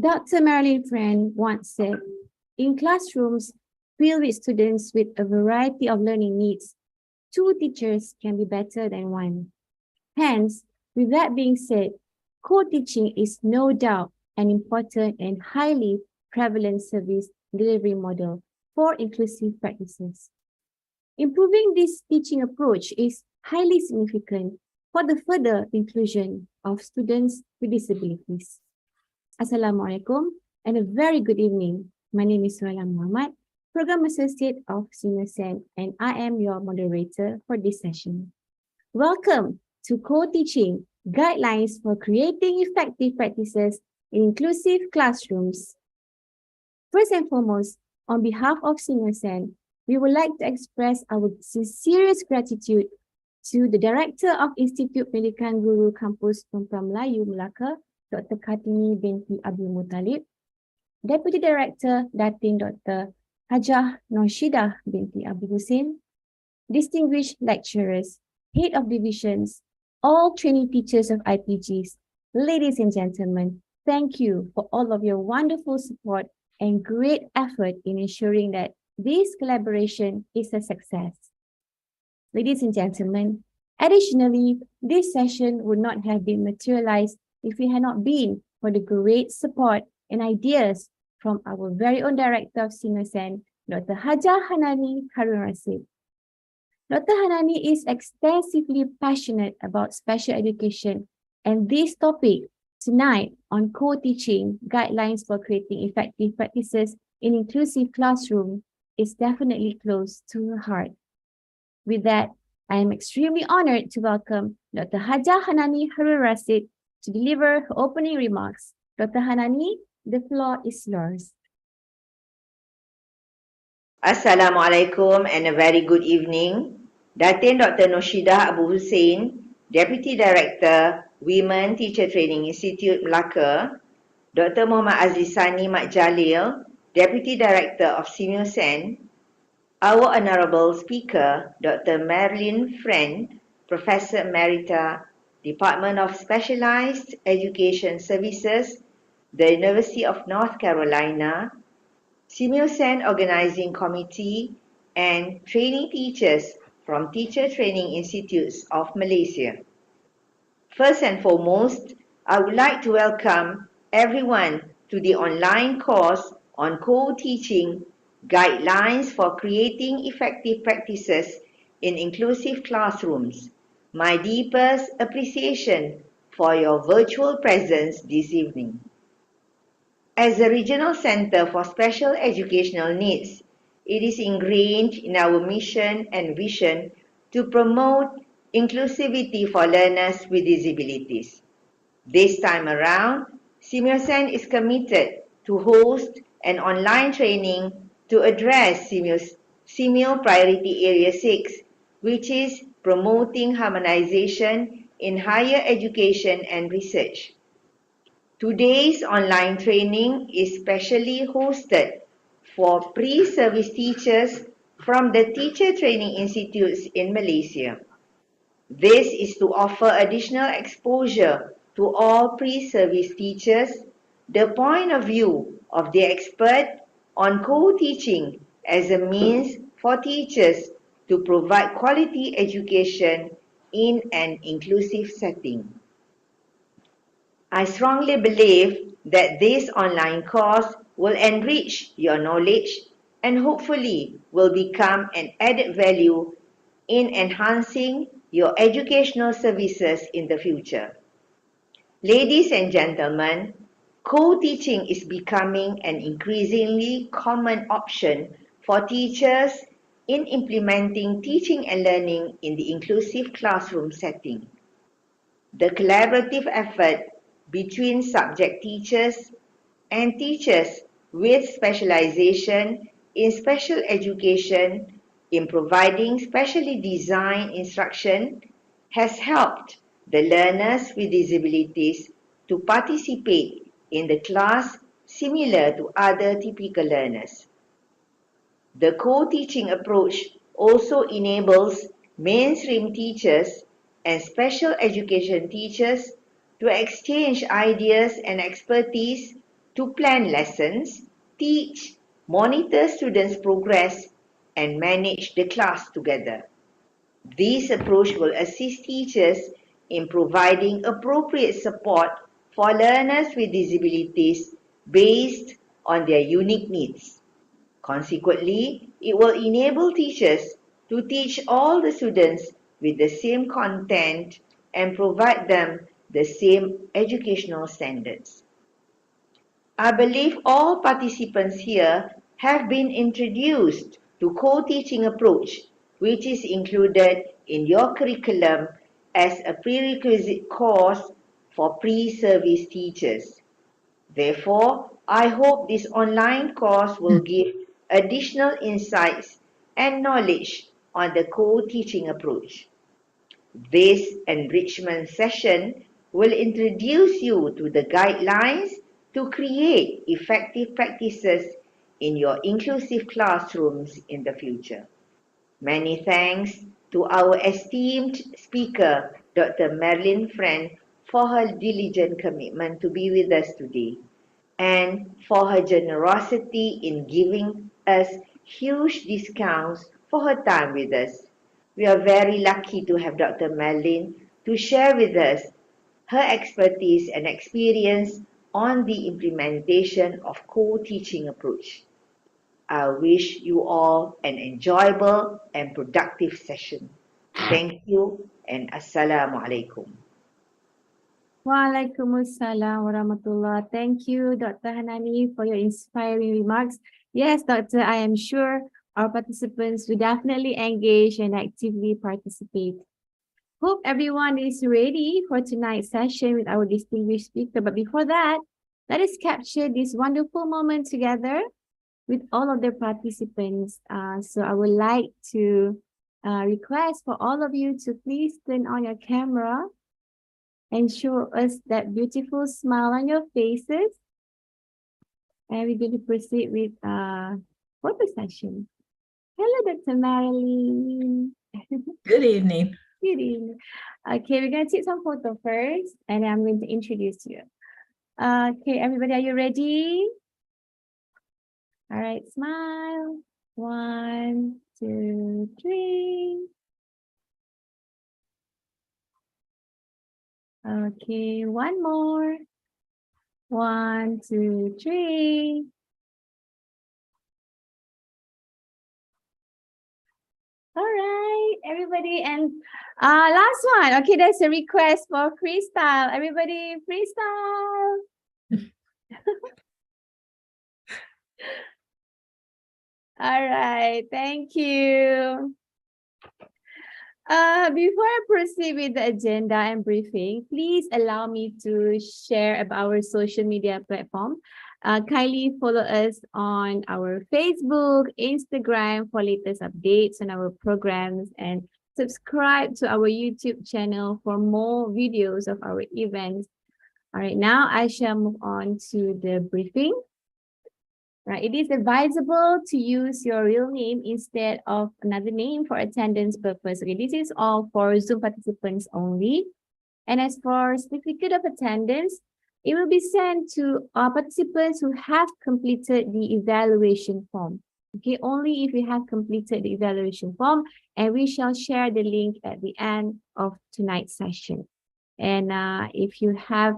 Dr. Marilyn Friend once said, in classrooms filled with students with a variety of learning needs, two teachers can be better than one. Hence, with that being said, co-teaching is no doubt an important and highly prevalent service delivery model for inclusive practices. Improving this teaching approach is highly significant for the further inclusion of students with disabilities. Assalamualaikum and a very good evening. My name is Suhaila Muhammad, Program Associate of SEAMEO SEN, and I am your moderator for this session. Welcome to Co-Teaching Guidelines for Creating Effective Practices in Inclusive Classrooms. First and foremost, on behalf of SEAMEO SEN, we would like to express our sincerest gratitude to the Director of Institut Pendidikan Guru Kampus Perempuan Melayu Melaka, Dr. Kartini binti Abdul Muttalib, Deputy Director Datin Dr. Hajah Norshidah binti Abdul Hussein, distinguished lecturers, head of divisions, all training teachers of IPGs, ladies and gentlemen, thank you for all of your wonderful support and great effort in ensuring that this collaboration is a success. Ladies and gentlemen, additionally, this session would not have been materialized if it had not been for the great support and ideas from our very own Director of SEAMEO SEN, Dr. Hajah Hanani Harun Rasid. Dr. Hanani is extensively passionate about special education, and this topic tonight on co-teaching guidelines for creating effective practices in inclusive classroom is definitely close to her heart. With that, I am extremely honored to welcome Dr. Hajah Hanani Harun Rasid to deliver her opening remarks. Dr. Hanani, the floor is yours. Assalamualaikum and a very good evening. Datin Dr. Noshidah Abu Hussein, Deputy Director, Women Teacher Training Institute, Melaka, Dr. Muhammad Azizani Mat Jalil, Deputy Director of SEAMEO SEN, our Honorable Speaker, Dr. Marilyn Friend, Professor Emerita, Department of Specialized Education Services, the University of North Carolina, SEAMEO SEN Organizing Committee, and training teachers from Teacher Training Institutes of Malaysia. First and foremost, I would like to welcome everyone to the online course on co-teaching guidelines for creating effective practices in inclusive classrooms. My deepest appreciation for your virtual presence this evening. As a regional center for special educational needs, it is ingrained in our mission and vision to promote inclusivity for learners with disabilities. This time around, SEAMEO SEN is committed to host an online training to address SEAMEO Priority Area 6, which is promoting harmonization in higher education and research. Today's online training is specially hosted for pre-service teachers from the Teacher Training Institutes in Malaysia. This is to offer additional exposure to all pre-service teachers, the point of view of the expert on co-teaching as a means for teachers to provide quality education in an inclusive setting. I strongly believe that this online course will enrich your knowledge and hopefully will become an added value in enhancing your educational services in the future. Ladies and gentlemen, co-teaching is becoming an increasingly common option for teachers in implementing teaching and learning in the inclusive classroom setting. The collaborative effort between subject teachers and teachers with specialization in special education in providing specially designed instruction has helped the learners with disabilities to participate in the class similar to other typical learners. The co-teaching approach also enables mainstream teachers and special education teachers to exchange ideas and expertise to plan lessons, teach, monitor students' progress, and manage the class together. This approach will assist teachers in providing appropriate support for learners with disabilities based on their unique needs. Consequently, it will enable teachers to teach all the students with the same content and provide them the same educational standards. I believe all participants here have been introduced to co-teaching approach, which is included in your curriculum as a prerequisite course for pre-service teachers. Therefore, I hope this online course will give additional insights and knowledge on the co-teaching approach. This enrichment session will introduce you to the guidelines to create effective practices in your inclusive classrooms in the future. Many thanks to our esteemed speaker, Dr. Marilyn Friend, for her diligent commitment to be with us today and for her generosity in giving us huge discounts for her time with us. We are very lucky to have Dr. Marilyn to share with us her expertise and experience on the implementation of co-teaching approach. I wish you all an enjoyable and productive session. Thank you and Assalamu alaikum. Waalaikumsalam warahmatullah. Thank you, Dr. Hanani, for your inspiring remarks. Yes, Doctor, I am sure our participants will definitely engage and actively participate. Hope everyone is ready for tonight's session with our distinguished speaker. But before that, Let us capture this wonderful moment together with all of the participants. So I would like to request for all of you to please turn on your camera and show us that beautiful smile on your faces. And we're going to proceed with photo session. Hello, Dr. Marilyn. Good evening. Good evening. Okay, we're going to take some photo first, and I'm going to introduce you. Okay, everybody, are you ready? All right, smile. 1, 2, 3. Okay, one more. 1, 2, 3. All right, everybody, and last one. Okay, there's a request for freestyle. Everybody, freestyle. All right, thank you. Before I proceed with the agenda and briefing, please allow me to share about our social media platform. Kindly follow us on our Facebook, Instagram for latest updates on our programs, and subscribe to our YouTube channel for more videos of our events. All right, now I shall move on to the briefing. Right, it is advisable to use your real name instead of another name for attendance purpose. Okay, this is all for Zoom participants only. And as for certificate of attendance, it will be sent to participants who have completed the evaluation form. Okay, only if you have completed the evaluation form, and we shall share the link at the end of tonight's session. And if you have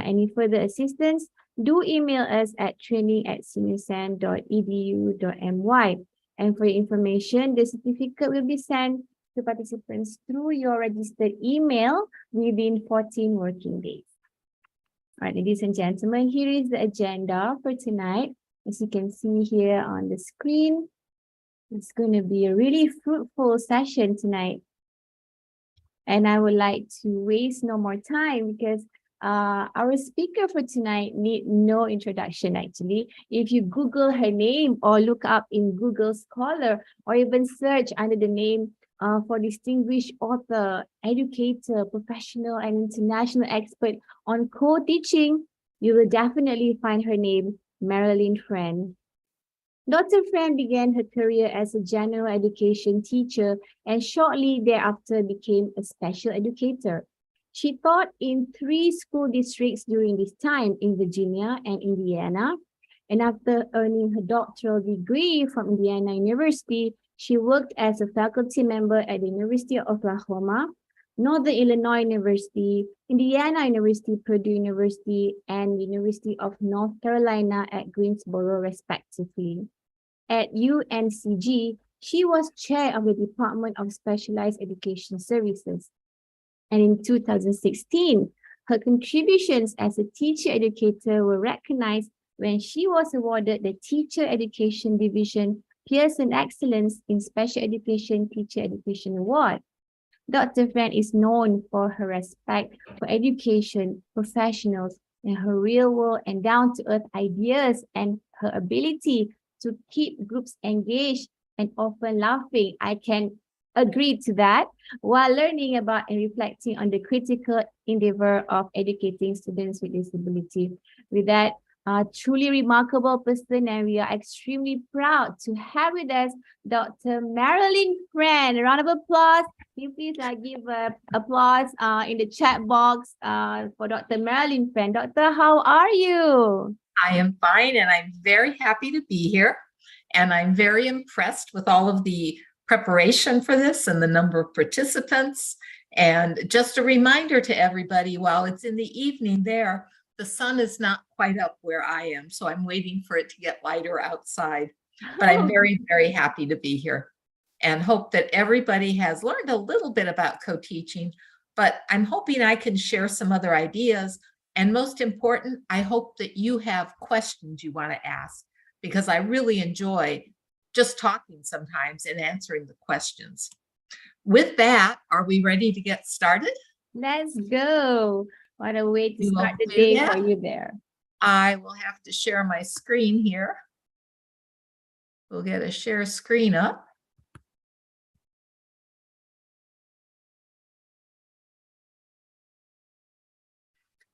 any further assistance, do email us at training@seameosen.edu.my. And for your information, the certificate will be sent to participants through your registered email within 14 working days. All right, ladies and gentlemen, here is the agenda for tonight. As you can see here on the screen, it's going to be a really fruitful session tonight. And I would like to waste no more time because our speaker for tonight need no introduction actually. If you Google her name or look up in Google Scholar or even search under the name for distinguished author, educator, professional and international expert on co-teaching, you will definitely find her name, Marilyn Friend. Dr. Friend began her career as a general education teacher and shortly thereafter became a special educator. She taught in 3 school districts during this time in Virginia and Indiana. And after earning her doctoral degree from Indiana University, she worked as a faculty member at the University of Oklahoma, Northern Illinois University, Indiana University, Purdue University, and University of North Carolina at Greensboro, respectively. At UNCG, she was chair of the Department of Specialized Education Services. And in 2016, her contributions as a teacher educator were recognized when she was awarded the Teacher Education Division Pearson Excellence in Special Education Teacher Education Award. Dr. Friend is known for her respect for education professionals and her real-world and down-to-earth ideas and her ability to keep groups engaged and often laughing. I can agree to that while learning about and reflecting on the critical endeavor of educating students with disability. With that, truly remarkable person, and we are extremely proud to have with us Dr. Marilyn Friend. A round of applause. Can you please give applause in the chat box for Dr. Marilyn Friend. Doctor, how are you? I am fine, and I'm very happy to be here. And I'm very impressed with all of the preparation for this and the number of participants. And just a reminder to everybody, while it's in the evening there, the sun is not quite up where I am, so I'm waiting for it to get lighter outside. But I'm very, very happy to be here and hope that everybody has learned a little bit about co-teaching, but I'm hoping I can share some other ideas. And most important, I hope that you have questions you want to ask, because I really enjoy just talking sometimes and answering the questions. With that, are we ready to get started? Let's go. What a way to start the day for you there. I will have to share my screen here. We'll get a share screen up.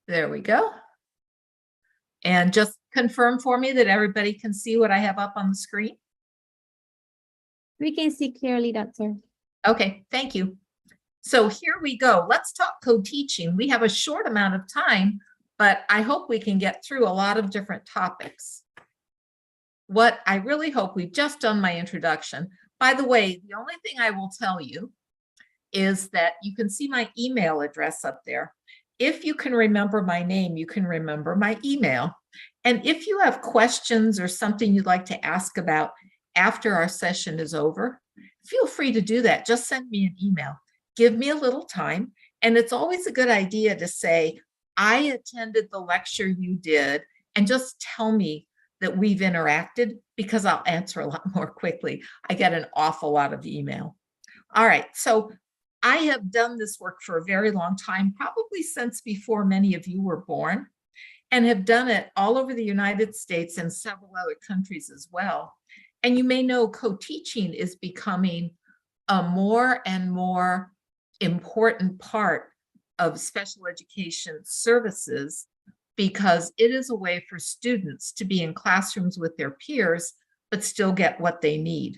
There we go. And just confirm for me that everybody can see what I have up on the screen. We can see clearly, Doctor. Okay, thank you. So here we go. Let's talk co-teaching. We have a short amount of time, but I hope we can get through a lot of different topics. What I really hope, we've just done my introduction. By the way, the only thing I will tell you is that you can see my email address up there. If you can remember my name, you can remember my email. And if you have questions or something you'd like to ask about after our session is over, feel free to do that. Just send me an email. Give me a little time. And it's always a good idea to say, I attended the lecture you did, and just tell me that we've interacted, because I'll answer a lot more quickly. I get an awful lot of email. All right, so I have done this work for a very long time, probably since before many of you were born, and have done it all over the United States and several other countries as well. And you may know co-teaching is becoming a more and more important part of special education services, because it is a way for students to be in classrooms with their peers, but still get what they need.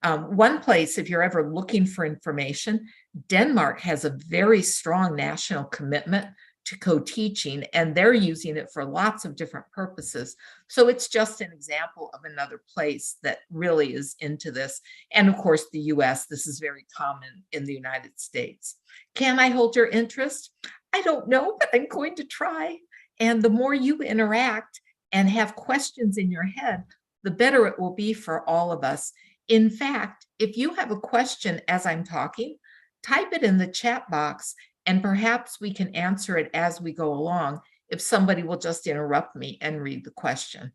One place, if you're ever looking for information, Denmark has a very strong national commitment to co-teaching, and they're using it for lots of different purposes. So it's just an example of another place that really is into this. And of course, the US, this is very common in the United States. Can I hold your interest? I don't know, but I'm going to try. And the more you interact and have questions in your head, the better it will be for all of us. In fact, if you have a question as I'm talking, type it in the chat box, and perhaps we can answer it as we go along if somebody will just interrupt me and read the question.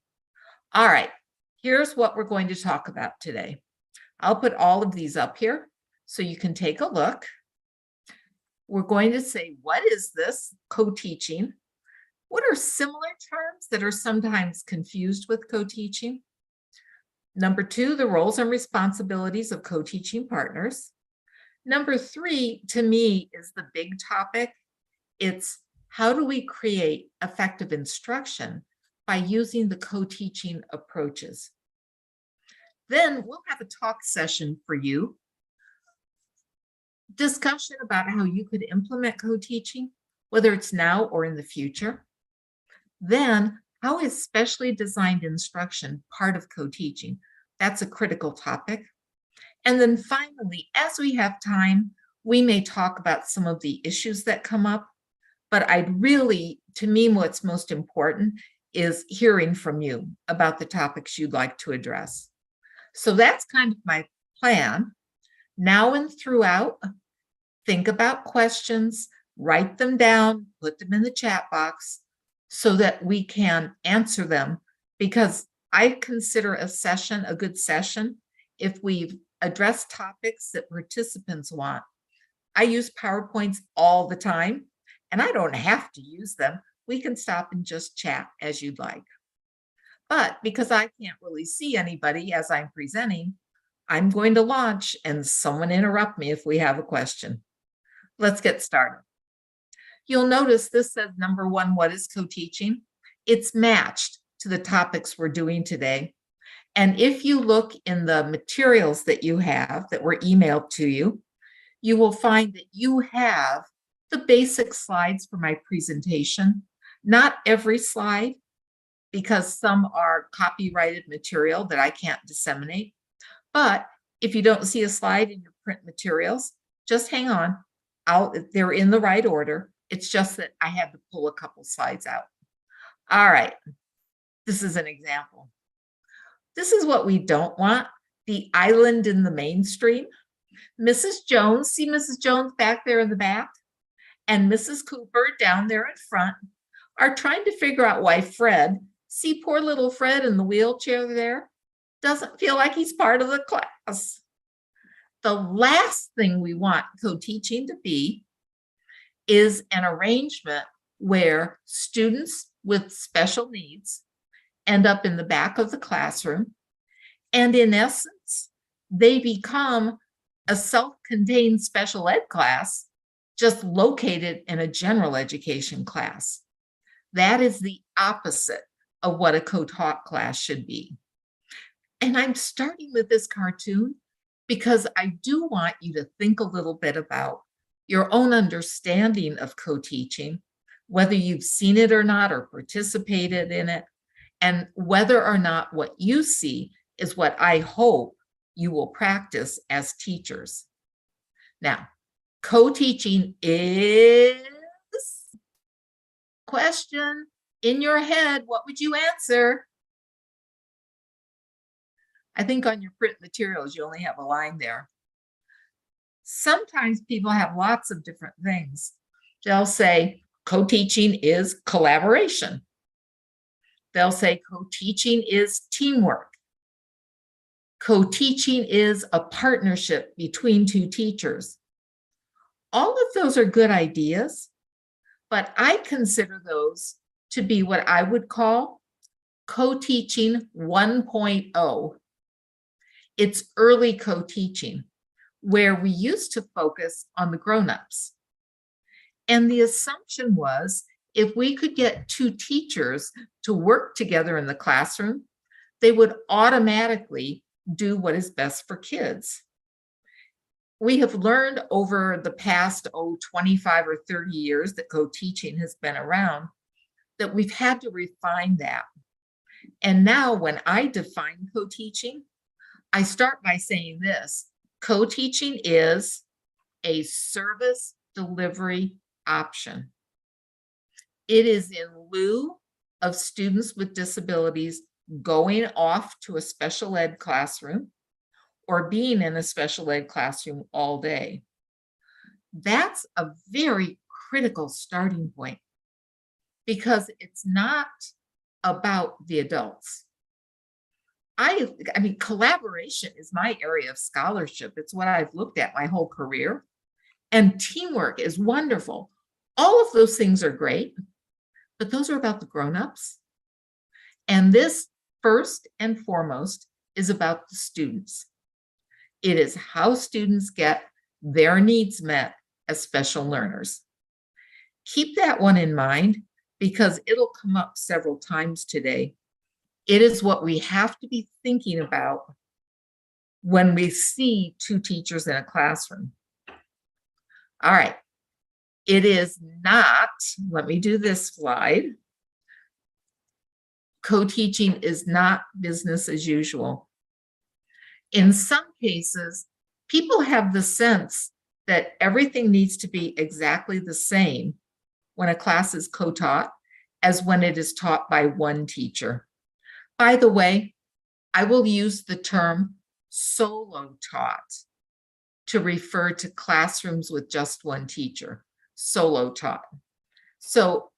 All right, here's what we're going to talk about today. I'll put all of these up here so you can take a look. We're going to say, what is this co-teaching? What are similar terms that are sometimes confused with co-teaching? Number 2, the roles and responsibilities of co-teaching partners. Number 3, to me, is the big topic. It's how do we create effective instruction by using the co-teaching approaches? Then we'll have a talk session for you. Discussion about how you could implement co-teaching, whether it's now or in the future. Then, how is specially designed instruction part of co-teaching? That's a critical topic. And then finally, as we have time, we may talk about some of the issues that come up, but to me, what's most important is hearing from you about the topics you'd like to address. So that's kind of my plan. Now and throughout, think about questions, write them down, put them in the chat box so that we can answer them, because I consider a session a good session if we've addressed topics that participants want. I use PowerPoints all the time, and I don't have to use them. We can stop and just chat as you'd like. But because I can't really see anybody as I'm presenting, I'm going to launch and someone interrupt me if we have a question. Let's get started. You'll notice this says number 1, what is co-teaching? It's matched to the topics we're doing today. And if you look in the materials that you have that were emailed to you, you will find that you have the basic slides for my presentation. Not every slide, because some are copyrighted material that I can't disseminate. But if you don't see a slide in your print materials, just hang on. They're in the right order. It's just that I had to pull a couple slides out. All right, this is an example. This is what we don't want, the island in the mainstream. Mrs. Jones, see Mrs. Jones back there in the back, and Mrs. Cooper down there in front are trying to figure out why Fred, see poor little Fred in the wheelchair there, doesn't feel like he's part of the class. The last thing we want co-teaching to be is an arrangement where students with special needs end up in the back of the classroom. And in essence, they become a self-contained special ed class just located in a general education class. That is the opposite of what a co-taught class should be. And I'm starting with this cartoon because I do want you to think a little bit about your own understanding of co-teaching, whether you've seen it or not or participated in it, and whether or not what you see is what I hope you will practice as teachers. Now, co-teaching is, question in your head, what would you answer? I think on your print materials, you only have a line there. Sometimes people have lots of different things. They'll say co-teaching is collaboration. They'll say co-teaching is teamwork. Co-teaching is a partnership between two teachers. All of those are good ideas, but I consider those to be what I would call co-teaching 1.0. It's early co-teaching, where we used to focus on the grown-ups. And the assumption was if we could get two teachers to work together in the classroom, they would automatically do what is best for kids. We have learned over the past 25 or 30 years that co-teaching has been around that we've had to refine that. And now when I define co-teaching, I start by saying this: co-teaching is a service delivery option. It is in lieu of students with disabilities going off to a special ed classroom or being in a special ed classroom all day. That's a very critical starting point because it's not about the adults. I mean, collaboration is my area of scholarship. It's what I've looked at my whole career. And teamwork is wonderful. All of those things are great, but those are about the grown-ups. And this, first and foremost, is about the students. It is how students get their needs met as special learners. Keep that one in mind because it'll come up several times today. It is what we have to be thinking about when we see two teachers in a classroom. All right. It is not, let me do this slide. Co-teaching is not business as usual. In some cases, people have the sense that everything needs to be exactly the same when a class is co-taught as when it is taught by one teacher. By the way, I will use the term solo taught to refer to classrooms with just one teacher, solo taught. So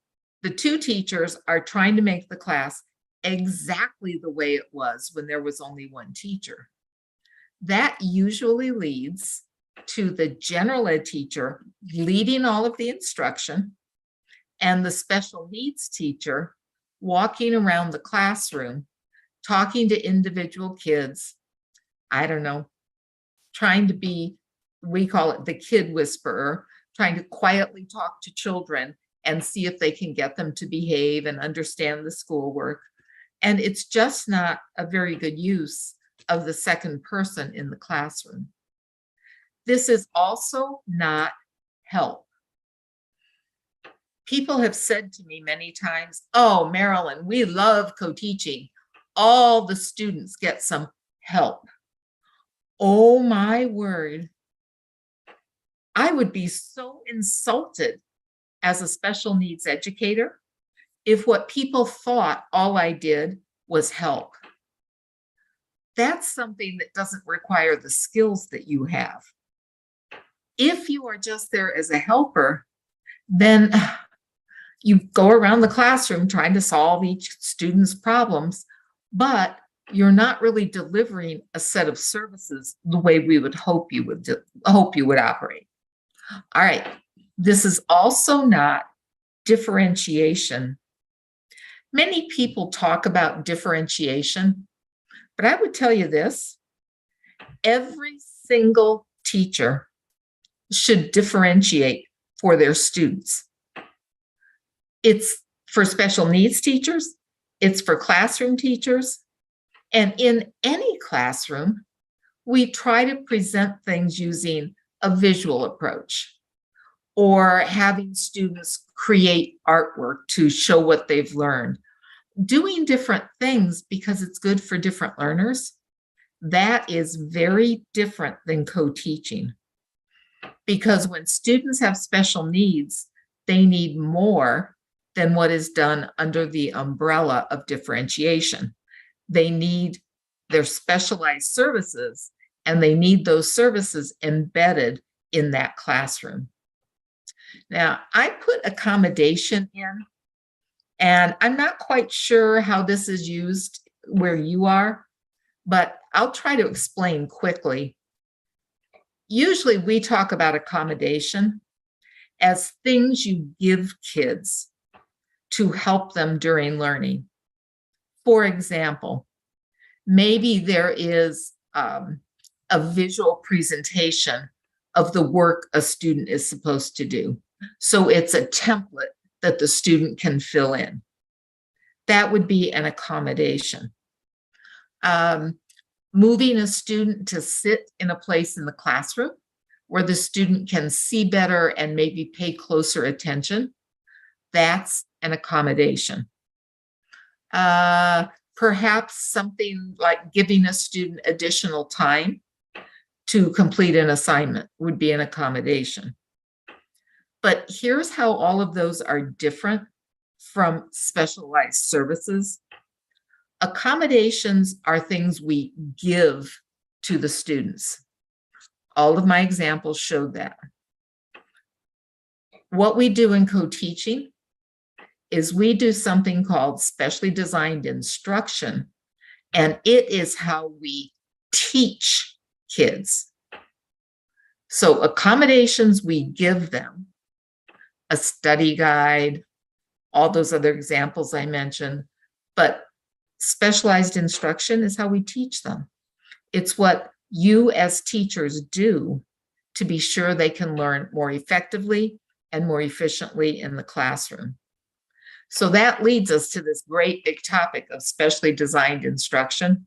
the two teachers are trying to make the class exactly the way it was when there was only one teacher. That usually leads to the general ed teacher leading all of the instruction and the special needs teacher walking around the classroom, talking to individual kids, I don't know, trying to be, we call it the kid whisperer, trying to quietly talk to children and see if they can get them to behave and understand the schoolwork. And it's just not a very good use of the second person in the classroom. This is also not help. People have said to me many times, oh, Marilyn, we love co-teaching. All the students get some help. Oh my word. I would be so insulted as a special needs educator if what people thought all I did was help. That's something that doesn't require the skills that you have. If you are just there as a helper, then you go around the classroom trying to solve each student's problems, but you're not really delivering a set of services the way we would hope you would operate. All right, this is also not differentiation. Many people talk about differentiation, but I would tell you this: every single teacher should differentiate for their students. It's for special needs teachers, it's for classroom teachers, and in any classroom, we try to present things using a visual approach or having students create artwork to show what they've learned. Doing different things because it's good for different learners, that is very different than co-teaching. Because when students have special needs, they need more than what is done under the umbrella of differentiation. They need their specialized services, and they need those services embedded in that classroom. Now, I put accommodation in, and I'm not quite sure how this is used where you are, but I'll try to explain quickly. Usually we talk about accommodation as things you give kids to help them during learning. For example, maybe there is a visual presentation of the work a student is supposed to do. So it's a template that the student can fill in. That would be an accommodation. Moving a student to sit in a place in the classroom where the student can see better and maybe pay closer attention, that's an accommodation. Perhaps something like giving a student additional time to complete an assignment would be an accommodation. But here's how all of those are different from specialized services. Accommodations are things we give to the students. All of my examples showed that. What we do in co-teaching is we do something called specially designed instruction, and it is how we teach kids. So accommodations we give them, a study guide, all those other examples I mentioned, but specialized instruction is how we teach them. It's what you as teachers do to be sure they can learn more effectively and more efficiently in the classroom. So that leads us to this great big topic of specially designed instruction.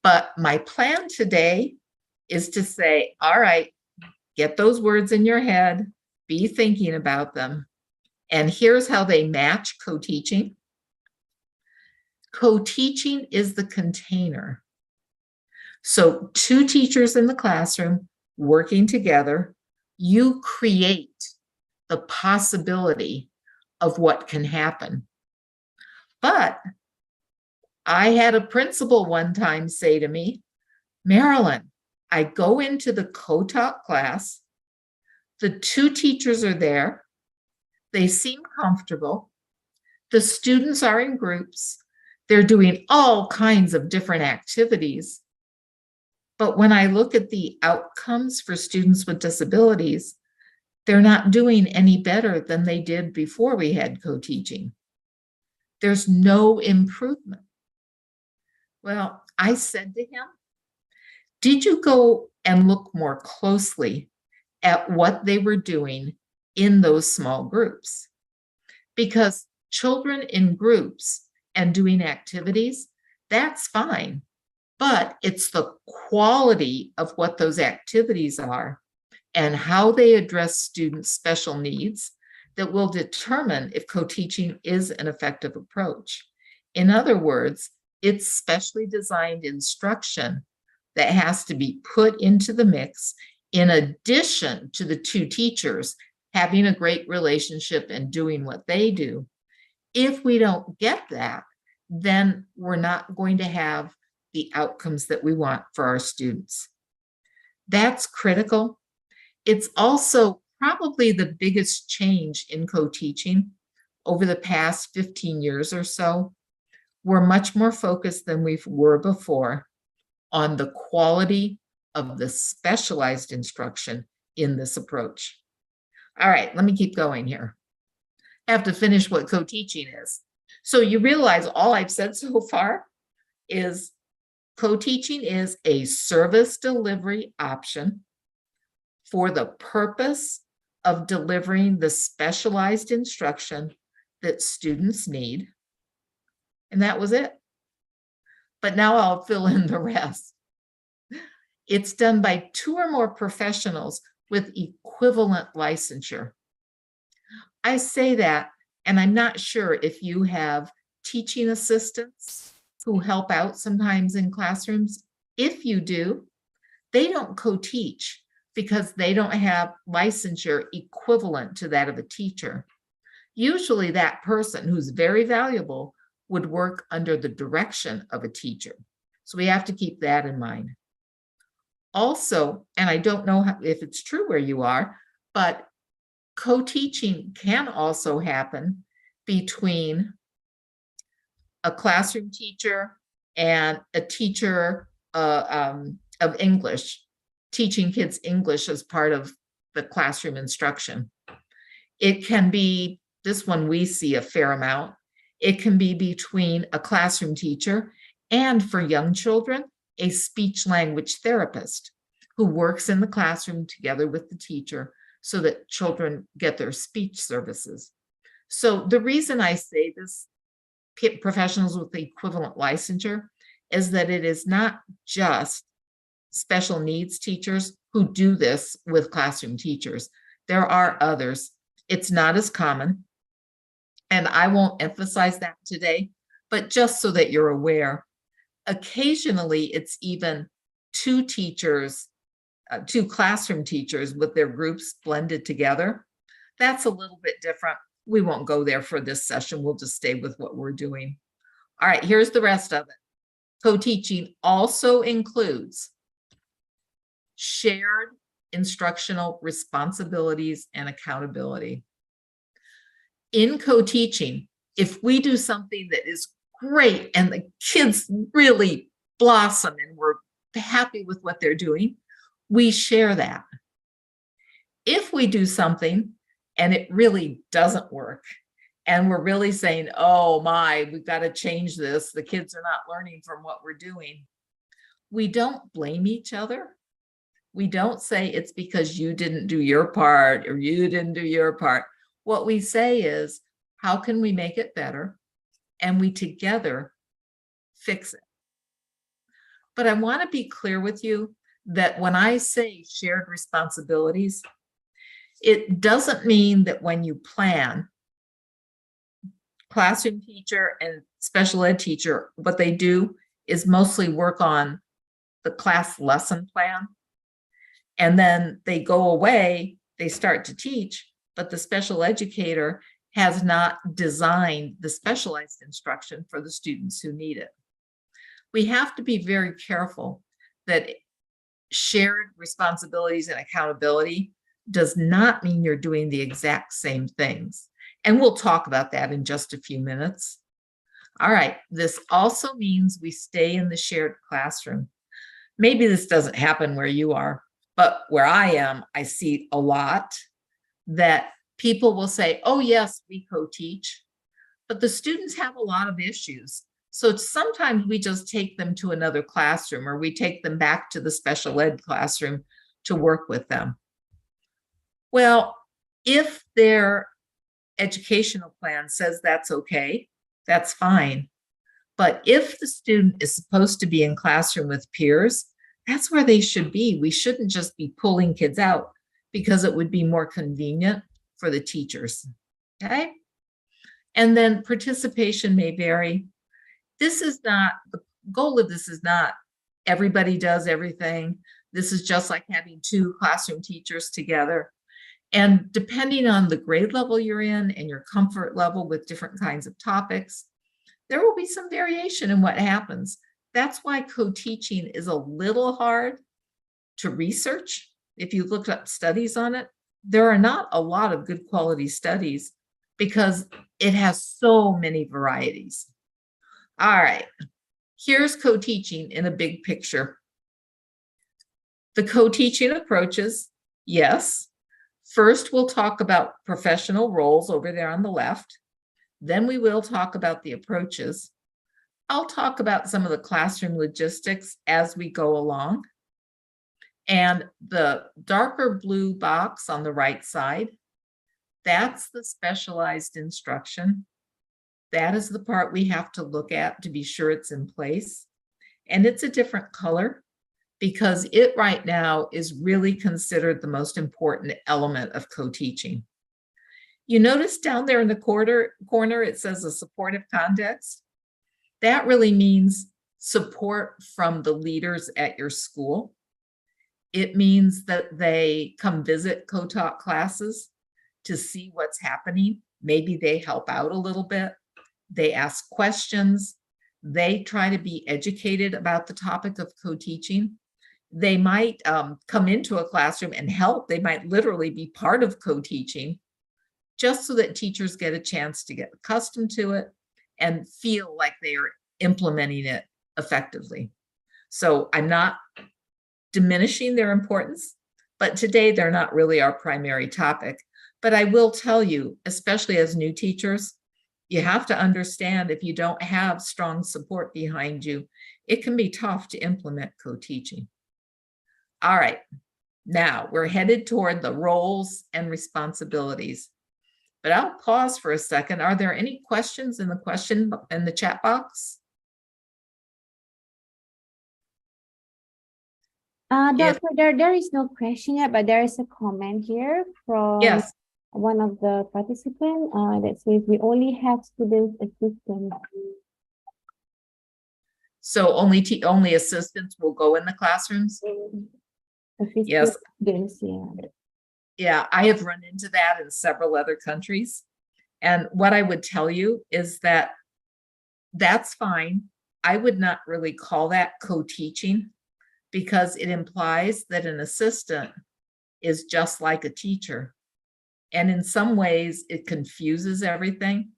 But my plan today is to say, all right, get those words in your head, be thinking about them, and here's how they match co-teaching. Co-teaching is the container. So two teachers in the classroom working together, you create the possibility of what can happen. But I had a principal one time say to me, Marilyn, I go into the co-taught class, the two teachers are there, they seem comfortable, the students are in groups, they're doing all kinds of different activities. But when I look at the outcomes for students with disabilities, they're not doing any better than they did before we had co-teaching. There's no improvement. Well, I said to him, did you go and look more closely at what they were doing in those small groups? Because children in groups and doing activities, that's fine. But it's the quality of what those activities are and how they address students' special needs that will determine if co-teaching is an effective approach. In other words, it's specially designed instruction that has to be put into the mix in addition to the two teachers having a great relationship and doing what they do. If we don't get that, then we're not going to have the outcomes that we want for our students. That's critical. It's also probably the biggest change in co-teaching over the past 15 years or so. We're much more focused than we were before on the quality of the specialized instruction in this approach. All right, let me keep going here. I have to finish what co-teaching is. So you realize all I've said so far is co-teaching is a service delivery option for the purpose of delivering the specialized instruction that students need. And that was it. But now I'll fill in the rest. It's done by 2 or more professionals with equivalent licensure. I say that, and I'm not sure if you have teaching assistants who help out sometimes in classrooms. If you do, they don't co-teach because they don't have licensure equivalent to that of a teacher. Usually that person who's very valuable would work under the direction of a teacher. So we have to keep that in mind. Also, and I don't know if it's true where you are, but co-teaching can also happen between a classroom teacher and a teacher of English, teaching kids English as part of the classroom instruction. It can be, this one we see a fair amount, it can be between a classroom teacher and, for young children, a speech language therapist who works in the classroom together with the teacher so that children get their speech services. So the reason I say this, professionals with the equivalent licensure, is that it is not just special needs teachers who do this with classroom teachers. There are others. It's not as common, and I won't emphasize that today, but just so that you're aware, occasionally it's even 2 teachers, 2 classroom teachers with their groups blended together. That's a little bit different. We won't go there for this session. We'll just stay with what we're doing. All right, here's the rest of it. Co-teaching also includes shared instructional responsibilities and accountability. In co-teaching, if we do something that is great and the kids really blossom and we're happy with what they're doing, we share that. If we do something and it really doesn't work, and we're really saying, oh my, we've got to change this, the kids are not learning from what we're doing, we don't blame each other. We don't say it's because you didn't do your part or you didn't do your part. What we say is, how can we make it better? And we together fix it. But I want to be clear with you that when I say shared responsibilities, it doesn't mean that when you plan, classroom teacher and special ed teacher, what they do is mostly work on the class lesson plan. And then they go away, they start to teach, but the special educator has not designed the specialized instruction for the students who need it. We have to be very careful that shared responsibilities and accountability does not mean you're doing the exact same things. And we'll talk about that in just a few minutes. All right, this also means we stay in the shared classroom. Maybe this doesn't happen where you are, but where I am, I see a lot that people will say, oh yes, we co-teach, but the students have a lot of issues. So sometimes we just take them to another classroom or we take them back to the special ed classroom to work with them. Well, if their educational plan says that's okay, that's fine. But if the student is supposed to be in classroom with peers, that's where they should be. We shouldn't just be pulling kids out because it would be more convenient for the teachers, okay? And then participation may vary. This is not, the goal of this is not everybody does everything. This is just like having 2 classroom teachers together. And depending on the grade level you're in and your comfort level with different kinds of topics, there will be some variation in what happens. That's why co-teaching is a little hard to research. If you look up studies on it, there are not a lot of good quality studies because it has so many varieties. All right, here's co-teaching in a big picture. The co-teaching approaches, yes. First, we'll talk about professional roles over there on the left. Then we will talk about the approaches. I'll talk about some of the classroom logistics as we go along. And the darker blue box on the right side, that's the specialized instruction. That is the part we have to look at to be sure it's in place. And it's a different color because it right now is really considered the most important element of co-teaching. You notice down there in the corner, it says a supportive context. That really means support from the leaders at your school. It means that they come visit co-taught classes to see what's happening. Maybe they help out a little bit. They ask questions. They try to be educated about the topic of co-teaching. They might come into a classroom and help. They might literally be part of co-teaching, just so that teachers get a chance to get accustomed to it and feel like they are implementing it effectively. So I'm not diminishing their importance, but today they're not really our primary topic. But I will tell you, especially as new teachers, you have to understand if you don't have strong support behind you, it can be tough to implement co-teaching. All right, now we're headed toward the roles and responsibilities. But I'll pause for a second. Are there any questions in the chat box? Doctor, there is no question yet, but there is a comment here from Yes. one of the participants that says we only have students assistants. So only assistants will go in the classrooms? Assistant Yes. students, yeah. Yeah, I have run into that in several other countries. And what I would tell you is that that's fine. I would not really call that co-teaching because it implies that an assistant is just like a teacher. And in some ways, it confuses everything.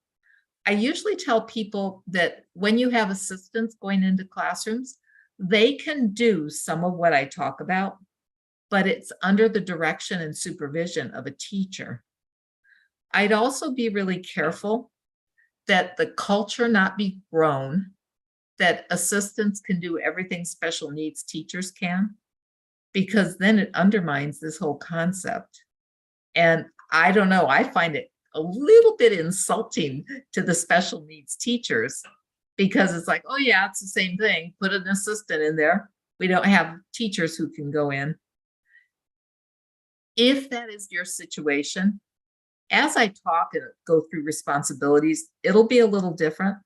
I usually tell people that when you have assistants going into classrooms, they can do some of what I talk about, but it's under the direction and supervision of a teacher. I'd also be really careful that the culture not be grown, that assistants can do everything special needs teachers can, because then it undermines this whole concept. And I don't know, I find it a little bit insulting to the special needs teachers because it's like, oh yeah, it's the same thing. Put an assistant in there. We don't have teachers who can go in. If that is your situation, as I talk and go through responsibilities, it'll be a little different,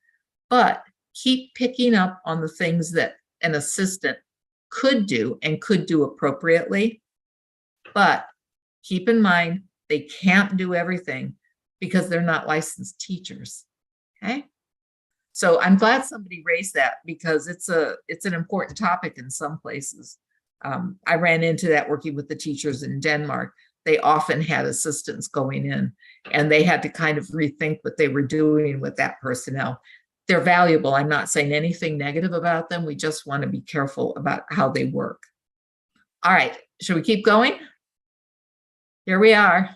but keep picking up on the things that an assistant could do and could do appropriately. But keep in mind, they can't do everything because they're not licensed teachers, okay? So I'm glad somebody raised that because it's an important topic in some places. I ran into that working with the teachers in Denmark. They often had assistants going in and they had to kind of rethink what they were doing with that personnel. They're valuable. I'm not saying anything negative about them. We just want to be careful about how they work. All right, should we keep going? Here we are.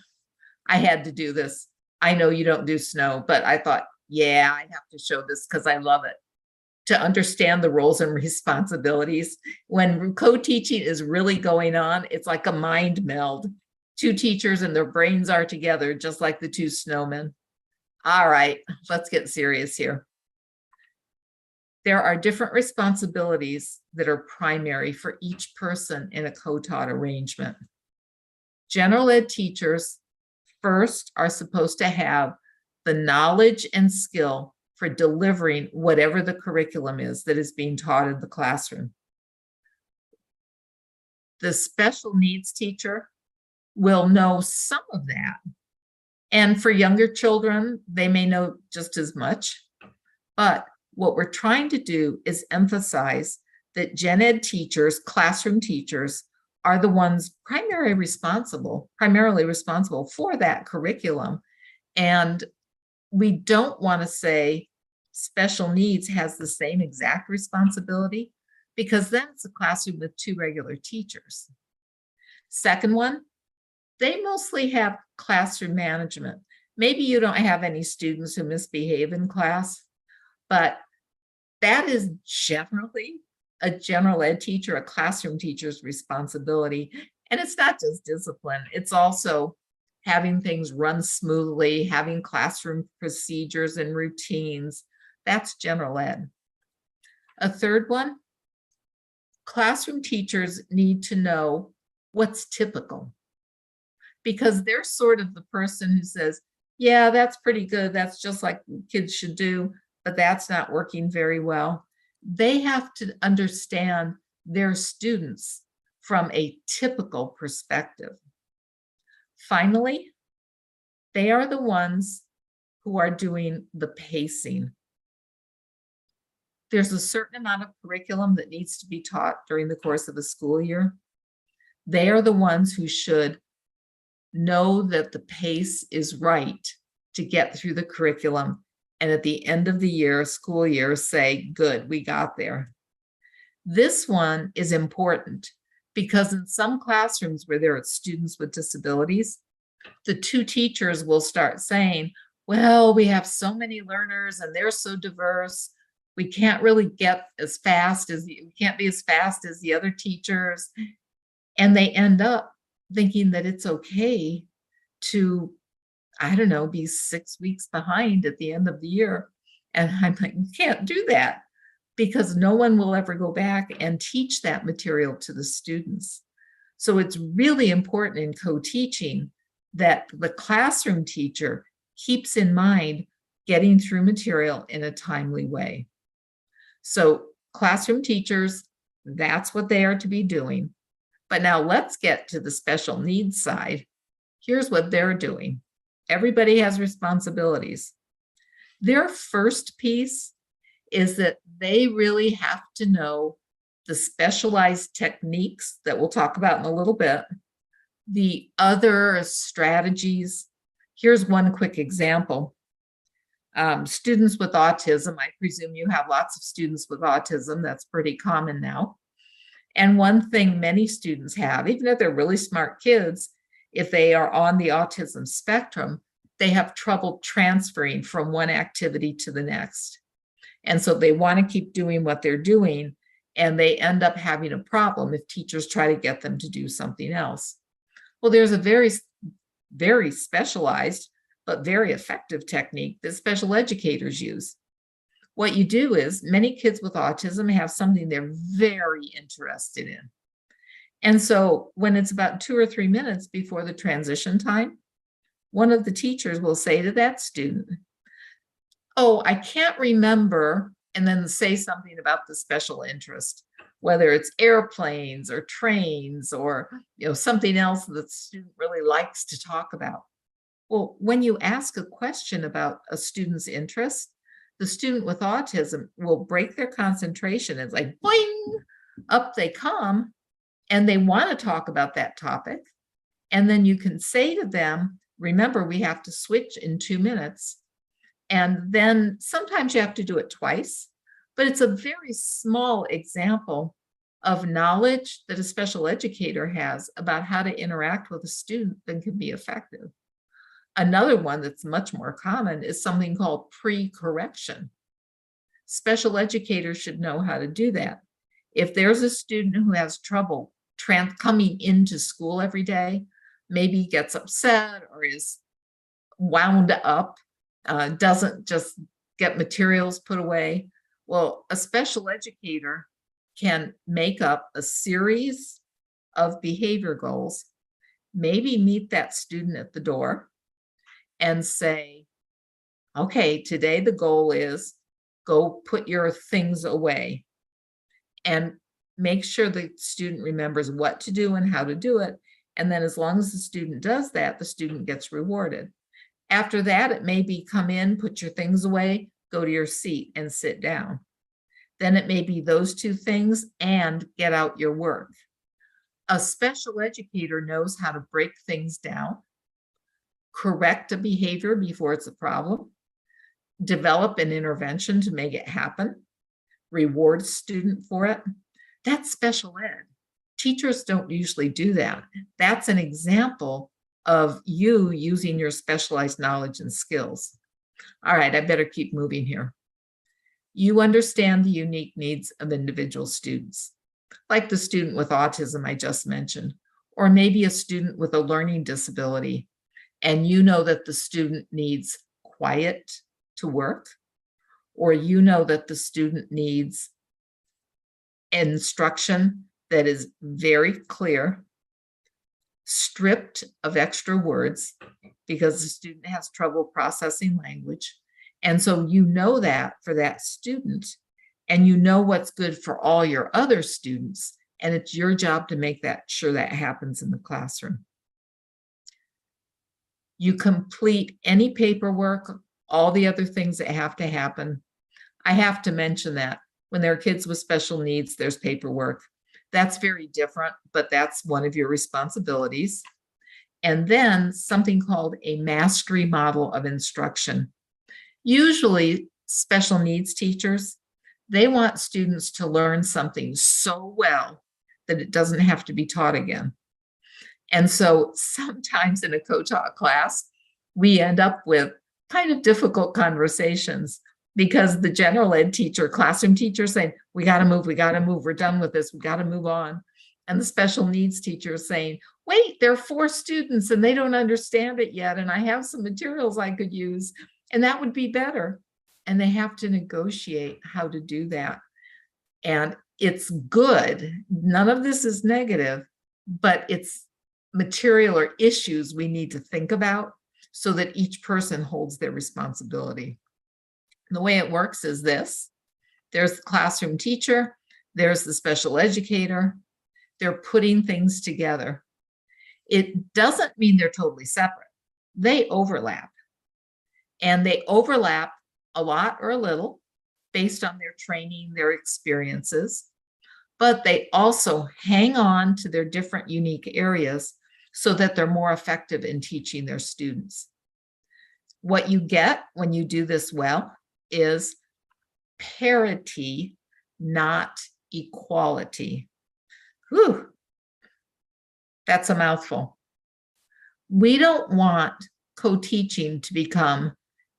I had to do this. I know you don't do snow, but I thought, yeah, I have to show this because I love it. To understand the roles and responsibilities. When co-teaching is really going on, it's like a mind meld. Two teachers and their brains are together, just like the two snowmen. All right, let's get serious here. There are different responsibilities that are primary for each person in a co-taught arrangement. General ed teachers first are supposed to have the knowledge and skill for delivering whatever the curriculum is that is being taught in the classroom. The special needs teacher will know some of that. And for younger children, they may know just as much. But what we're trying to do is emphasize that gen ed teachers, classroom teachers, are the ones primarily responsible for that curriculum. And we don't want to say special needs has the same exact responsibility because then it's a classroom with two regular teachers. Second one, they mostly have classroom management. Maybe you don't have any students who misbehave in class, but that is generally a general ed teacher, a classroom teacher's responsibility. And it's not just discipline, it's also having things run smoothly, having classroom procedures and routines. That's general ed. A third one, classroom teachers need to know what's typical, because they're sort of the person who says, yeah, that's pretty good, that's just like kids should do, but that's not working very well. They have to understand their students from a typical perspective. Finally, they are the ones who are doing the pacing. There's a certain amount of curriculum that needs to be taught during the course of a school year. They are the ones who should know that the pace is right to get through the curriculum, and at the end of the year, school year, say, good, we got there. This one is important because in some classrooms where there are students with disabilities, the two teachers will start saying, well, we have so many learners and they're so diverse, we can't really get as fast as, we can't be as fast as the other teachers. And they end up thinking that it's okay to, I don't know, be 6 weeks behind at the end of the year. And I'm like, you can't do that, because no one will ever go back and teach that material to the students. So it's really important in co-teaching that the classroom teacher keeps in mind getting through material in a timely way. So classroom teachers, that's what they are to be doing. But now let's get to the special needs side. Here's what they're doing. Everybody has responsibilities. Their first piece is that they really have to know the specialized techniques that we'll talk about in a little bit, the other strategies. Here's one quick example. Students with autism, I presume you have lots of students with autism, that's pretty common now. And one thing many students have, even if they're really smart kids, if they are on the autism spectrum, they have trouble transferring from one activity to the next. And so they want to keep doing what they're doing, and they end up having a problem if teachers try to get them to do something else. Well, there's a very, very specialized but very effective technique that special educators use. What you do is, many kids with autism have something they're very interested in. And so when it's about 2 or 3 minutes before the transition time, one of the teachers will say to that student, oh, I can't remember, and then say something about the special interest, whether it's airplanes or trains or something else that the student really likes to talk about. Well, when you ask a question about a student's interest, the student with autism will break their concentration. It's like, boing, up they come, and they want to talk about that topic. And then you can say to them, remember, we have to switch in 2 minutes. And then sometimes you have to do it twice, but it's a very small example of knowledge that a special educator has about how to interact with a student that can be effective. Another one that's much more common is something called pre-correction. Special educators should know how to do that. If there's a student who has trouble coming into school every day, maybe gets upset or is wound up, doesn't just get materials put away, well, a special educator can make up a series of behavior goals, maybe meet that student at the door and say, okay, today the goal is go put your things away, and make sure the student remembers what to do and how to do it. And then as long as the student does that, the student gets rewarded. After that, it may be come in, put your things away, go to your seat and sit down. Then it may be those two things and get out your work. A special educator knows how to break things down, correct a behavior before it's a problem, develop an intervention to make it happen, reward a student for it. That's special ed. Teachers don't usually do that. That's an example of you using your specialized knowledge and skills. All right, I better keep moving here. You understand the unique needs of individual students, like the student with autism I just mentioned, or maybe a student with a learning disability, and you know that the student needs quiet to work, or you know that the student needs instruction that is very clear, stripped of extra words because the student has trouble processing language. And so you know that for that student, and you know what's good for all your other students, and it's your job to make sure that happens in the classroom. You complete any paperwork, all the other things that have to happen. I have to mention that when there are kids with special needs, there's paperwork. That's very different, but that's one of your responsibilities. And then something called a mastery model of instruction. Usually special needs teachers, they want students to learn something so well that it doesn't have to be taught again. And so sometimes in a co-taught class, we end up with kind of difficult conversations because the general ed teacher, classroom teacher saying, we got to move, we're done with this, we got to move on. And the special needs teacher is saying, wait, there are 4 students and they don't understand it yet. And I have some materials I could use, and that would be better. And they have to negotiate how to do that. And it's good. None of this is negative, but it's material or issues we need to think about so that each person holds their responsibility. And the way it works is this. There's the classroom teacher, there's the special educator. They're putting things together. It doesn't mean they're totally separate. They overlap. And they overlap a lot or a little based on their training, their experiences, but they also hang on to their different unique areas so that they're more effective in teaching their students. What you get when you do this well is parity, not equality. Whew, that's a mouthful. We don't want co-teaching to become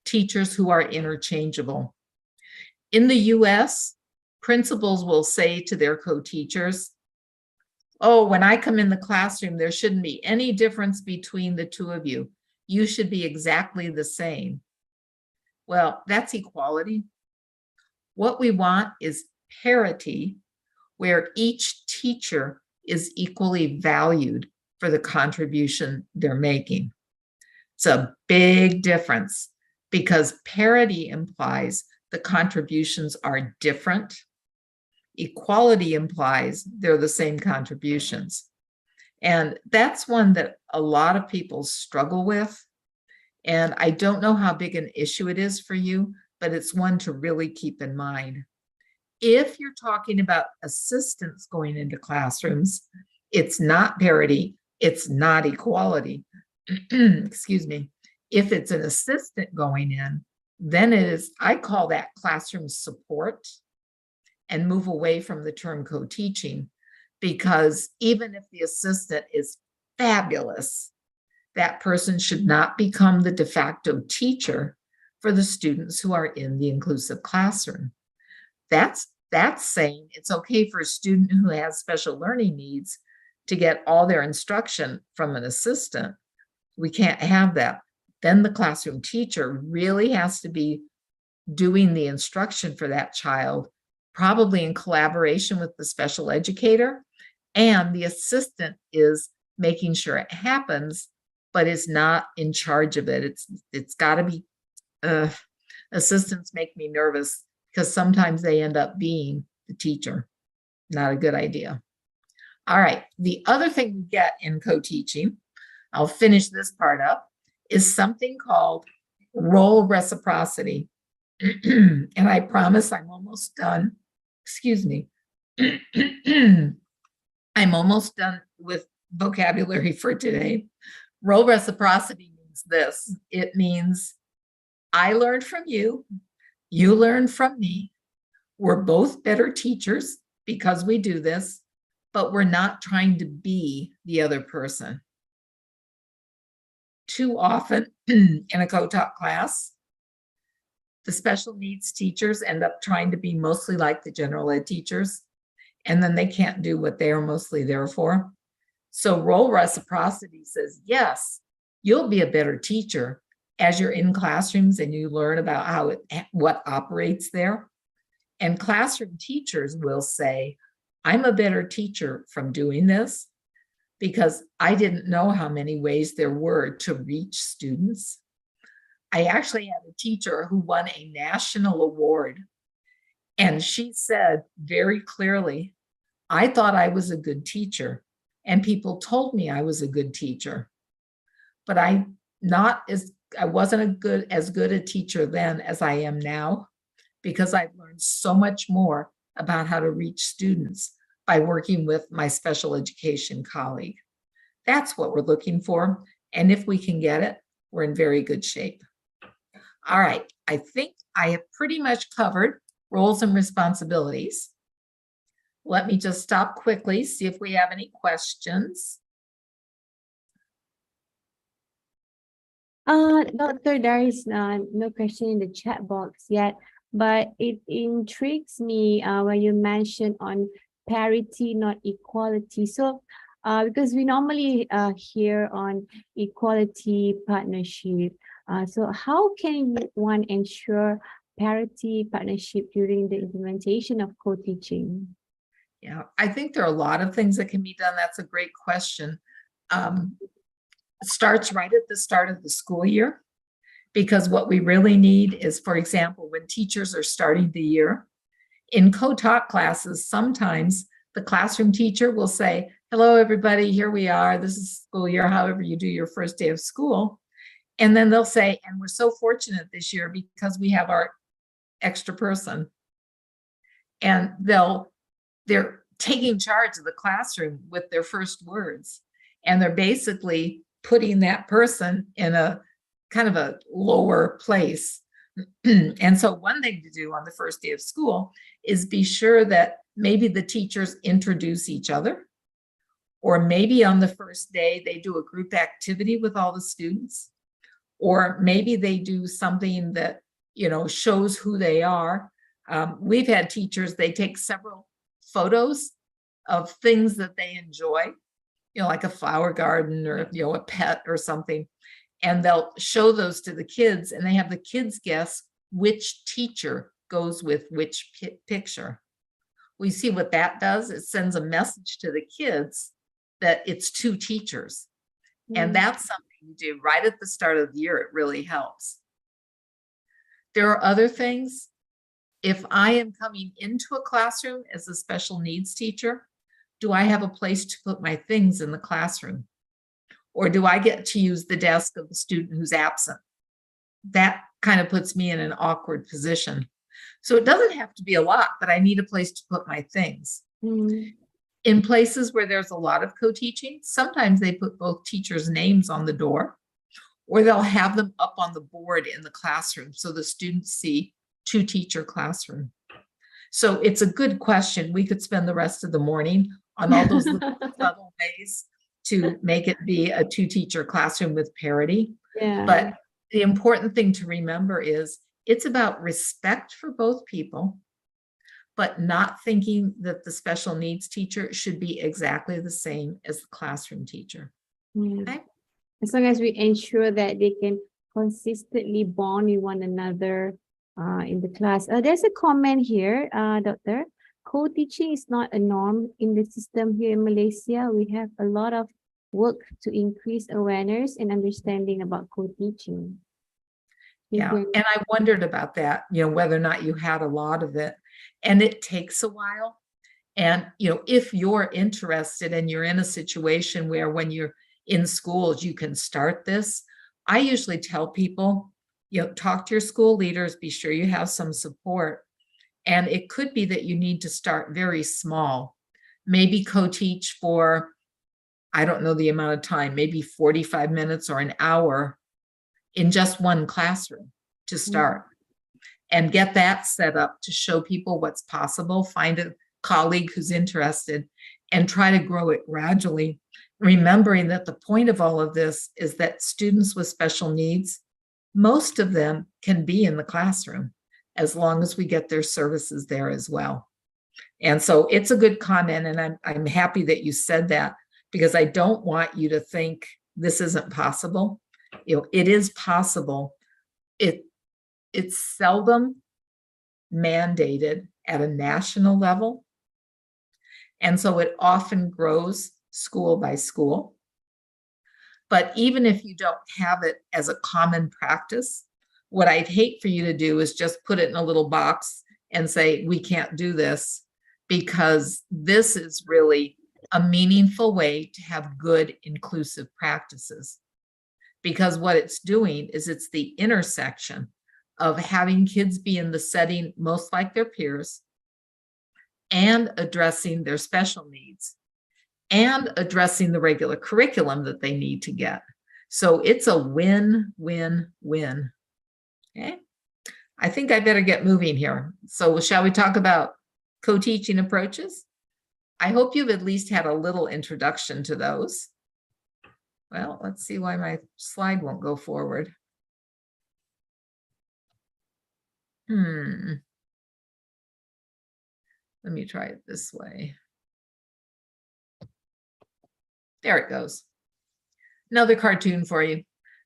teachers who are interchangeable. In the US, principals will say to their co-teachers, oh, when I come in the classroom, there shouldn't be any difference between the 2 of you. You should be exactly the same. Well, that's equality. What we want is parity, where each teacher is equally valued for the contribution they're making. It's a big difference because parity implies the contributions are different. Equality implies they're the same contributions. And that's one that a lot of people struggle with. And I don't know how big an issue it is for you, but it's one to really keep in mind. If you're talking about assistants going into classrooms, it's not parity, it's not equality. Excuse me. If it's an assistant going in, then it is, I call that classroom support, and move away from the term co-teaching, because even if the assistant is fabulous, that person should not become the de facto teacher for the students who are in the inclusive classroom. That's saying it's okay for a student who has special learning needs to get all their instruction from an assistant. We can't have that. Then the classroom teacher really has to be doing the instruction for that child, probably in collaboration with the special educator, and the assistant is making sure it happens, but is not in charge of it. It's got to be, assistants make me nervous because sometimes they end up being the teacher. Not a good idea. All right, the other thing we get in co-teaching, I'll finish this part up, is something called role reciprocity. And I promise I'm almost done. Excuse me. I'm almost done with vocabulary for today. Role reciprocity means this. It means I learned from you, you learned from me. We're both better teachers because we do this, but we're not trying to be the other person. too often in a co-taught class, the special needs teachers end up trying to be mostly like the general ed teachers, and then they can't do what they are mostly there for. So role reciprocity says, yes, you'll be a better teacher as you're in classrooms and you learn about what operates there. And classroom teachers will say, I'm a better teacher from doing this because I didn't know how many ways there were to reach students. I actually had a teacher who won a national award, and she said very clearly, I thought I was a good teacher, and people told me I was a good teacher, but I wasn't as good a teacher then as I am now, because I've learned so much more about how to reach students by working with my special education colleague. That's what we're looking for. And if we can get it, we're in very good shape. All right, I think I have pretty much covered roles and responsibilities. Let me just stop quickly, see if we have any questions. Doctor, there is no question in the chat box yet, but it intrigues me when you mentioned on parity, not equality. So, because we normally hear on equality partnership. So how can one ensure parity partnership during the implementation of co-teaching? Yeah, I think there are a lot of things that can be done. That's a great question. It starts right at the start of the school year, because what we really need is, for example, when teachers are starting the year, in co-taught classes, sometimes the classroom teacher will say, hello, everybody, here we are. This is school year, however you do your first day of school. And then they'll say, and we're so fortunate this year because we have our extra person. And they're taking charge of the classroom with their first words. And they're basically putting that person in a kind of a lower place. And so one thing to do on the first day of school is be sure that maybe the teachers introduce each other, or maybe on the first day they do a group activity with all the students, or maybe they do something that, shows who they are. We've had teachers, they take several photos of things that they enjoy, like a flower garden or, a pet or something. And they'll show those to the kids, and they have the kids guess which teacher goes with which picture. We see what that does. It sends a message to the kids that it's two teachers. And that's something you do right at the start of the year. It really helps. There are other things. If I am coming into a classroom as a special needs teacher, do I have a place to put my things in the classroom? Or do I get to use the desk of the student who's absent? That kind of puts me in an awkward position. So it doesn't have to be a lot, but I need a place to put my things. In places where there's a lot of co-teaching, sometimes they put both teachers' names on the door, or they'll have them up on the board in the classroom so the students see two-teacher classroom. So it's a good question. We could spend the rest of the morning on all those little subtle ways to make it be a two-teacher classroom with parity. Yeah. But the important thing to remember is it's about respect for both people, but not thinking that the special needs teacher should be exactly the same as the classroom teacher. Okay? As long as we ensure that they can consistently bond with one another in the class. There's a comment here, Doctor. Co-teaching is not a norm in the system here in Malaysia. We have a lot of work to increase awareness and understanding about co-teaching. Yeah, and I wondered about that, whether or not you had a lot of it. And it takes a while. And, if you're interested and you're in a situation where when you're in schools, you can start this, I usually tell people, talk to your school leaders, be sure you have some support. And it could be that you need to start very small, maybe co-teach for, I don't know the amount of time, maybe 45 minutes or an hour in just one classroom to start. And get that set up to show people what's possible, find a colleague who's interested, and try to grow it gradually. remembering that the point of all of this is that students with special needs, most of them can be in the classroom as long as we get their services there as well. And so it's a good comment, and I'm happy that you said that, because I don't want you to think this isn't possible. It is possible. It's seldom mandated at a national level, and so it often grows school by school. But even if you don't have it as a common practice, what I'd hate for you to do is just put it in a little box and say, we can't do this, because this is really a meaningful way to have good inclusive practices. Because what it's doing is it's the intersection of having kids be in the setting most like their peers, and addressing their special needs, and addressing the regular curriculum that they need to get. So it's a win-win-win. Okay, I think I better get moving here. So shall we talk about co-teaching approaches? I hope you've at least had a little introduction to those. Well, let's see why my slide won't go forward. Let me try it this way. There it goes. Another cartoon for you.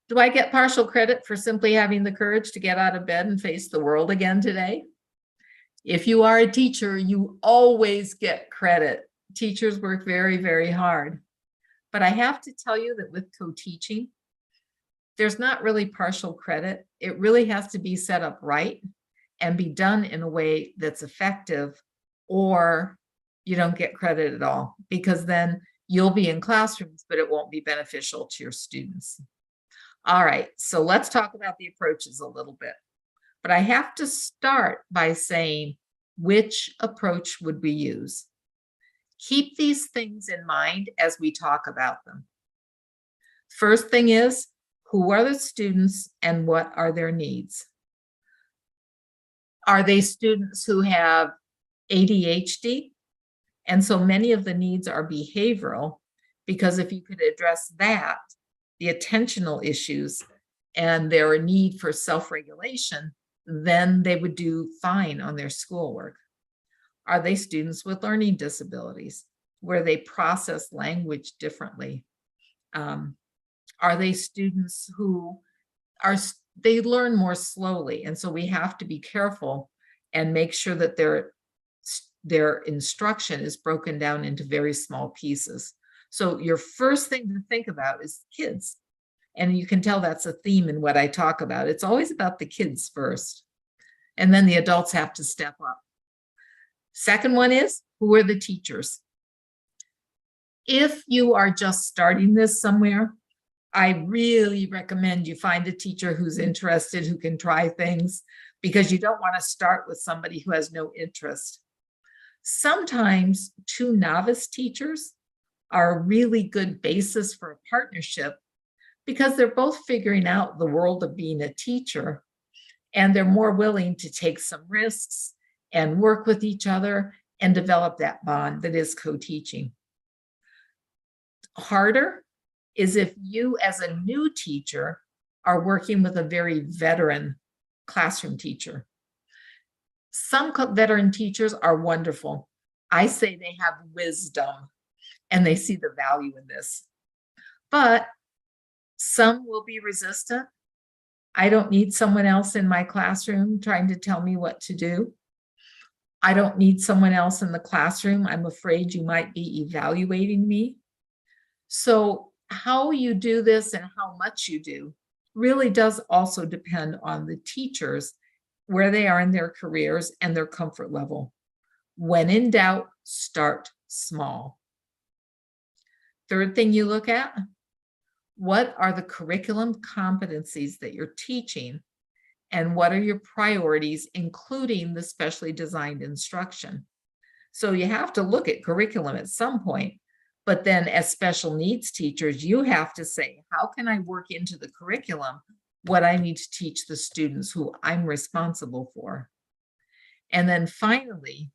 Do I get partial credit for simply having the courage to get out of bed and face the world again today? If you are a teacher, you always get credit. Teachers work very, very hard. But I have to tell you that with co-teaching, there's not really partial credit. It really has to be set up right and be done in a way that's effective, or you don't get credit at all, because then you'll be in classrooms, but it won't be beneficial to your students. All right, so let's talk about the approaches a little bit. But I have to start by saying, which approach would we use? Keep these things in mind as we talk about them. First thing is, who are the students and what are their needs? Are they students who have ADHD? And so many of the needs are behavioral, because if you could address that, the attentional issues, and their need for self-regulation, then they would do fine on their schoolwork. Are they students with learning disabilities, where they process language differently? Are they students who they learn more slowly, and so we have to be careful and make sure that their instruction is broken down into very small pieces. So your first thing to think about is kids. And you can tell that's a theme in what I talk about. It's always about the kids first, and then the adults have to step up. Second one is, who are the teachers? If you are just starting this somewhere, I really recommend you find a teacher who's interested, who can try things, because you don't want to start with somebody who has no interest. Sometimes two novice teachers are a really good basis for a partnership, because they're both figuring out the world of being a teacher, and they're more willing to take some risks and work with each other and develop that bond that is co-teaching. Harder is if you, as a new teacher, are working with a very veteran classroom teacher. Some veteran teachers are wonderful. I say they have wisdom and they see the value in this. But some will be resistant. I don't need someone else in my classroom trying to tell me what to do. I don't need someone else in the classroom. I'm afraid you might be evaluating me. So how you do this and how much you do really does also depend on the teachers, where they are in their careers and their comfort level. When in doubt, start small. Third thing you look at, what are the curriculum competencies that you're teaching, and what are your priorities, including the specially designed instruction? So you have to look at curriculum at some point, but then as special needs teachers, you have to say, how can I work into the curriculum what I need to teach the students who I'm responsible for? And then finally,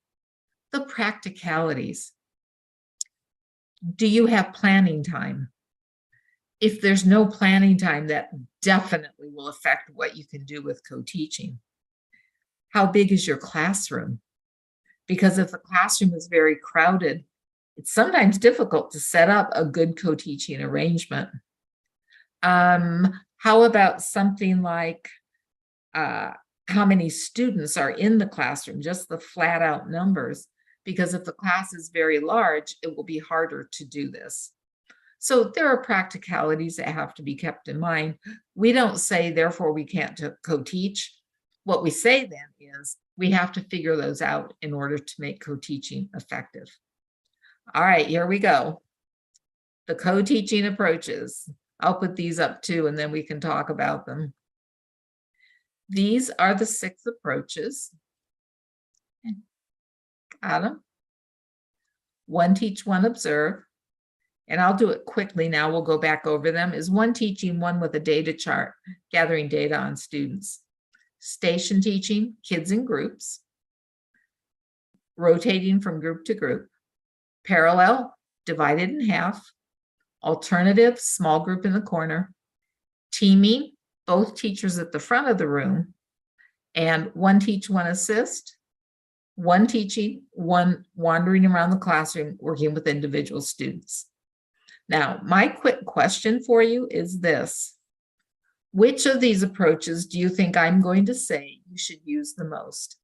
the practicalities. Do you have planning time? If there's no planning time, that definitely will affect what you can do with co-teaching. How big is your classroom? Because if the classroom is very crowded, it's sometimes difficult to set up a good co-teaching arrangement. How about something like how many students are in the classroom, just the flat out numbers? Because if the class is very large, it will be harder to do this. So there are practicalities that have to be kept in mind. We don't say, therefore, we can't co-teach. What we say then is we have to figure those out in order to make co-teaching effective. All right, here we go. The co-teaching approaches. I'll put these up too, and then we can talk about them. These are the 6 approaches. Got them. 1 teach, 1 observe. And I'll do it quickly now. We'll go back over them. Is 1 teaching, 1 with a data chart, gathering data on students. Station teaching, kids in groups. Rotating from group to group. Parallel, divided in half. Alternative, small group in the corner. Teaming, both teachers at the front of the room. And 1 teach, 1 assist. 1 teaching, 1 wandering around the classroom, working with individual students. Now, my quick question for you is this. Which of these approaches do you think I'm going to say you should use the most?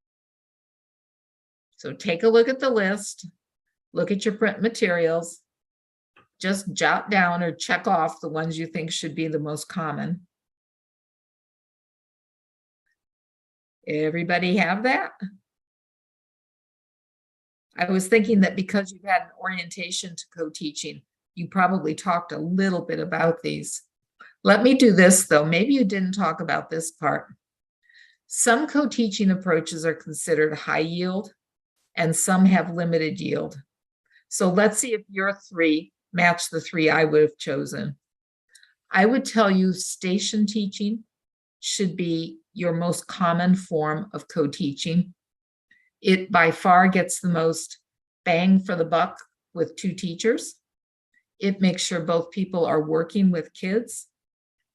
So take a look at the list, look at your print materials, just jot down or check off the ones you think should be the most common. Everybody have that? I was thinking that because you've had an orientation to co-teaching, you probably talked a little bit about these. Let me do this though. Maybe you didn't talk about this part. Some co-teaching approaches are considered high yield and some have limited yield. So let's see if your 3 match the 3 I would have chosen. I would tell you station teaching should be your most common form of co-teaching. It by far gets the most bang for the buck with 2 teachers. It makes sure both people are working with kids,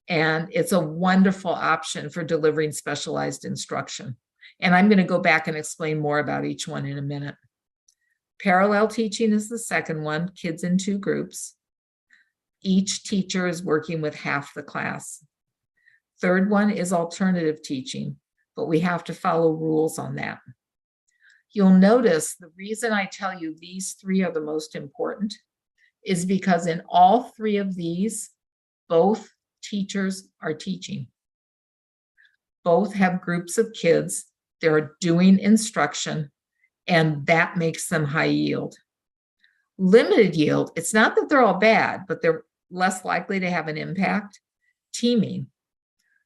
and it's a wonderful option for delivering specialized instruction. And I'm going to go back and explain more about each one in a minute. Parallel teaching is the second one, kids in 2 groups. Each teacher is working with half the class. Third one is alternative teaching, but we have to follow rules on that. You'll notice the reason I tell you these 3 are the most important is because in all 3 of these, both teachers are teaching. Both have groups of kids. They're doing instruction, and that makes them high yield. Limited yield, it's not that they're all bad, but they're less likely to have an impact. Teaming.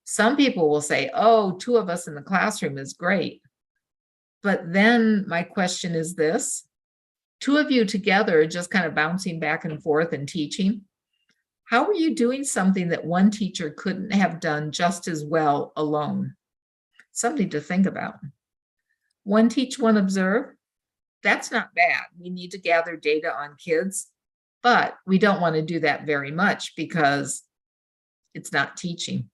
Some people will say, oh, 2 of us in the classroom is great. But then my question is this. 2 of you together just kind of bouncing back and forth and teaching. How are you doing something that one teacher couldn't have done just as well alone? Something to think about. 1 teach, 1 observe. That's not bad. We need to gather data on kids, but we don't want to do that very much because it's not teaching.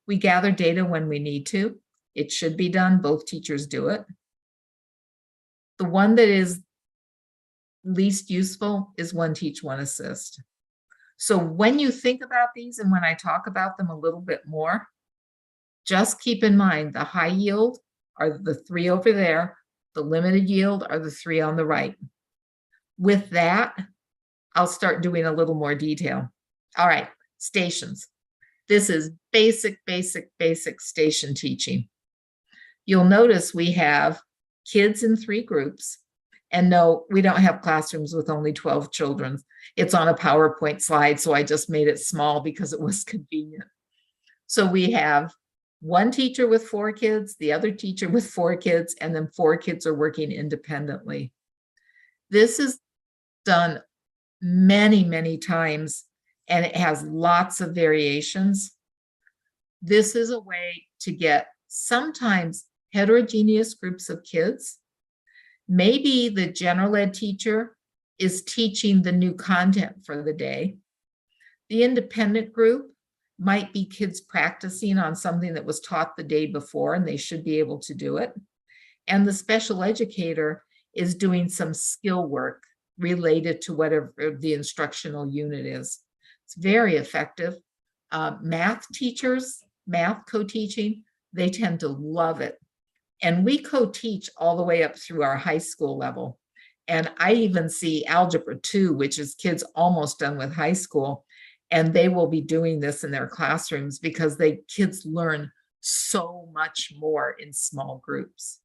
We gather data when we need to. It should be done. Both teachers do it. The one that is least useful is 1 teach, 1 assist. So when you think about these and when I talk about them a little bit more, just keep in mind the high yield are the 3 over there. The limited yield are the 3 on the right. With that, I'll start doing a little more detail. All right, stations. This is basic station teaching. You'll notice we have kids in 3 groups. And no, we don't have classrooms with only 12 children. It's on a PowerPoint slide, so I just made it small because it was convenient. So we have 1 teacher with 4 kids, the other teacher with 4 kids, and then 4 kids are working independently. This is done many times, and it has lots of variations. This is a way to get sometimes heterogeneous groups of kids. Maybe the general ed teacher is teaching the new content for the day. The independent group might be kids practicing on something that was taught the day before, and they should be able to do it. And the special educator is doing some skill work related to whatever the instructional unit is. It's very effective. Math teachers, math co-teaching, they tend to love it. And we co-teach all the way up through our high school level. And I even see Algebra 2, which is kids almost done with high school, and they will be doing this in their classrooms because kids learn so much more in small groups.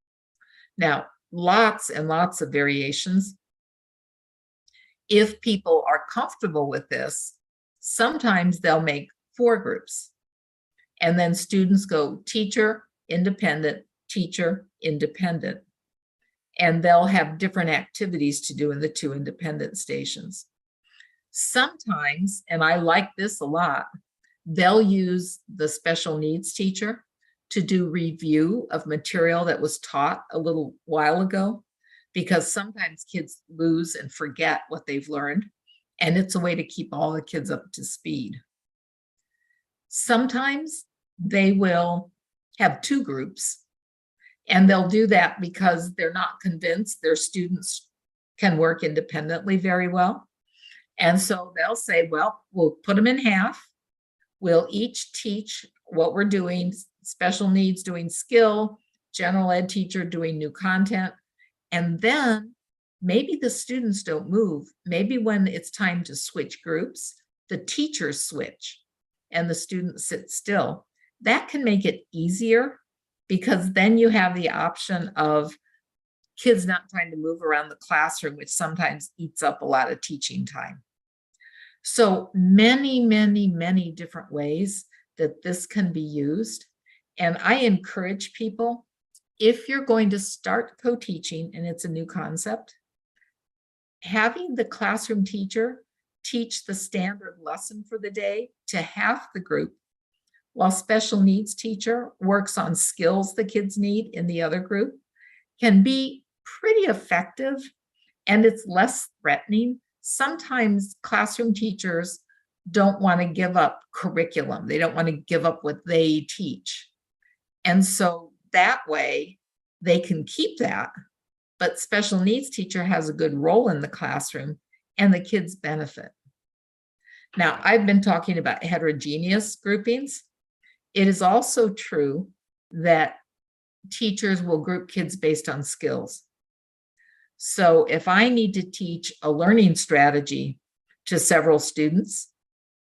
Now, lots and lots of variations. If people are comfortable with this, sometimes they'll make 4 groups. And then students go teacher, independent, teacher, independent. And they'll have different activities to do in the 2 independent stations. Sometimes, and I like this a lot, they'll use the special needs teacher to do review of material that was taught a little while ago, because sometimes kids lose and forget what they've learned, and it's a way to keep all the kids up to speed. Sometimes they will have 2 groups, and they'll do that because they're not convinced their students can work independently very well. And so they'll say, well, we'll put them in half. We'll each teach what we're doing, special needs doing skill, general ed teacher doing new content. And then maybe the students don't move. Maybe when it's time to switch groups, the teachers switch and the students sit still. That can make it easier because then you have the option of kids not trying to move around the classroom, which sometimes eats up a lot of teaching time. So many, many, many different ways that this can be used. And I encourage people, if you're going to start co-teaching and it's a new concept, having the classroom teacher teach the standard lesson for the day to half the group, while special needs teacher works on skills the kids need in the other group, can be pretty effective, and it's less threatening. Sometimes classroom teachers don't want to give up curriculum. They don't want to give up what they teach. And so that way they can keep that, but special needs teacher has a good role in the classroom and the kids benefit. Now, I've been talking about heterogeneous groupings. It is also true that teachers will group kids based on skills. So if I need to teach a learning strategy to several students,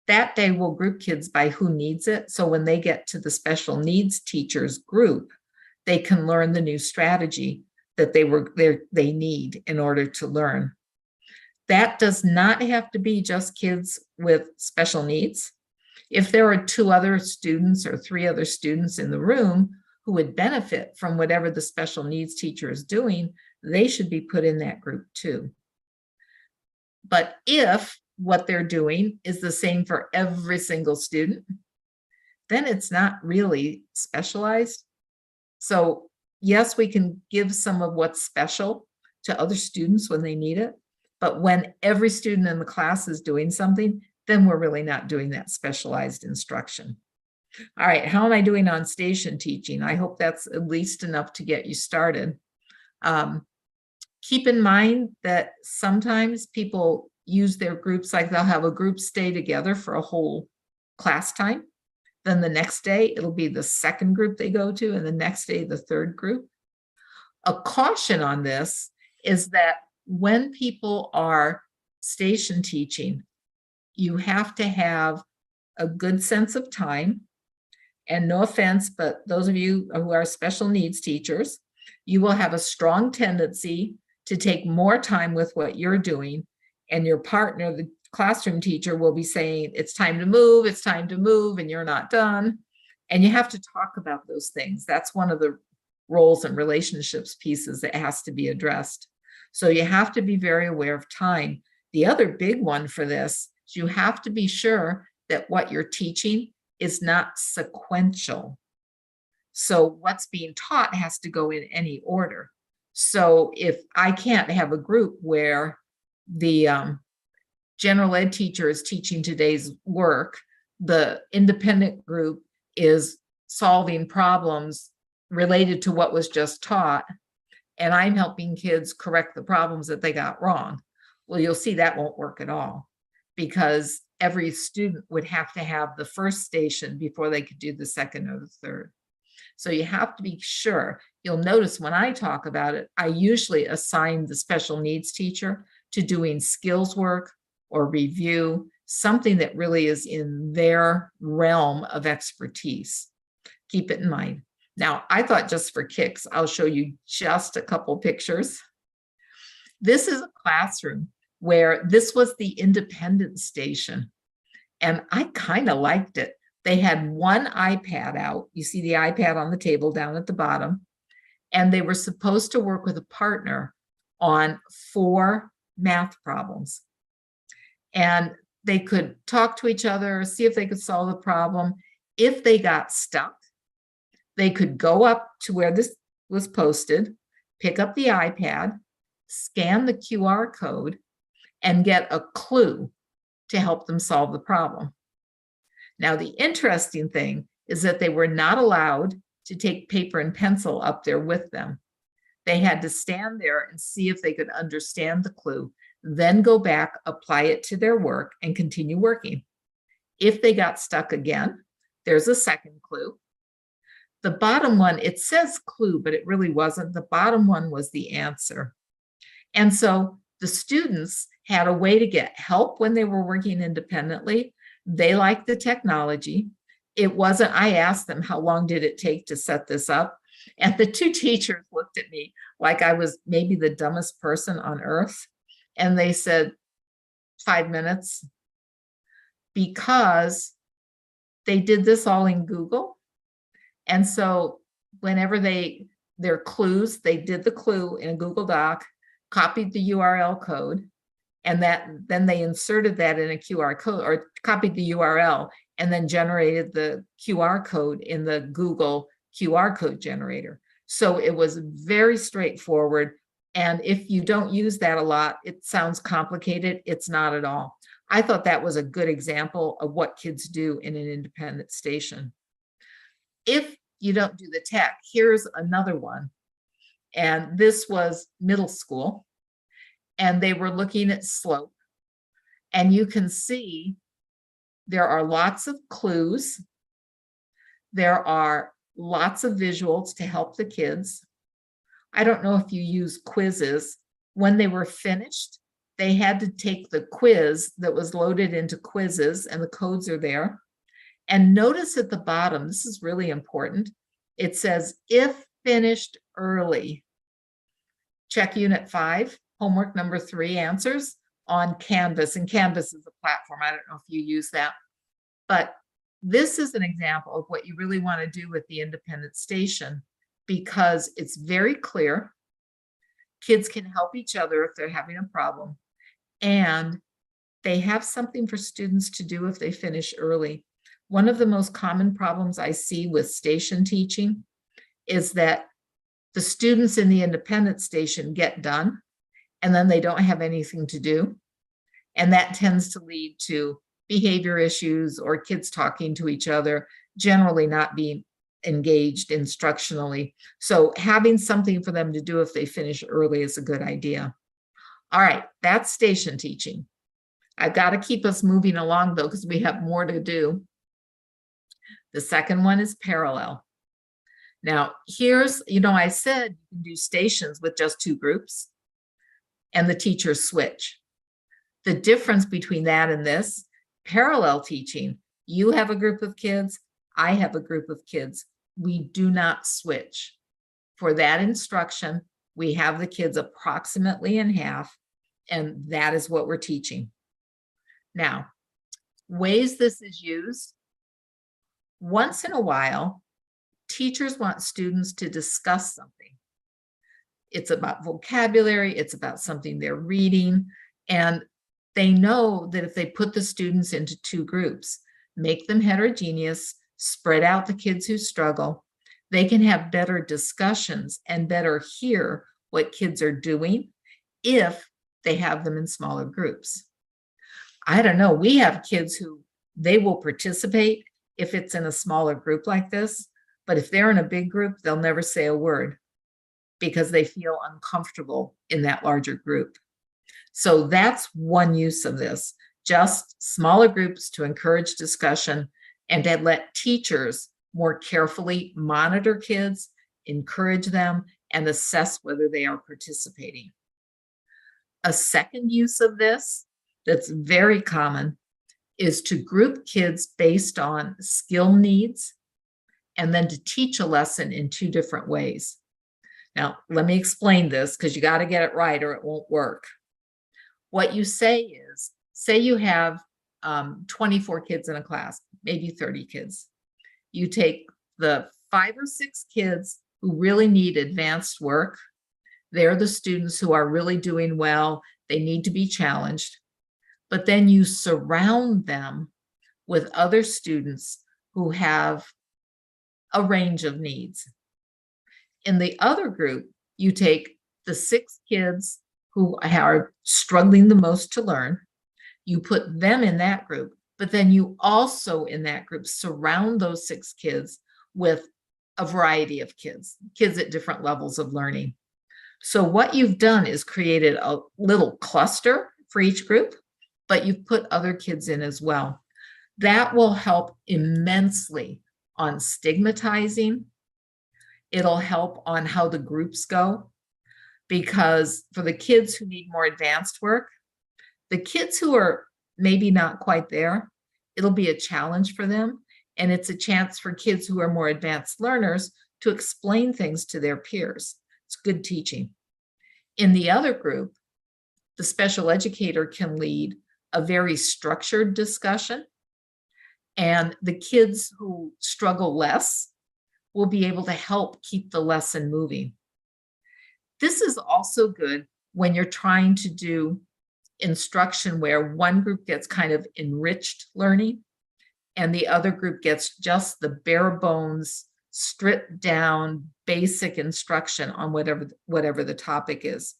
that day we'll group kids by who needs it. So when they get to the special needs teachers group, they can learn the new strategy that they need in order to learn. That does not have to be just kids with special needs. If there are 2 other students or 3 other students in the room who would benefit from whatever the special needs teacher is doing, they should be put in that group too. But if what they're doing is the same for every single student, then it's not really specialized. So yes, we can give some of what's special to other students when they need it, but when every student in the class is doing something, then we're really not doing that specialized instruction. All right, how am I doing on station teaching? I hope that's at least enough to get you started. Keep in mind that sometimes people use their groups, like they'll have a group stay together for a whole class time. Then the next day, it'll be the second group they go to, and the next day, the third group. A caution on this is that when people are station teaching, you have to have a good sense of time. And no offense, but those of you who are special needs teachers, you will have a strong tendency to take more time with what you're doing, and your partner, the classroom teacher, will be saying, it's time to move, and you're not done. And you have to talk about those things. That's one of the roles and relationships pieces that has to be addressed. So you have to be very aware of time. The other big one for this is you have to be sure that what you're teaching is not sequential. So what's being taught has to go in any order. So if I can't have a group where the general ed teacher is teaching today's work, the independent group is solving problems related to what was just taught, and I'm helping kids correct the problems that they got wrong. Well, you'll see that won't work at all, because every student would have to have the first station before they could do the second or the third. So you have to be sure. You'll notice when I talk about it, I usually assign the special needs teacher to doing skills work or review, something that really is in their realm of expertise. Keep it in mind. Now, I thought just for kicks, I'll show you just a couple pictures. This is a classroom where this was the independent station, and I kind of liked it. They had one iPad out. You see the iPad on the table down at the bottom, and they were supposed to work with a partner on 4 math problems. And they could talk to each other, see if they could solve the problem. If they got stuck, they could go up to where this was posted, pick up the iPad, scan the QR code, and get a clue to help them solve the problem. Now, the interesting thing is that they were not allowed to take paper and pencil up there with them. They had to stand there and see if they could understand the clue, then go back, apply it to their work, and continue working. If they got stuck again, there's a second clue. The bottom one, it says clue, but it really wasn't. The bottom one was the answer. And so the students had a way to get help when they were working independently. They liked the technology. It wasn't, I asked them, how long did it take to set this up? And the 2 teachers looked at me like I was maybe the dumbest person on earth. And they said, 5 minutes, because they did this all in Google. And so whenever their clues, they did the clue in a Google Doc, copied the URL code, and then they inserted that in a QR code, or copied the URL and then generated the QR code in the Google QR code generator. So it was very straightforward. And if you don't use that a lot, it sounds complicated. It's not at all. I thought that was a good example of what kids do in an independent station. If you don't do the tech, here's another one. And this was middle school. And they were looking at slope. And you can see there are lots of clues. There are lots of visuals to help the kids. I don't know if you use quizzes. When they were finished, they had to take the quiz that was loaded into quizzes, and the codes are there. And notice at the bottom, this is really important. It says, if finished early, check unit 5, homework number 3 answers on Canvas. And Canvas is a platform. I don't know if you use that. But this is an example of what you really want to do with the independent station, because it's very clear. Kids can help each other if they're having a problem. And they have something for students to do if they finish early. One of the most common problems I see with station teaching is that the students in the independent station get done and then they don't have anything to do. And that tends to lead to behavior issues or kids talking to each other, generally not being engaged instructionally. So having something for them to do if they finish early is a good idea. All right, that's station teaching. I've got to keep us moving along though, because we have more to do. The second one is parallel. Now here's, I said you can do stations with just 2 groups and the teachers switch. The difference between that and this, parallel teaching, you have a group of kids, I have a group of kids. We do not switch. For that instruction, we have the kids approximately in half, and that is what we're teaching. Now, ways this is used. Once in a while, teachers want students to discuss something. It's about vocabulary, it's about something they're reading, and they know that if they put the students into 2 groups, make them heterogeneous, spread out the kids who struggle, they can have better discussions and better hear what kids are doing if they have them in smaller groups. I don't know, we have kids who they will participate if it's in a smaller group like this, but if they're in a big group, they'll never say a word because they feel uncomfortable in that larger group. So that's one use of this, just smaller groups to encourage discussion and to let teachers more carefully monitor kids, encourage them, and assess whether they are participating. A second use of this that's very common is to group kids based on skill needs and then to teach a lesson in two different ways. Now, let me explain this because you got to get it right or it won't work. What you say is, say you have 24 kids in a class, maybe 30 kids. You take the 5 or 6 kids who really need advanced work. They're the students who are really doing well. They need to be challenged. But then you surround them with other students who have a range of needs. In the other group, you take the 6 kids who are struggling the most to learn, you put them in that group, but then you also in that group surround those 6 kids with a variety of kids at different levels of learning. So what you've done is created a little cluster for each group, but you've put other kids in as well. That will help immensely on stigmatizing. It'll help on how the groups go, because for the kids who need more advanced work, the kids who are maybe not quite there, it'll be a challenge for them. And it's a chance for kids who are more advanced learners to explain things to their peers. It's good teaching. In the other group, the special educator can lead a very structured discussion, and the kids who struggle less will be able to help keep the lesson moving. This is also good when you're trying to do instruction where one group gets kind of enriched learning and the other group gets just the bare bones, stripped down, basic instruction on whatever the topic is.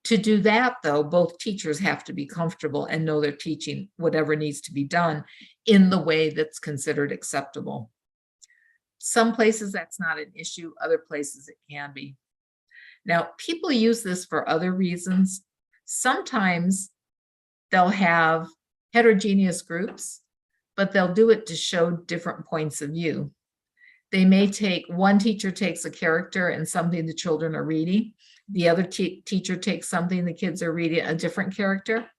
To do that, though, both teachers have to be comfortable and know they're teaching whatever needs to be done in the way that's considered acceptable. Some places that's not an issue, other places it can be. Now, people use this for other reasons. Sometimes they'll have heterogeneous groups, but they'll do it to show different points of view. They may take, one teacher takes a character and something the children are reading. The other teacher takes something the kids are reading, a different character,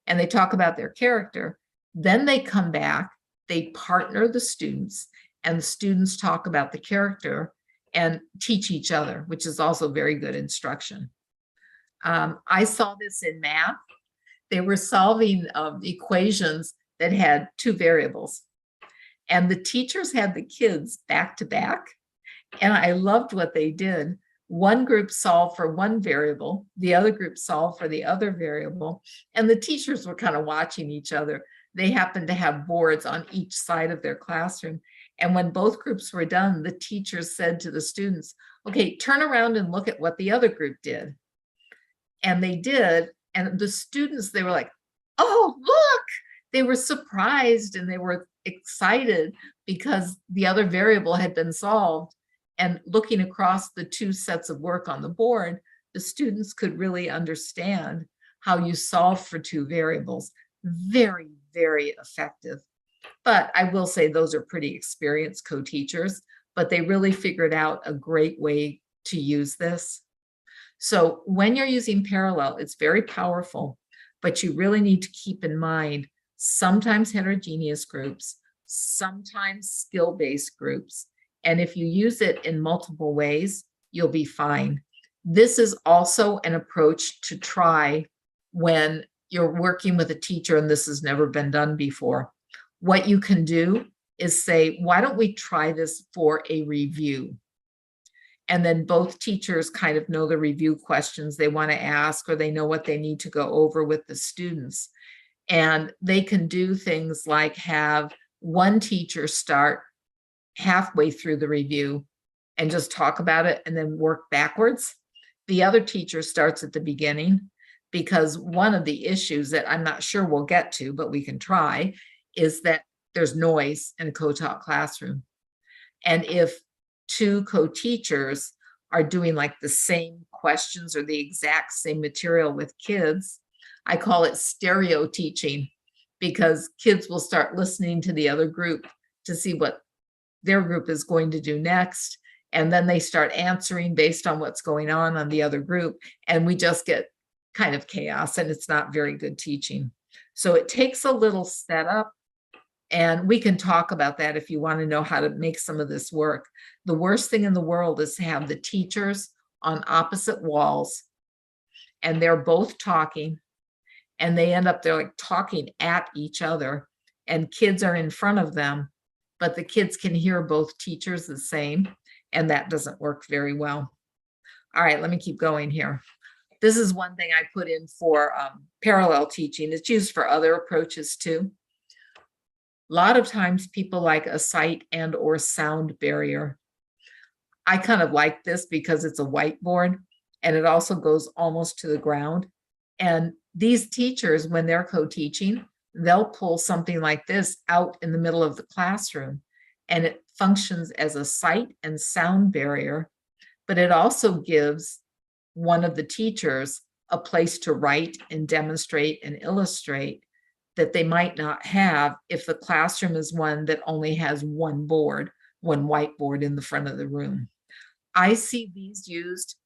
and they talk about their character. Then they come back, they partner the students, and the students talk about the character and teach each other, which is also very good instruction. I saw this in math. They were solving equations that had 2 variables. And the teachers had the kids back to back. And I loved what they did. One group solved for one variable, the other group solved for the other variable. And the teachers were kind of watching each other. They happened to have boards on each side of their classroom. And when both groups were done, the teachers said to the students, okay, turn around and look at what the other group did. And they did. And the students, they were like, oh, look, they were surprised and they were excited because the other variable had been solved. And looking across the 2 sets of work on the board, the students could really understand how you solve for 2 variables. Very, very effective. But I will say those are pretty experienced co-teachers, but they really figured out a great way to use this. So when you're using parallel, it's very powerful, but you really need to keep in mind sometimes heterogeneous groups, sometimes skill-based groups. And if you use it in multiple ways, you'll be fine. This is also an approach to try when you're working with a teacher and this has never been done before. What you can do is say, why don't we try this for a review? And then both teachers kind of know the review questions they want to ask, or they know what they need to go over with the students. And they can do things like have one teacher start halfway through the review and just talk about it and then work backwards. The other teacher starts at the beginning, because one of the issues that I'm not sure we'll get to, but we can try, is that there's noise in a co-taught classroom. And if two co-teachers are doing like the same questions or the exact same material with kids, I call it stereo teaching, because kids will start listening to the other group to see what their group is going to do next. And then they start answering based on what's going on the other group. And we just get kind of chaos, and it's not very good teaching. So it takes a little setup, and we can talk about that if you want to know how to make some of this work. The worst thing in the world is to have the teachers on opposite walls, and they're both talking, and they end up, they're like talking at each other, and kids are in front of them, but the kids can hear both teachers the same, and that doesn't work very well. All right, let me keep going here. This is one thing I put in for parallel teaching. It's used for other approaches too. A lot of times people like a sight and or sound barrier. I kind of like this because it's a whiteboard and it also goes almost to the ground. And these teachers, when they're co-teaching, they'll pull something like this out in the middle of the classroom, and it functions as a sight and sound barrier, but it also gives one of the teachers a place to write and demonstrate and illustrate that they might not have if the classroom is one that only has one board, one whiteboard in the front of the room. I see these used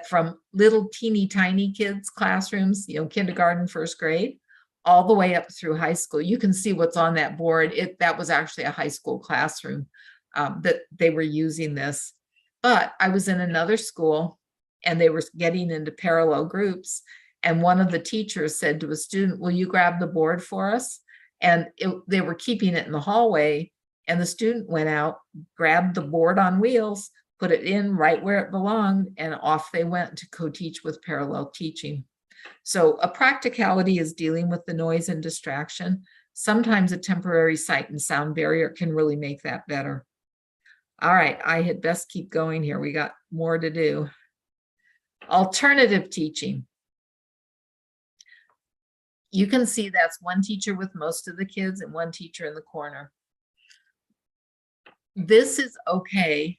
from little teeny tiny kids' classrooms, kindergarten, first grade, all the way up through high school. You can see what's on that board. That was actually a high school classroom that they were using this. But I was in another school and they were getting into parallel groups. And one of the teachers said to a student, "Will you grab the board for us?" And they were keeping it in the hallway. And the student went out, grabbed the board on wheels, put it in right where it belonged, and off they went to co-teach with parallel teaching. So a practicality is dealing with the noise and distraction. Sometimes a temporary sight and sound barrier can really make that better. All right, I had best keep going here. We got more to do. Alternative teaching. You can see that's one teacher with most of the kids and one teacher in the corner. This is okay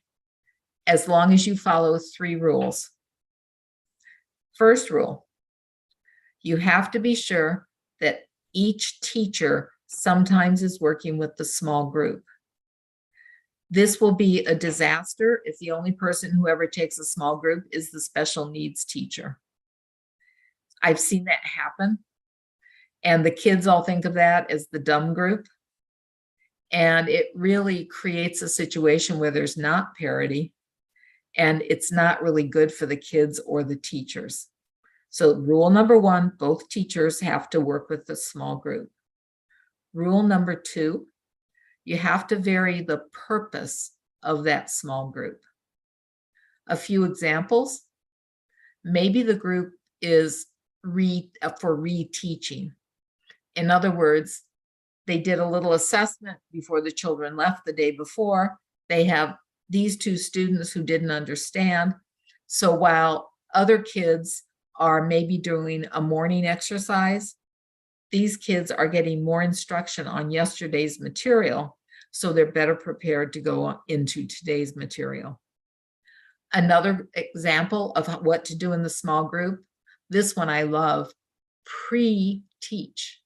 as long as you follow 3 rules. First rule, you have to be sure that each teacher sometimes is working with the small group. This will be a disaster if the only person who ever takes a small group is the special needs teacher. I've seen that happen, and the kids all think of that as the dumb group. And it really creates a situation where there's not parity, and it's not really good for the kids or the teachers. So rule number 1, both teachers have to work with the small group. Rule number 2, you have to vary the purpose of that small group. A few examples, maybe the group is for reteaching. In other words, they did a little assessment before the children left the day before. They have these 2 students who didn't understand. So while other kids are maybe doing a morning exercise, these kids are getting more instruction on yesterday's material, so they're better prepared to go into today's material. Another example of what to do in the small group, this one I love, pre-teach.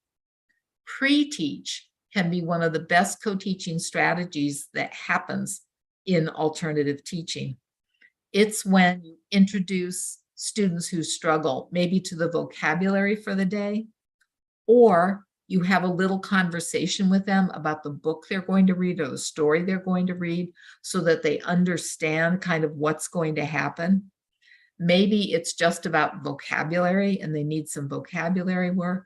Pre-teach can be one of the best co-teaching strategies that happens in alternative teaching. It's when you introduce students who struggle maybe to the vocabulary for the day, or you have a little conversation with them about the book they're going to read or the story they're going to read so that they understand kind of what's going to happen. Maybe it's just about vocabulary and they need some vocabulary work.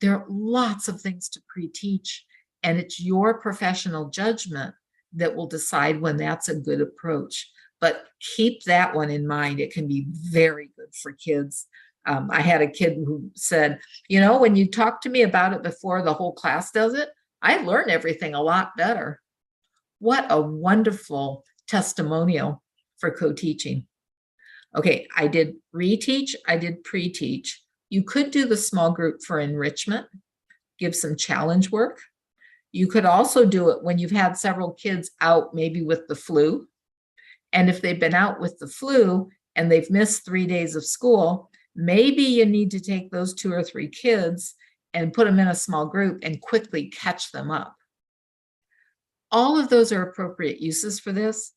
There are lots of things to pre-teach, and it's your professional judgment that will decide when that's a good approach. But keep that one in mind. It can be very good for kids. I had a kid who said, when you talk to me about it before the whole class does it, I learn everything a lot better. What a wonderful testimonial for co-teaching. Okay, I did reteach, I did pre-teach. You could do the small group for enrichment, give some challenge work. You could also do it when you've had several kids out, maybe with the flu. And if they've been out with the flu and they've missed 3 days of school, maybe you need to take those 2 or 3 kids and put them in a small group and quickly catch them up. All of those are appropriate uses for this.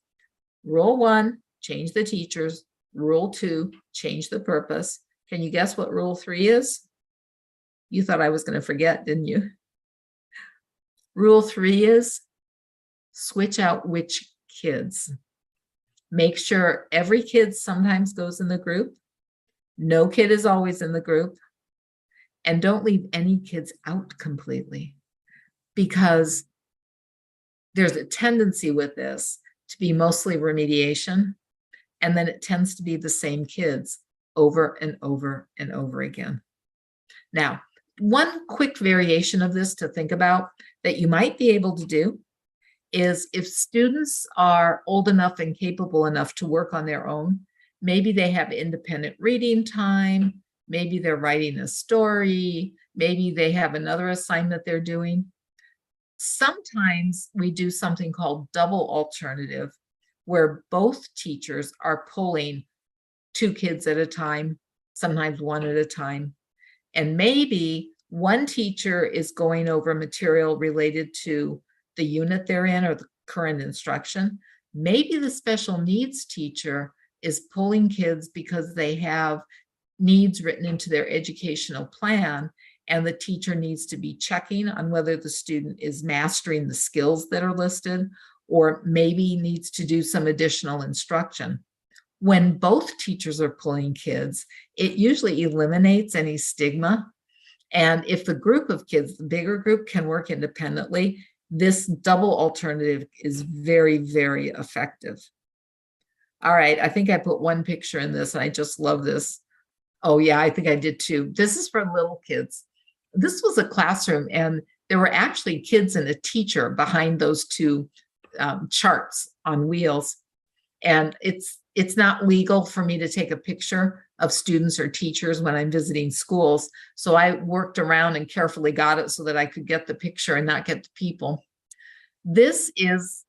Rule 1, change the teachers. Rule 2, change the purpose. Can you guess what rule 3 is? You thought I was going to forget, didn't you? Rule 3 is switch out which kids. Make sure every kid sometimes goes in the group. No kid is always in the group. And don't leave any kids out completely, because there's a tendency with this to be mostly remediation, and then it tends to be the same kids over and over and over again. Now, one quick variation of this to think about that you might be able to do is if students are old enough and capable enough to work on their own, maybe they have independent reading time, maybe they're writing a story, maybe they have another assignment they're doing. Sometimes we do something called double alternative, where both teachers are pulling 2 kids at a time, sometimes 1 at a time. And maybe one teacher is going over material related to the unit they're in or the current instruction. Maybe the special needs teacher is pulling kids because they have needs written into their educational plan, and the teacher needs to be checking on whether the student is mastering the skills that are listed, or maybe needs to do some additional instruction. When both teachers are pulling kids, it usually eliminates any stigma. And if the group of kids, the bigger group, can work independently, this double alternative is very, very effective. All right, I think I put one picture in this, and I just love this. Oh yeah, I think I did too. This is for little kids. This was a classroom, and there were actually kids and a teacher behind those 2 charts on wheels. And it's not legal for me to take a picture of students or teachers when I'm visiting schools. So I worked around and carefully got it so that I could get the picture and not get the people. This is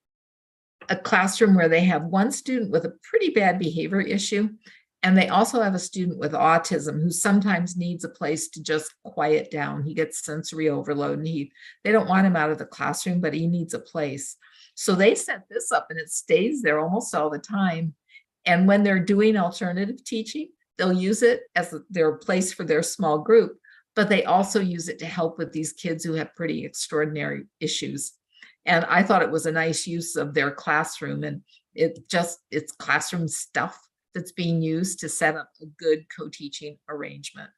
a classroom where they have one student with a pretty bad behavior issue, and they also have a student with autism who sometimes needs a place to just quiet down. He gets sensory overload, and they don't want him out of the classroom, but he needs a place. So they set this up, and it stays there almost all the time. And when they're doing alternative teaching, they'll use it as their place for their small group, but they also use it to help with these kids who have pretty extraordinary issues. And I thought it was a nice use of their classroom, and it's classroom stuff that's being used to set up a good co-teaching arrangement.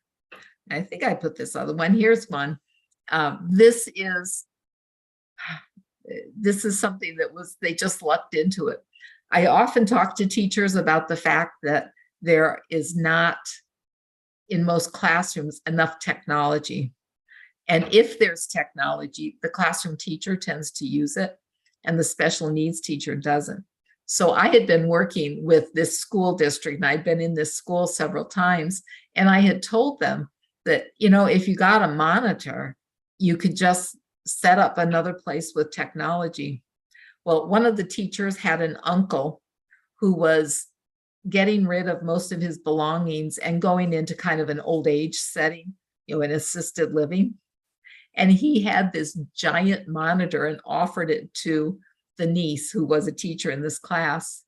I think I put this other one. Here's one. This is something that they just lucked into it. I often talk to teachers about the fact that there is not, in most classrooms, enough technology. And if there's technology, the classroom teacher tends to use it, and the special needs teacher doesn't. So I had been working with this school district, and I'd been in this school several times, and I had told them that, if you got a monitor, you could just set up another place with technology. Well, one of the teachers had an uncle who was getting rid of most of his belongings and going into kind of an old age setting, an assisted living. And he had this giant monitor and offered it to the niece who was a teacher in this class.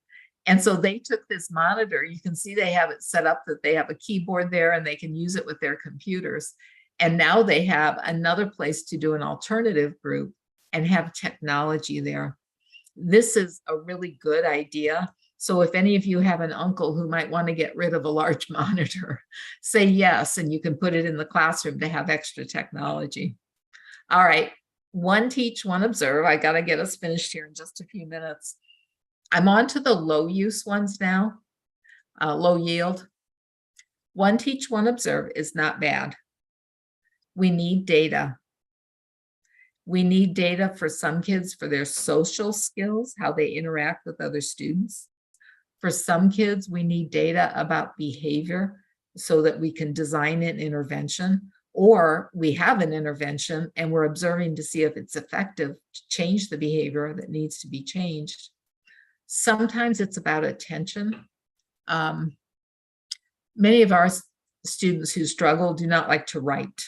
And so they took this monitor. You can see they have it set up that they have a keyboard there and they can use it with their computers. And now they have another place to do an alternative group and have technology there. This is a really good idea. So if any of you have an uncle who might want to get rid of a large monitor, say yes, and you can put it in the classroom to have extra technology. All right, one teach, one observe. I got to get us finished here in just a few minutes. I'm on to the low use ones now, low yield. One teach, one observe is not bad. We need data. We need data for some kids for their social skills, how they interact with other students. For some kids, we need data about behavior, so that we can design an intervention, or we have an intervention and we're observing to see if it's effective to change the behavior that needs to be changed. Sometimes it's about attention. Many of our students who struggle do not like to write.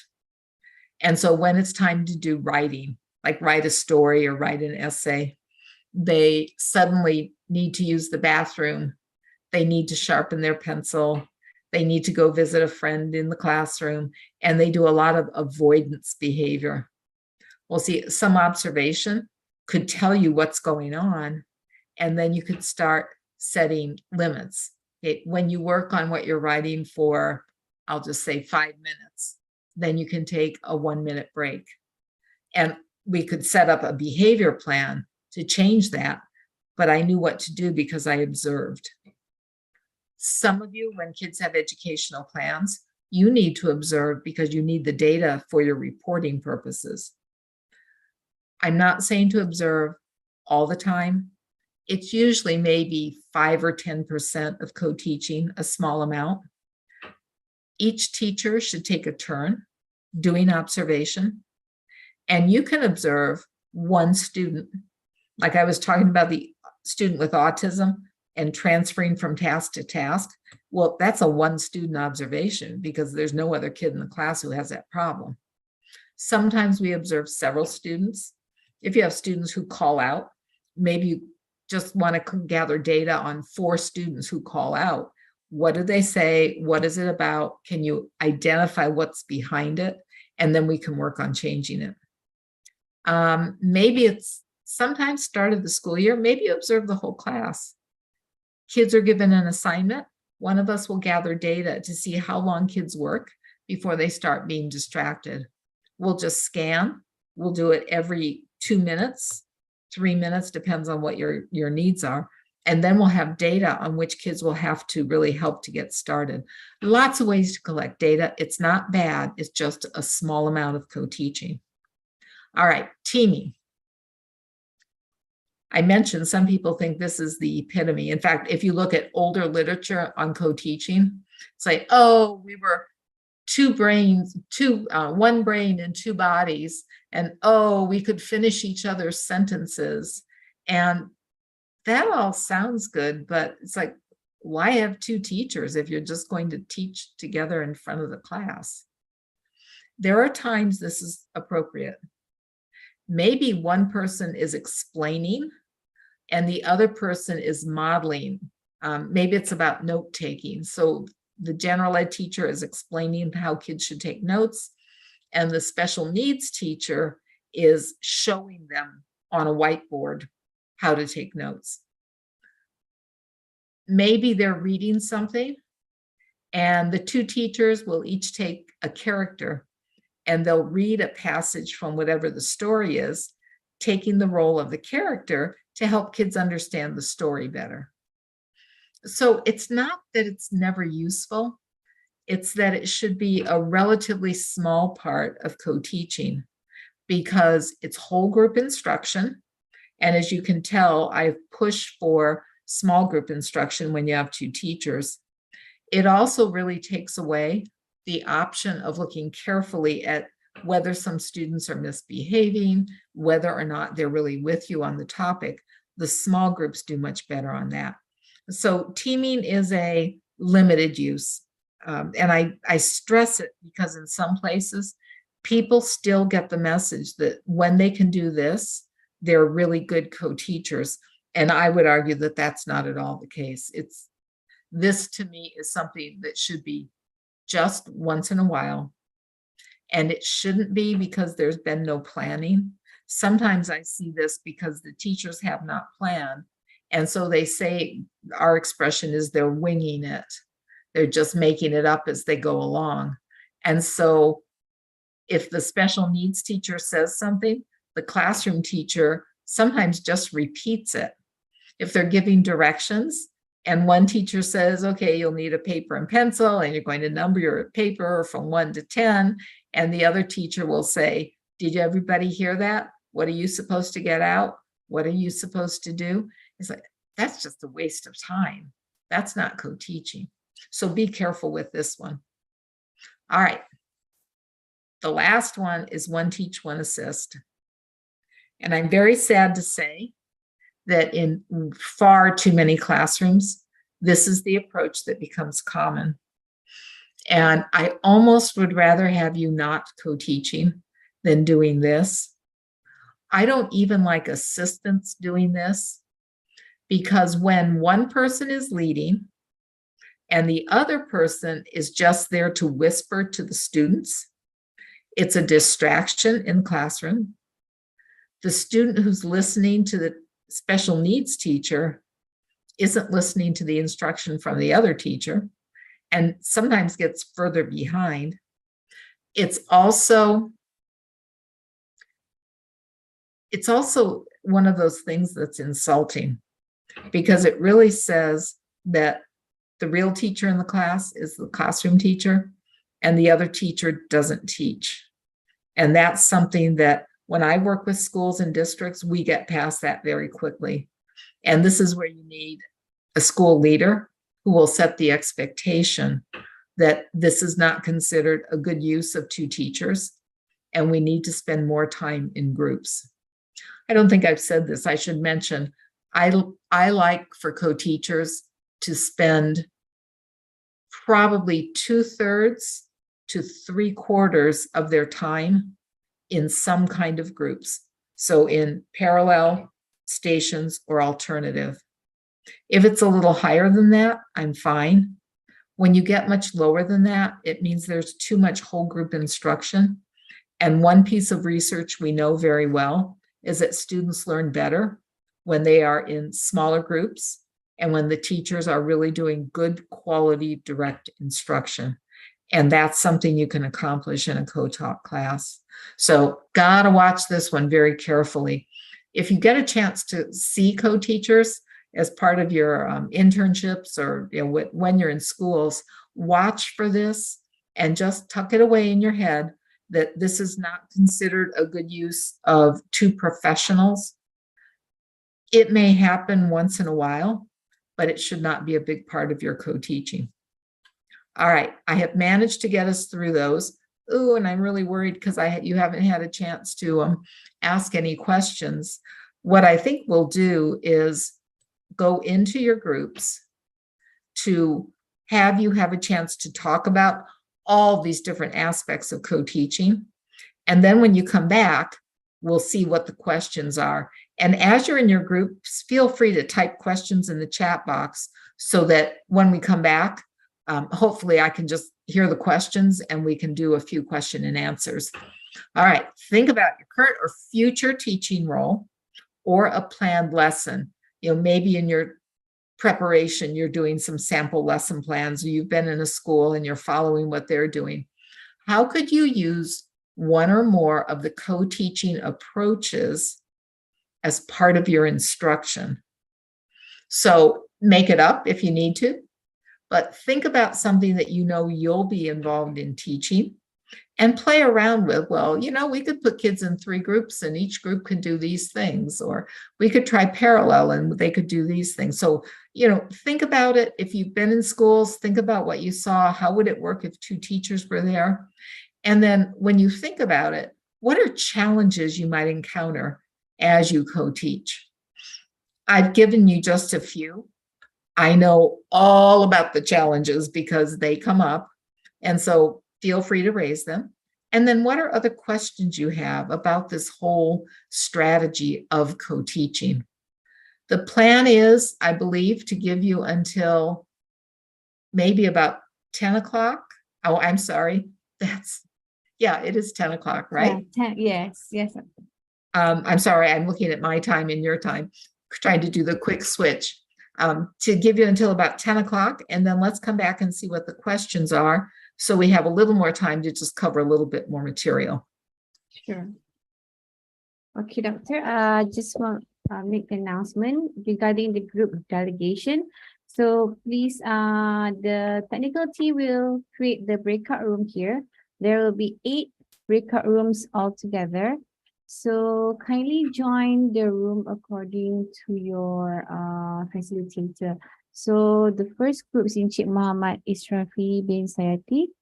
And so when it's time to do writing, like write a story or write an essay, they suddenly need to use the bathroom. They need to sharpen their pencil. They need to go visit a friend in the classroom, and they do a lot of avoidance behavior. Well, see, some observation could tell you what's going on, and then you could start setting limits. When you work on what you're writing for, I'll just say 5 minutes, then you can take a 1-minute break. And we could set up a behavior plan to change that, but I knew what to do because I observed. Some of you, when kids have educational plans, you need to observe because you need the data for your reporting purposes. I'm not saying to observe all the time. It's usually maybe 5 or 10% of co-teaching, a small amount. Each teacher should take a turn doing observation, and you can observe one student. Like I was talking about the student with autism and transferring from task to task. Well, that's a one student observation because there's no other kid in the class who has that problem. Sometimes we observe several students. If you have students who call out, maybe you just want to gather data on 4 students who call out. What do they say? What is it about? Can you identify what's behind it? And then we can work on changing it. Maybe it's sometimes start of the school year, maybe you observe the whole class. Kids are given an assignment. One of us will gather data to see how long kids work before they start being distracted. We'll just scan. We'll do it every 2 minutes, 3 minutes, depends on what your needs are. And then we'll have data on which kids will have to really help to get started. Lots of ways to collect data. It's not bad. It's just a small amount of co-teaching. All right, teaming. I mentioned some people think this is the epitome. In fact, if you look at older literature on co-teaching, it's like, oh, we were one brain and 2 bodies, and oh, we could finish each other's sentences. And that all sounds good, but it's like, why have 2 teachers if you're just going to teach together in front of the class? There are times this is appropriate. Maybe one person is explaining and the other person is modeling. Maybe it's about note taking. So the general ed teacher is explaining how kids should take notes, and the special needs teacher is showing them on a whiteboard how to take notes. Maybe they're reading something and the 2 teachers will each take a character and they'll read a passage from whatever the story is, taking the role of the character to help kids understand the story better. So it's not that it's never useful, it's that it should be a relatively small part of co-teaching because it's whole group instruction. And as you can tell, I've pushed for small group instruction when you have 2 teachers. It also really takes away the option of looking carefully at whether some students are misbehaving, whether or not they're really with you on the topic. The small groups do much better on that. So teaming is a limited use. And I stress it because in some places, people still get the message that when they can do this, they're really good co-teachers. And I would argue that that's not at all the case. This to me is something that should be just once in a while. And it shouldn't be because there's been no planning. Sometimes I see this because the teachers have not planned. And so they say, our expression is they're winging it. They're just making it up as they go along. And so if the special needs teacher says something, the classroom teacher sometimes just repeats it. If they're giving directions and one teacher says, okay, you'll need a paper and pencil and you're going to number your paper from 1 to 10. And the other teacher will say, did everybody hear that? What are you supposed to get out? What are you supposed to do? It's like, that's just a waste of time. That's not co-teaching. So be careful with this one. All right. The last one is one teach, one assist. And I'm very sad to say that in far too many classrooms, this is the approach that becomes common. And I almost would rather have you not co-teaching than doing this. I don't even like assistants doing this, because when one person is leading and the other person is just there to whisper to the students, it's a distraction in classroom. The student who's listening to the special needs teacher isn't listening to the instruction from the other teacher, and sometimes gets further behind. It's also one of those things that's insulting, because it really says that the real teacher in the class is the classroom teacher and the other teacher doesn't teach. And that's something that when I work with schools and districts, we get past that very quickly. And this is where you need a school leader who will set the expectation that this is not considered a good use of two teachers, and we need to spend more time in groups. I don't think I've said this. I should mention, I like for co-teachers to spend probably 2/3 to 3/4 of their time in some kind of groups. So in parallel, stations, or alternative. If it's a little higher than that, I'm fine. When you get much lower than that, it means there's too much whole group instruction. And one piece of research we know very well is that students learn better when they are in smaller groups and when the teachers are really doing good quality direct instruction. And that's something you can accomplish in a co-taught class. So gotta watch this one very carefully. If you get a chance to see co-teachers as part of your internships, or when you're in schools, watch for this and just tuck it away in your head that this is not considered a good use of two professionals. It may happen once in a while, but it should not be a big part of your co-teaching. All right, I have managed to get us through those. Ooh, and I'm really worried because you haven't had a chance to ask any questions. What I think we'll do is go into your groups to have you have a chance to talk about all these different aspects of co-teaching. And then when you come back, we'll see what the questions are. And as you're in your groups, feel free to type questions in the chat box so that when we come back, hopefully I can just hear the questions and we can do a few question and answers. All right, think about your current or future teaching role or a planned lesson. Maybe in your preparation, you're doing some sample lesson plans, or you've been in a school and you're following what they're doing. How could you use one or more of the co-teaching approaches as part of your instruction? So make it up if you need to, but think about something that you'll be involved in teaching and play around with. Well, we could put kids in 3 groups and each group can do these things, or we could try parallel and they could do these things. So, think about it. If you've been in schools, think about what you saw. How would it work if 2 teachers were there? And then when you think about it, what are challenges you might encounter as you co-teach? I've given you just a few. I know all about the challenges because they come up. And so feel free to raise them. And then what are other questions you have about this whole strategy of co-teaching? The plan is, I believe, to give you until maybe about 10 o'clock. Oh, I'm sorry. It is 10 o'clock, right? Yeah, yes. I'm sorry, I'm looking at my time and your time, trying to do the quick switch. To give you until about 10 o'clock, and then let's come back and see what the questions are, so we have a little more time to just cover a little bit more material. Sure. Okay, Doctor, just want to make an announcement regarding the group delegation. So please, the technical team will create the breakout room here. There will be 8 breakout rooms altogether. So kindly join the room according to your facilitator. So the first group is Encik Muhammad Israfi bin Sayati.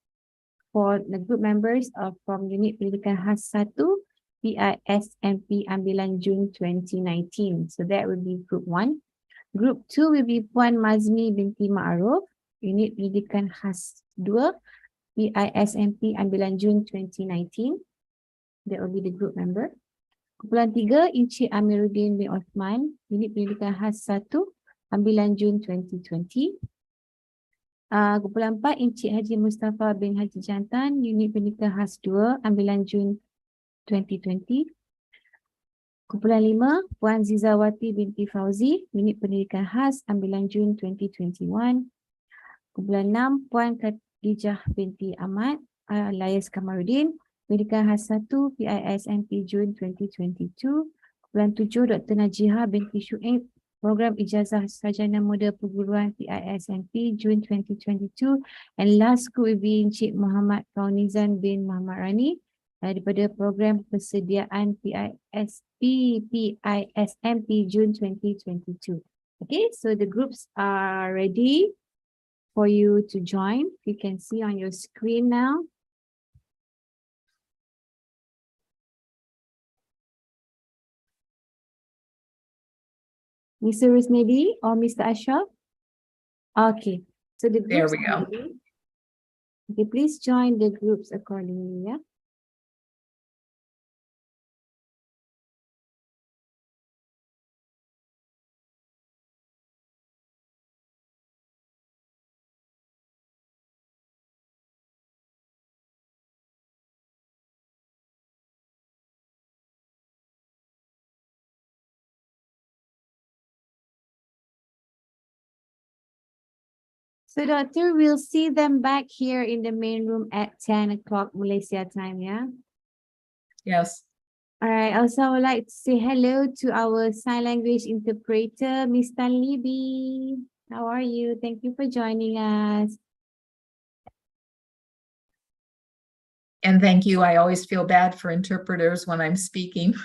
For the group members are from Unit Pendidikan Khas 1, PISMP Ambilan Jun 2019. So that will be group 1. Group 2 will be Puan Mazmi binti Ma'aruf, Unit Pendidikan Khas 2, PISMP Ambilan Jun 2019. That will be the group member. Kumpulan 3, Encik Amiruddin bin Osman, Unit Pendidikan Khas 1, Ambilan Jun 2020. Kumpulan 4, Encik Haji Mustafa bin Haji Jantan, Unit Pendidikan Khas 2, Ambilan Jun 2020. Kumpulan 5, Puan Zizawati binti Fauzi, Unit Pendidikan Khas, Ambilan Jun 2021. Kumpulan 6, Puan Khadijah binti Ahmad, alias Kamaruddin, Pendidikan Khas 1, PISMP Jun 2022. Kumpulan 7, Dr. Najihah binti Syuib, Program Ijazah Sarjana Muda Perguruan PISMP Jun 2022. And last group will be Encik Muhammad Faunizan bin Muhammad Rani daripada Program Persediaan PISMP Jun 2022. Okay, so the groups are ready for you to join. You can see on your screen now. Mr. Rusmedi or Mr. Ashraf? Okay, so the There groups we are go. ready. Okay, please join the groups accordingly, yeah? So doctor, we'll see them back here in the main room at 10 o'clock Malaysia time, yeah? Yes. All right, also I would like to say hello to our sign language interpreter, Miss Tan Libby. How are you? Thank you for joining us. And thank you. I always feel bad for interpreters when I'm speaking.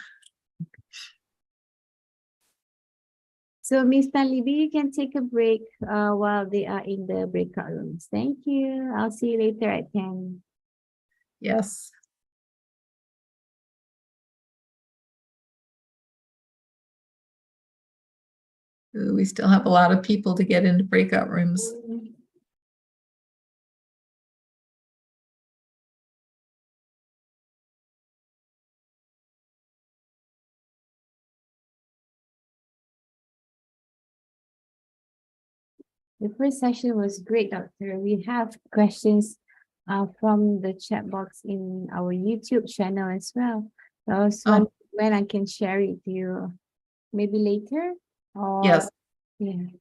So Miss Tan Libby, you can take a break while they are in the breakout rooms. Thank you. I'll see you later at 10. Yes. Ooh, we still have a lot of people to get into breakout rooms. The first session was great, Doctor. We have questions from the chat box in our YouTube channel as well. So I was wondering when I can share it to you. Maybe later? Or, Yes. Yeah.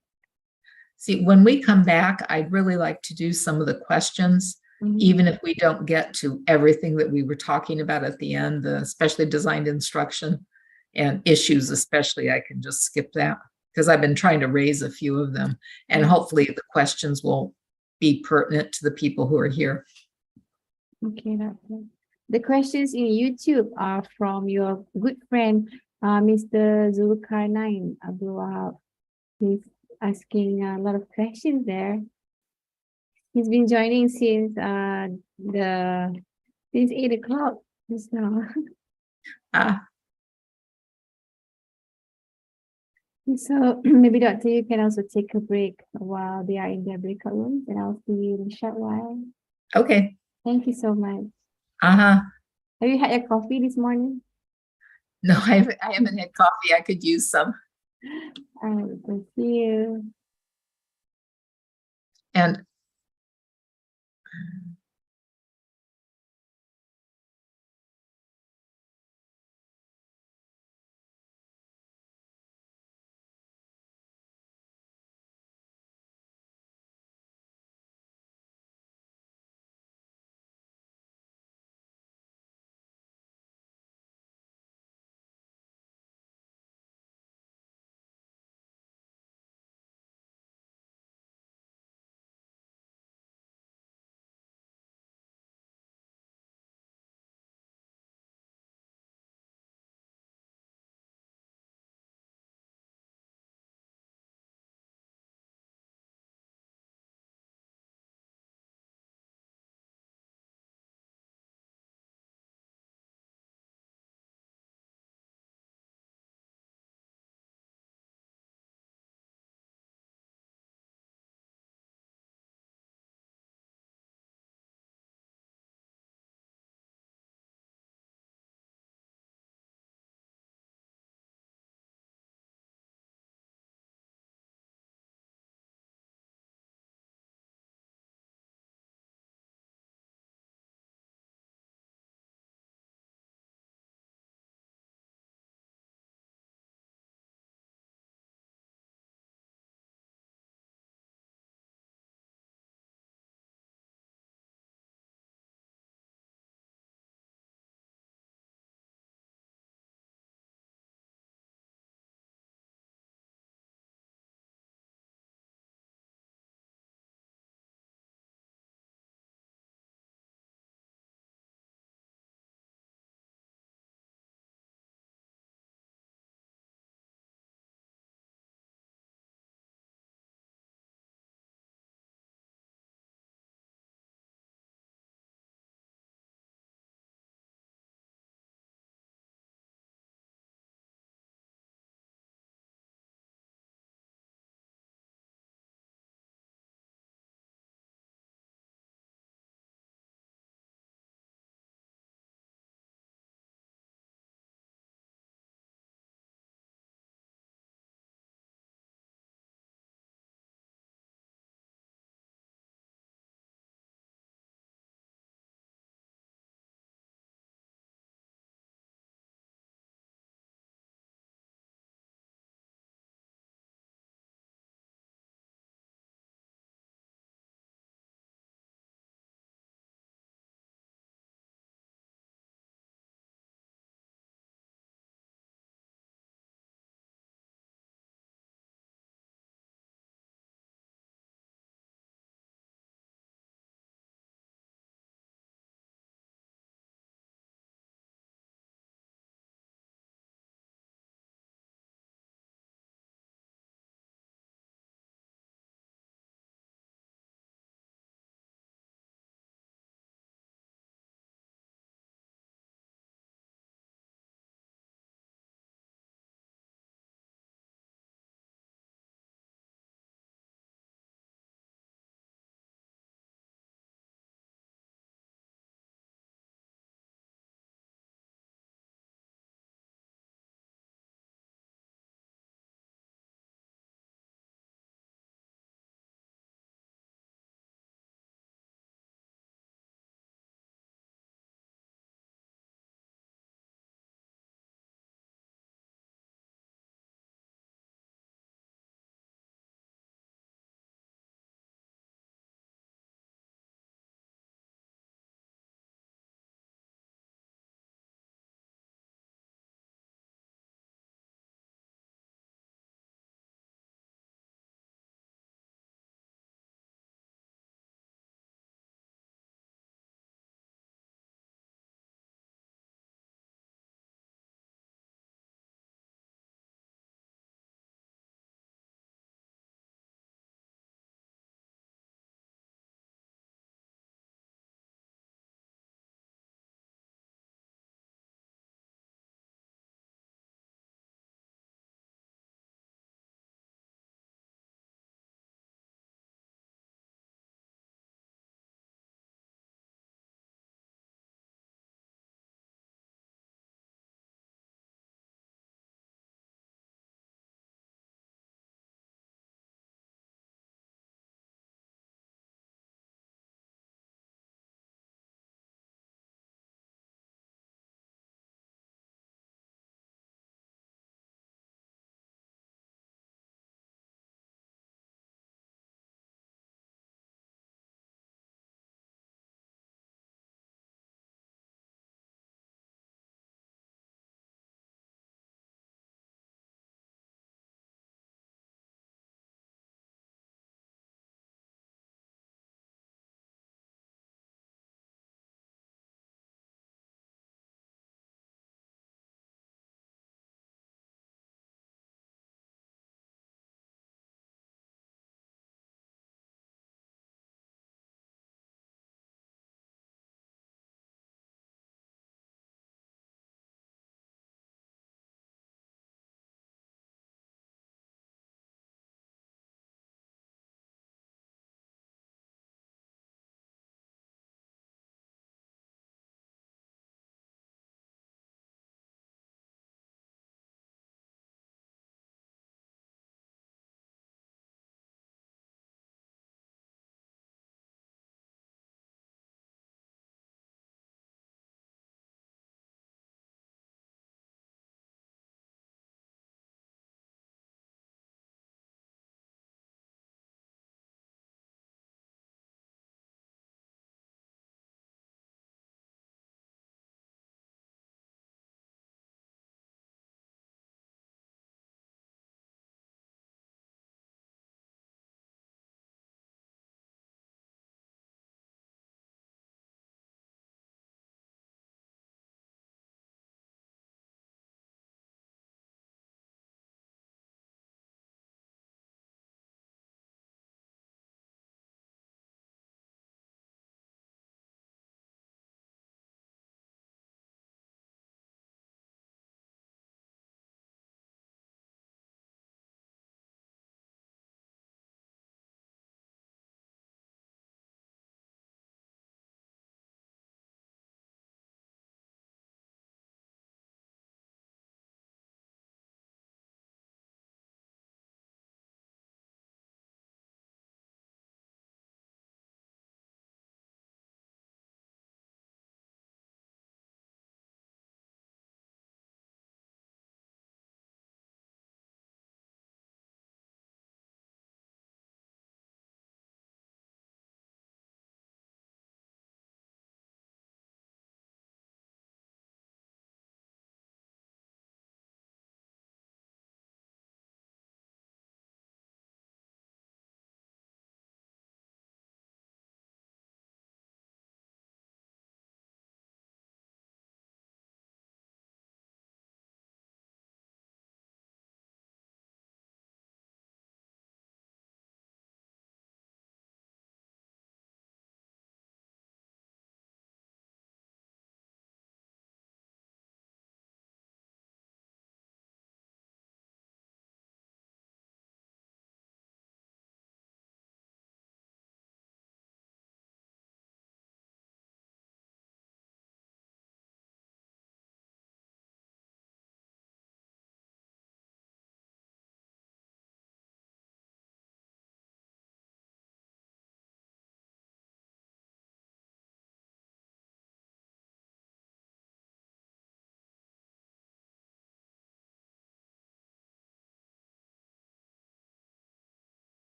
See, when we come back, I'd really like to do some of the questions, even if we don't get to everything that we were talking about at the end, the specially designed instruction and issues especially, I can just skip that because I've been trying to raise a few of them, and hopefully the questions will be pertinent to the people who are here. Okay, Doctor. The questions in YouTube are from your good friend, Mr. Zulkarnain Abdul Wahab. He's asking a lot of questions there. He's been joining since 8 o'clock just now. So maybe Doctor, you can also take a break while they are in their breakout rooms, and I'll see you in a short while. Okay. Thank you so much. Uh-huh. Have you had your coffee this morning? No, I haven't had coffee. I could use some. All right, thank you. And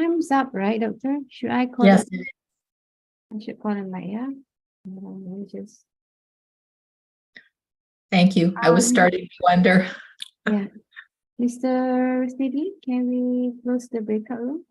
Time's up, right, Doctor? Should I call Yes. him? I should call him back, yeah? Let me just, Thank you. I was starting to wonder. yeah. Mr. Steady, can we close the breakout room?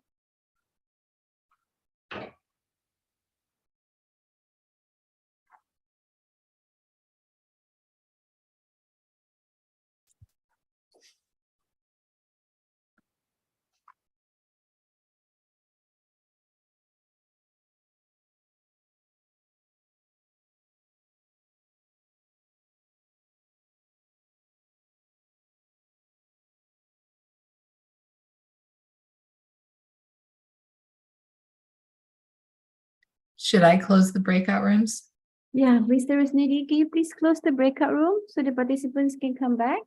Should I close the breakout rooms? Yeah, Mr. Rosnidi, can you please close the breakout room so the participants can come back?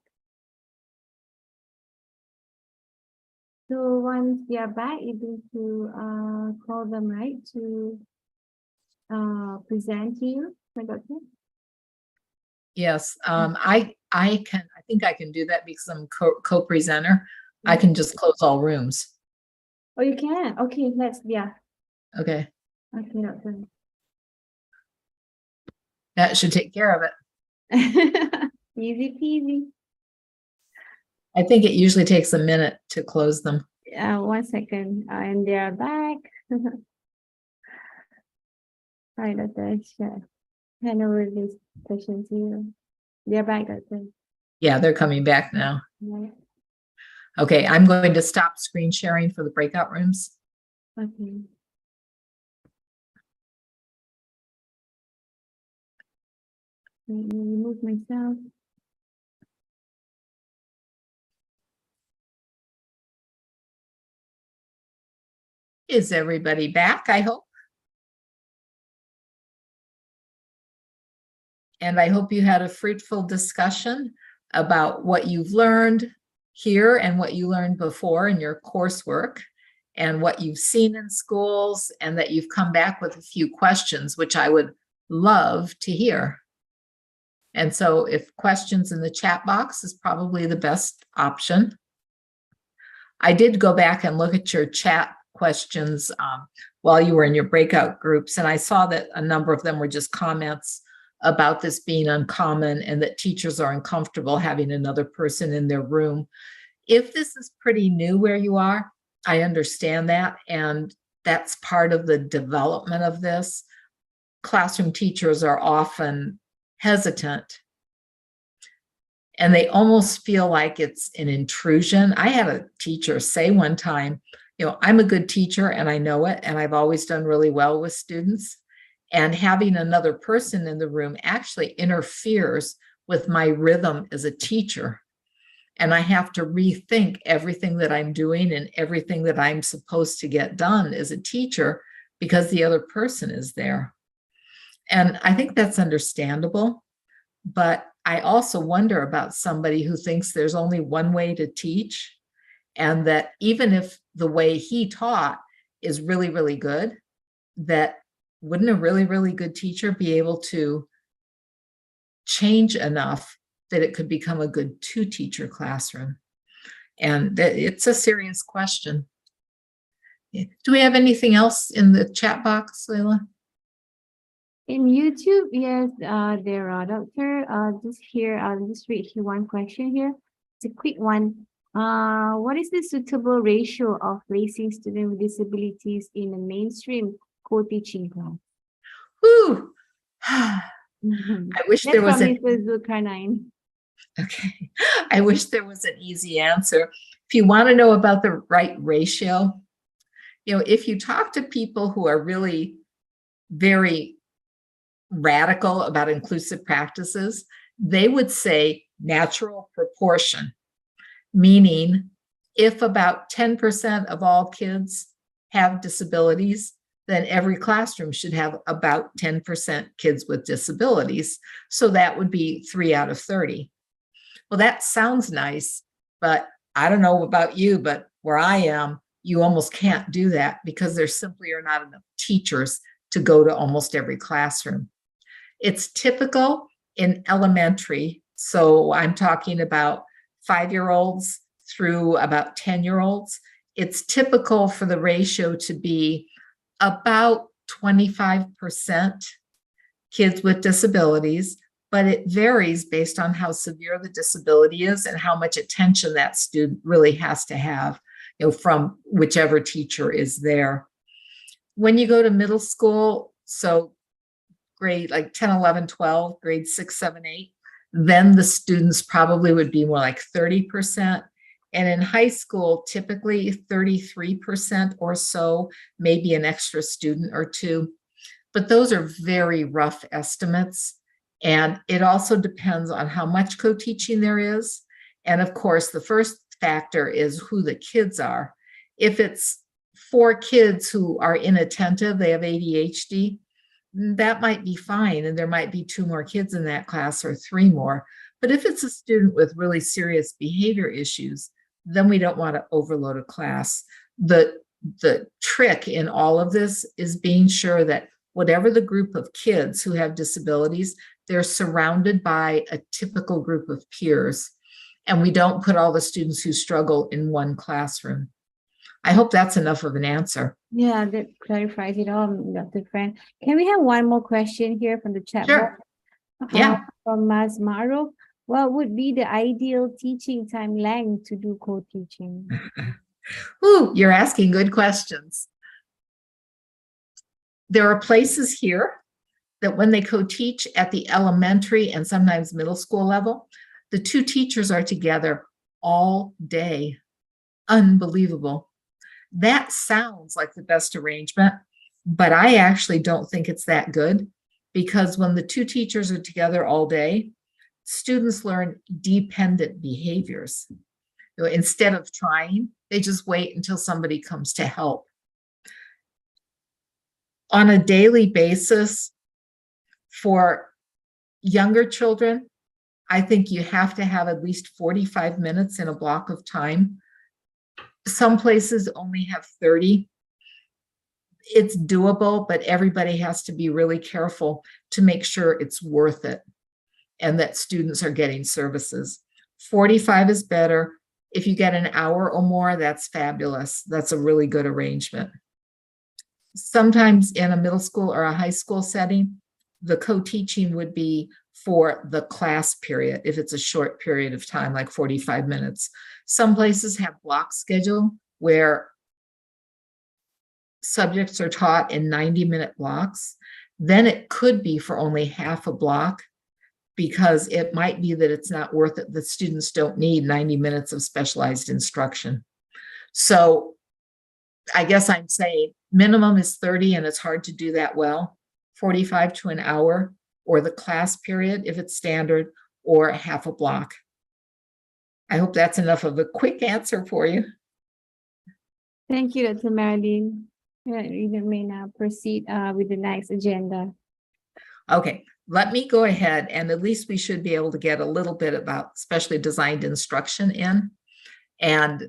So once they are back, you need to call them, right, to present to you, my doctor? Yes. I think I can do that because I'm co-presenter. I can just close all rooms. Oh, you can? Okay, yeah. Okay. Okay, doctor. That should take care of it. Easy peasy. I think it usually takes a minute to close them. 1 second, and they are back. Hi, Doctor. Sure. Hand over this session to you. They're back, Doctor. Yeah, they're coming back now. Right. Okay, I'm going to stop screen sharing for the breakout rooms. Okay. Let me remove myself. Is everybody back, I hope? And I hope you had a fruitful discussion about what you've learned here and what you learned before in your coursework and what you've seen in schools, and that you've come back with a few questions, which I would love to hear. And so if questions in the chat box is probably the best option. I did go back and look at your chat questions while you were in your breakout groups, and I saw that a number of them were just comments about this being uncommon and that teachers are uncomfortable having another person in their room. If this is pretty new where you are, I understand that, and that's part of the development of this. Classroom teachers are often hesitant, and they almost feel like it's an intrusion. I had a teacher say one time, you know, I'm a good teacher and I know it, and I've always done really well with students. And having another person in the room actually interferes with my rhythm as a teacher. And I have to rethink everything that I'm doing and everything that I'm supposed to get done as a teacher because the other person is there. And I think that's understandable. But I also wonder about somebody who thinks there's only one way to teach, and that even if the way he taught is really, really good, that wouldn't a really, really good teacher be able to change enough that it could become a good two-teacher classroom? And it's a serious question. Do we have anything else in the chat box, Leila? In YouTube, yes, there are, Doctor. Just here, I'll just read here one question here. It's a quick one. What is the suitable ratio of placing students with disabilities in a mainstream co-teaching class? Whew. Mhm. I wish That's there was from an Mr. Zulkarnain. okay. I wish there was an easy answer. If you want to know about the right ratio, you know, if you talk to people who are really very radical about inclusive practices, they would say natural proportion, meaning if about 10% of all kids have disabilities, then every classroom should have about 10% kids with disabilities. So that would be 3 out of 30. Well, that sounds nice, but I don't know about you, but where I am, you almost can't do that because there simply are not enough teachers to go to almost every classroom. It's typical in elementary. So I'm talking about 5-year-olds through about 10-year-olds. it's typical for the ratio to be about 25% kids with disabilities, but it varies based on how severe the disability is and how much attention that student really has to have, from whichever teacher is there. When you go to middle school, so grade like 10, 11, 12, grade 6, 7, 8, then the students probably would be more like 30%. And in high school, typically 33% or so, maybe an extra student or two. But those are very rough estimates. And it also depends on how much co-teaching there is. And of course, the first factor is who the kids are. If it's 4 kids who are inattentive, they have ADHD, that might be fine. And there might be 2 more kids in that class or 3 more. But if it's a student with really serious behavior issues, then we don't want to overload a class. The trick in all of this is being sure that whatever the group of kids who have disabilities, they're surrounded by a typical group of peers. And we don't put all the students who struggle in one classroom. I hope that's enough of an answer. Yeah, that clarifies it all, Dr. Friend. Can we have one more question here from the chat Sure. box? Yeah. From Ms. Maro. What would be the ideal teaching time length to do co-teaching? Ooh, you're asking good questions. There are places here that when they co-teach at the elementary and sometimes middle school level, the 2 teachers are together all day. Unbelievable. That sounds like the best arrangement, but I actually don't think it's that good, because when the 2 teachers are together all day, students learn dependent behaviors. Instead of trying, they just wait until somebody comes to help. On a daily basis, for younger children, I think you have to have at least 45 minutes in a block of time. Some places only have 30. It's doable, but everybody has to be really careful to make sure it's worth it and that students are getting services. 45 is better. If you get an hour or more, that's fabulous. That's a really good arrangement. Sometimes in a middle school or a high school setting, the co-teaching would be for the class period, if it's a short period of time, like 45 minutes. Some places have block schedule where subjects are taught in 90-minute blocks. Then it could be for only half a block, because it might be that it's not worth it. The students don't need 90 minutes of specialized instruction. So I guess I'm saying minimum is 30, and it's hard to do that well. 45 to an hour, or the class period if it's standard, or half a block. I hope that's enough of a quick answer for you. Thank you, Dr. Marilyn. You may now proceed with the next agenda. Okay, let me go ahead, and at least we should be able to get a little bit about specially designed instruction in and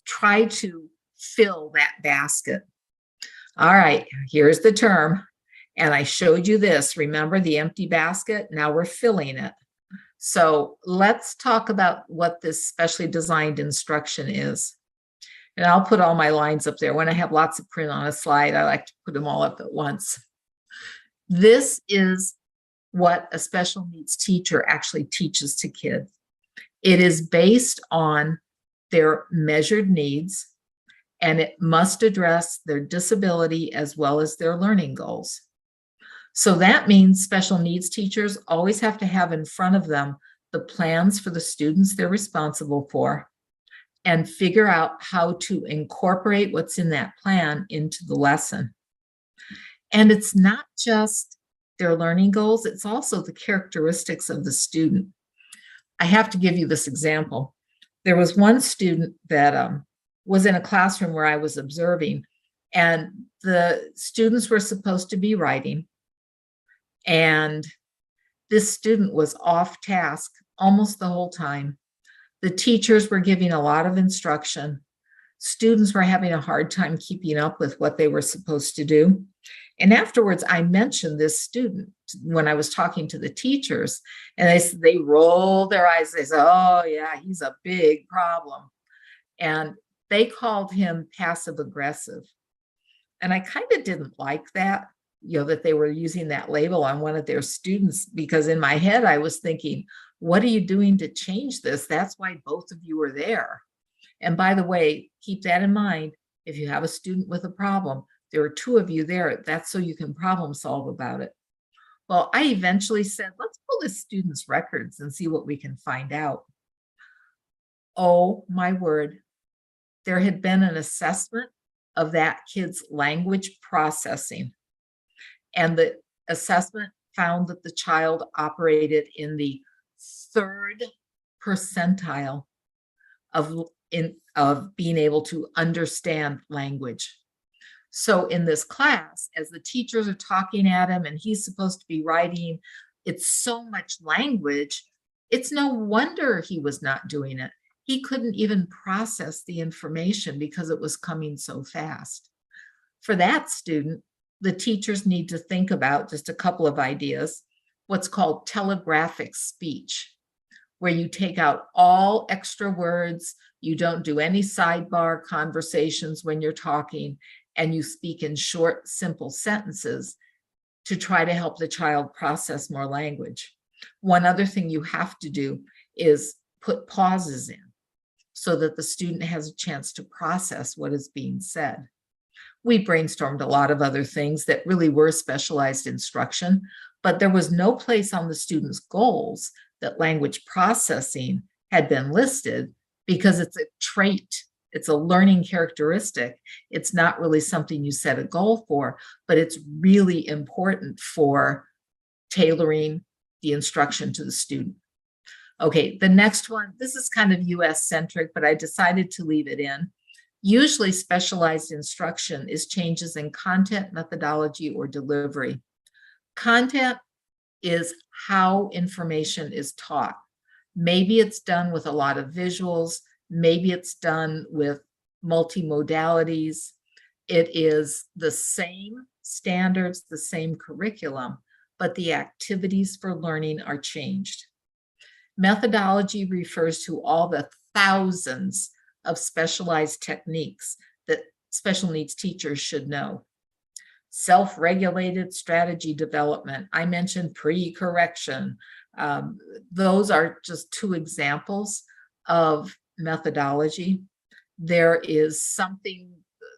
try to fill that basket. All right, here's the term. And I showed you this. Remember the empty basket? Now we're filling it. So let's talk about what this specially designed instruction is. And I'll put all my lines up there. When I have lots of print on a slide, I like to put them all up at once. This is what a special needs teacher actually teaches to kids. It is based on their measured needs, and it must address their disability as well as their learning goals. So that means special needs teachers always have to have in front of them the plans for the students they're responsible for, and figure out how to incorporate what's in that plan into the lesson. And it's not just their learning goals, it's also the characteristics of the student. I have to give you this example. There was one student that was in a classroom where I was observing, and the students were supposed to be writing. And this student was off task almost the whole time. The teachers were giving a lot of instruction. Students were having a hard time keeping up with what they were supposed to do. And afterwards, I mentioned this student when I was talking to the teachers, and they rolled their eyes. They said, oh yeah, he's a big problem. And They called him passive aggressive. And I kind of didn't like that, that they were using that label on one of their students, because in my head, I was thinking, what are you doing to change this? That's why both of you are there. And by the way, keep that in mind. If you have a student with a problem, there are two of you there. That's so you can problem solve about it. Well, I eventually said, let's pull this student's records and see what we can find out. Oh my word. There had been an assessment of that kid's language processing. And the assessment found that the child operated in the 3rd percentile of being able to understand language. So in this class, as the teachers are talking at him and he's supposed to be writing, it's so much language, it's no wonder he was not doing it. He couldn't even process the information because it was coming so fast. For that student, the teachers need to think about just a couple of ideas, what's called telegraphic speech, where you take out all extra words, you don't do any sidebar conversations when you're talking, and you speak in short, simple sentences to try to help the child process more language. One other thing you have to do is put pauses in so that the student has a chance to process what is being said. We brainstormed a lot of other things that really were specialized instruction, but there was no place on the student's goals that language processing had been listed, because it's a trait, it's a learning characteristic. It's not really something you set a goal for, but it's really important for tailoring the instruction to the student. Okay, the next one, this is kind of US centric, but I decided to leave it in. Usually specialized instruction is changes in content, methodology, or delivery. Content is how information is taught. Maybe it's done with a lot of visuals. Maybe it's done with multimodalities. It is the same standards, the same curriculum, but the activities for learning are changed. Methodology refers to all the thousands of specialized techniques that special needs teachers should know. Self-regulated strategy development. I mentioned pre-correction. Those are just two examples of methodology. There is something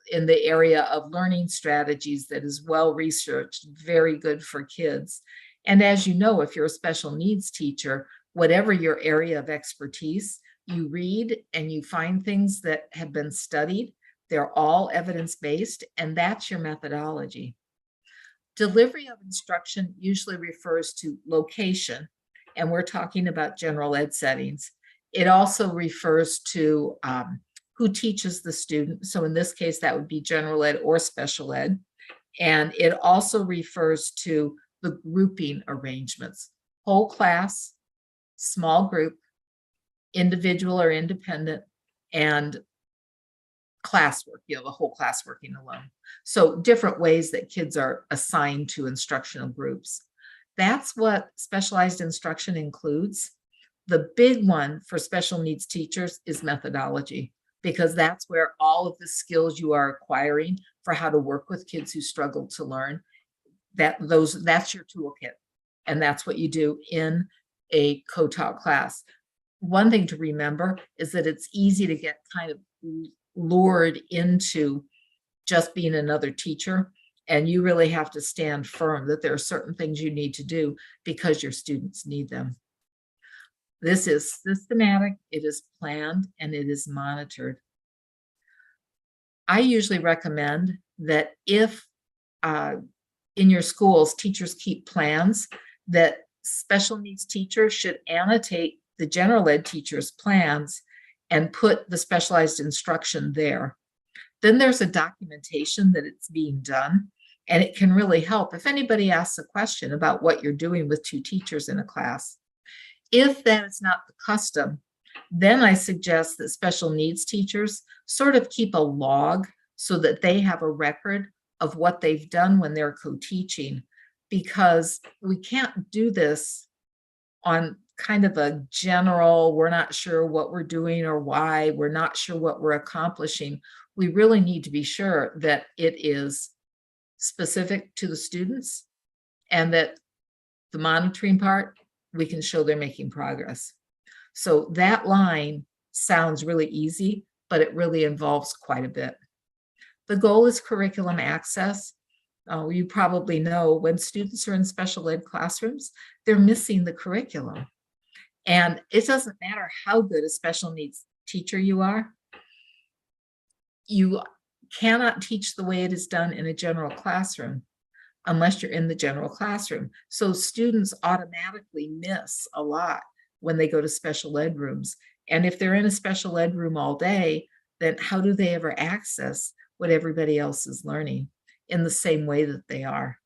in the area of learning strategies that is well researched, very good for kids. And as you know, if you're a special needs teacher, whatever your area of expertise, you read and you find things that have been studied. They're all evidence-based, and that's your methodology. Delivery of instruction usually refers to location, and we're talking about general ed settings. It also refers to who teaches the student. So in this case, that would be general ed or special ed. And it also refers to the grouping arrangements, whole class, small group, individual or independent, and classwork, the whole class working alone. So different ways that kids are assigned to instructional groups. That's what specialized instruction includes. The big one for special needs teachers is methodology, because that's where all of the skills you are acquiring for how to work with kids who struggle to learn, that's your toolkit. And that's what you do in a co-taught class. One thing to remember is that it's easy to get kind of lured into just being another teacher, and you really have to stand firm that there are certain things you need to do because your students need them. This is systematic, it is planned, and it is monitored. I usually recommend that if in your schools teachers keep plans, that special needs teachers should annotate the general ed teachers' plans and put the specialized instruction there. Then there's a documentation that it's being done, and it can really help if anybody asks a question about what you're doing with two teachers in a class. If that is not the custom, then I suggest that special needs teachers sort of keep a log so that they have a record of what they've done when they're co-teaching, because we can't do this on kind of a general, we're not sure what we're doing or why, we're not sure what we're accomplishing. We really need to be sure that it is specific to the students and that the monitoring part, we can show they're making progress. So that line sounds really easy, but it really involves quite a bit. The goal is curriculum access. You probably know when students are in special ed classrooms, they're missing the curriculum. And it doesn't matter how good a special needs teacher you are, you cannot teach the way it is done in a general classroom unless you're in the general classroom. So students automatically miss a lot when they go to special ed rooms. And if they're in a special ed room all day, then how do they ever access what everybody else is learning in the same way that they are?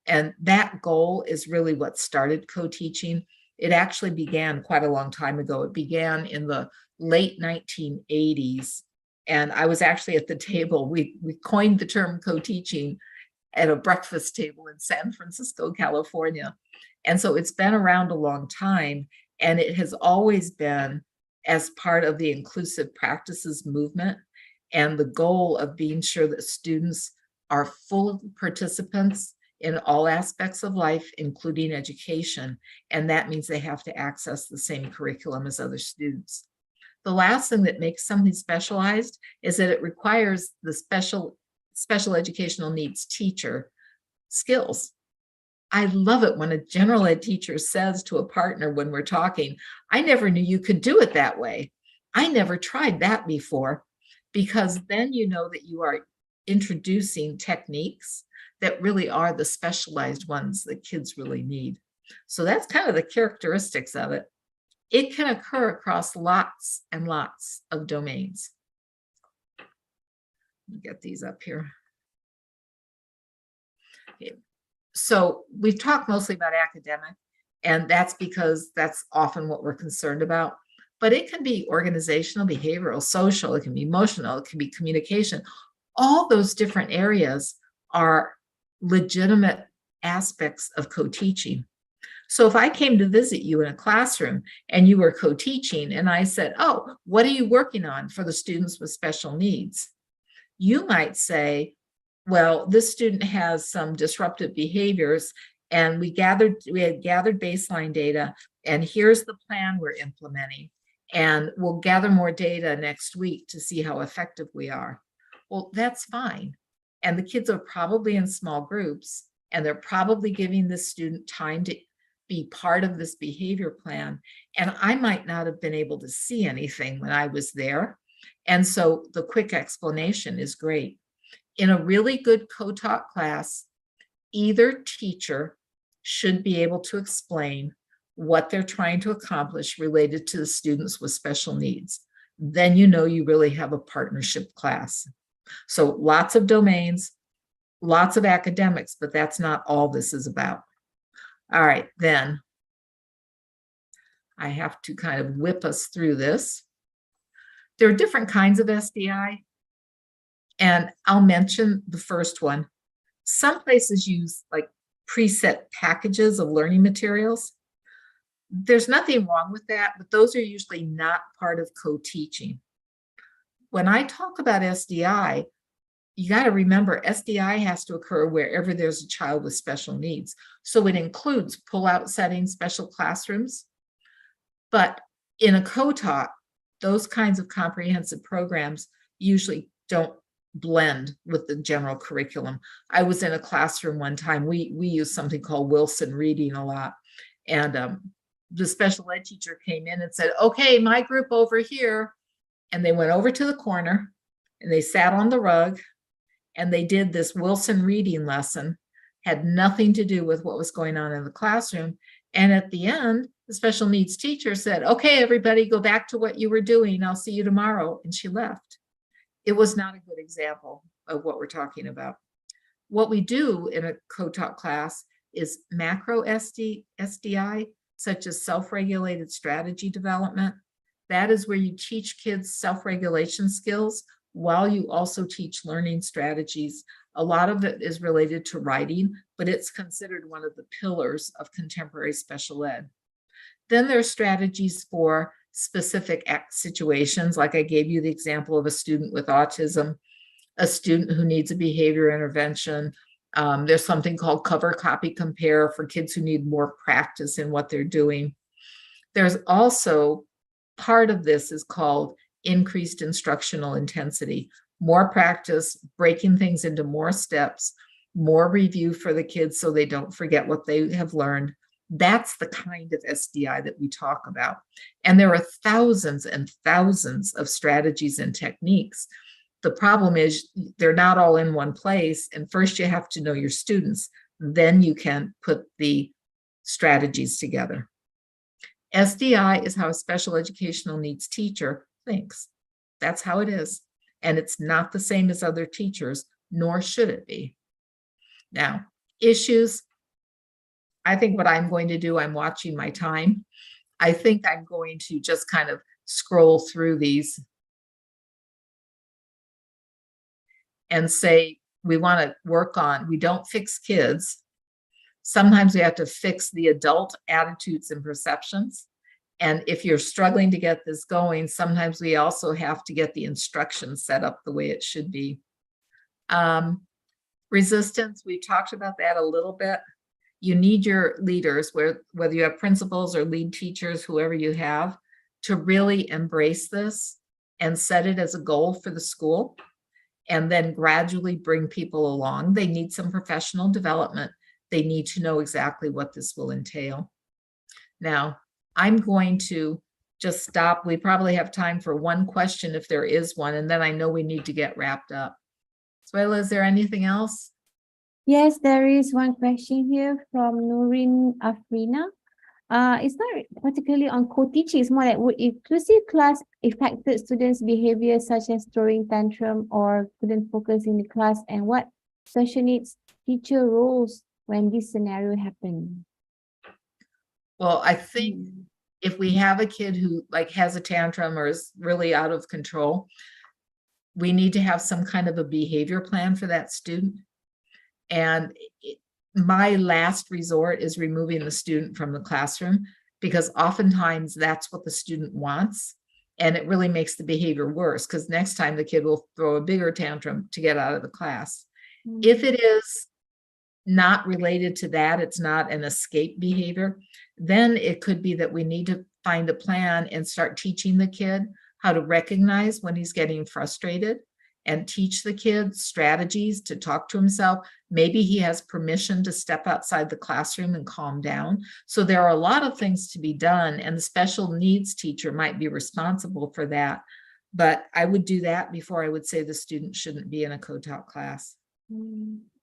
And that goal is really what started co-teaching. It actually began quite a long time ago. It began in the late 1980s. And I was actually at the table. We coined the term co-teaching at a breakfast table in San Francisco, California. And so it's been around a long time, and it has always been as part of the inclusive practices movement and the goal of being sure that students are full participants in all aspects of life, including education. And that means they have to access the same curriculum as other students. The last thing that makes something specialized is that it requires the special educational needs teacher skills. I love it when a general ed teacher says to a partner when we're talking, I never knew you could do it that way. I never tried that before, because then you know that you are introducing techniques that really are the specialized ones that kids really need. So that's kind of the characteristics of it. It can occur across lots and lots of domains. Let me get these up here. Okay. So we've talked mostly about academic, and that's because that's often what we're concerned about. But it can be organizational, behavioral, social, it can be emotional, it can be communication. All those different areas are legitimate aspects of co-teaching. So if I came to visit you in a classroom and you were co-teaching and I said, oh, what are you working on for the students with special needs? You might say, well, this student has some disruptive behaviors, and we had gathered baseline data, and here's the plan we're implementing. And we'll gather more data next week to see how effective we are. Well, that's fine. And the kids are probably in small groups, and they're probably giving this student time to be part of this behavior plan. And I might not have been able to see anything when I was there. And so the quick explanation is great. In a really good co-taught class, either teacher should be able to explain what they're trying to accomplish related to the students with special needs. Then you know you really have a partnership class. So lots of domains, lots of academics, but that's not all this is about. All right, then I have to kind of whip us through this. There are different kinds of SDI, and I'll mention the first one. Some places use like preset packages of learning materials. There's nothing wrong with that, but those are usually not part of co-teaching. When I talk about SDI, you got to remember SDI has to occur wherever there's a child with special needs. So it includes pull-out settings, special classrooms. But in a co-taught, those kinds of comprehensive programs usually don't blend with the general curriculum. I was in a classroom one time. We used something called Wilson Reading a lot. And the special ed teacher came in and said, okay, my group over here. And they went over to the corner and they sat on the rug and they did this Wilson Reading lesson, had nothing to do with what was going on in the classroom. And at the end, the special needs teacher said, okay, everybody go back to what you were doing. I'll see you tomorrow. And she left. It was not a good example of what we're talking about. What we do in a co-taught class is macro SDI, such as self-regulated strategy development. That is where you teach kids self-regulation skills while you also teach learning strategies. A lot of it is related to writing, but it's considered one of the pillars of contemporary special ed. Then there are strategies for specific situations, like I gave you the example of a student with autism, a student who needs a behavior intervention. There's something called cover, copy, compare for kids who need more practice in what they're doing. There's also part of this is called increased instructional intensity, more practice, breaking things into more steps, more review for the kids so they don't forget what they have learned. That's the kind of SDI that we talk about. And there are thousands and thousands of strategies and techniques. The problem is they're not all in one place. And first you have to know your students. Then you can put the strategies together. SDI is how a special educational needs teacher thinks. That's how it is. And it's not the same as other teachers, nor should it be. Now, issues. I think what I'm going to do, I'm watching my time. I think I'm going to just kind of scroll through these and say, we want to work on, we don't fix kids. Sometimes we have to fix the adult attitudes and perceptions. And if you're struggling to get this going, sometimes we also have to get the instruction set up the way it should be. Resistance, we talked about that a little bit. You need your leaders, whether you have principals or lead teachers, whoever you have, to really embrace this and set it as a goal for the school, and then gradually bring people along. They need some professional development. They need to know exactly what this will entail. Now, I'm going to just stop. We probably have time for one question if there is one, and then I know we need to get wrapped up. Suela, is there anything else? Yes, there is one question here from Nurin Afrina. It's not particularly on co-teaching. It's more like, would inclusive class affected students' behavior such as throwing tantrum or couldn't focus in the class, and what special needs teacher roles when this scenario happen? Well, I think if we have a kid who has a tantrum or is really out of control, we need to have some kind of a behavior plan for that student. And my last resort is removing the student from the classroom, because oftentimes that's what the student wants. And it really makes the behavior worse, because next time the kid will throw a bigger tantrum to get out of the class. If it is not related to that, it's not an escape behavior, then it could be that we need to find a plan and start teaching the kid how to recognize when he's getting frustrated, and teach the kid strategies to talk to himself. Maybe he has permission to step outside the classroom and calm down. So there are a lot of things to be done, and the special needs teacher might be responsible for that. But I would do that before I would say the student shouldn't be in a co-taught class.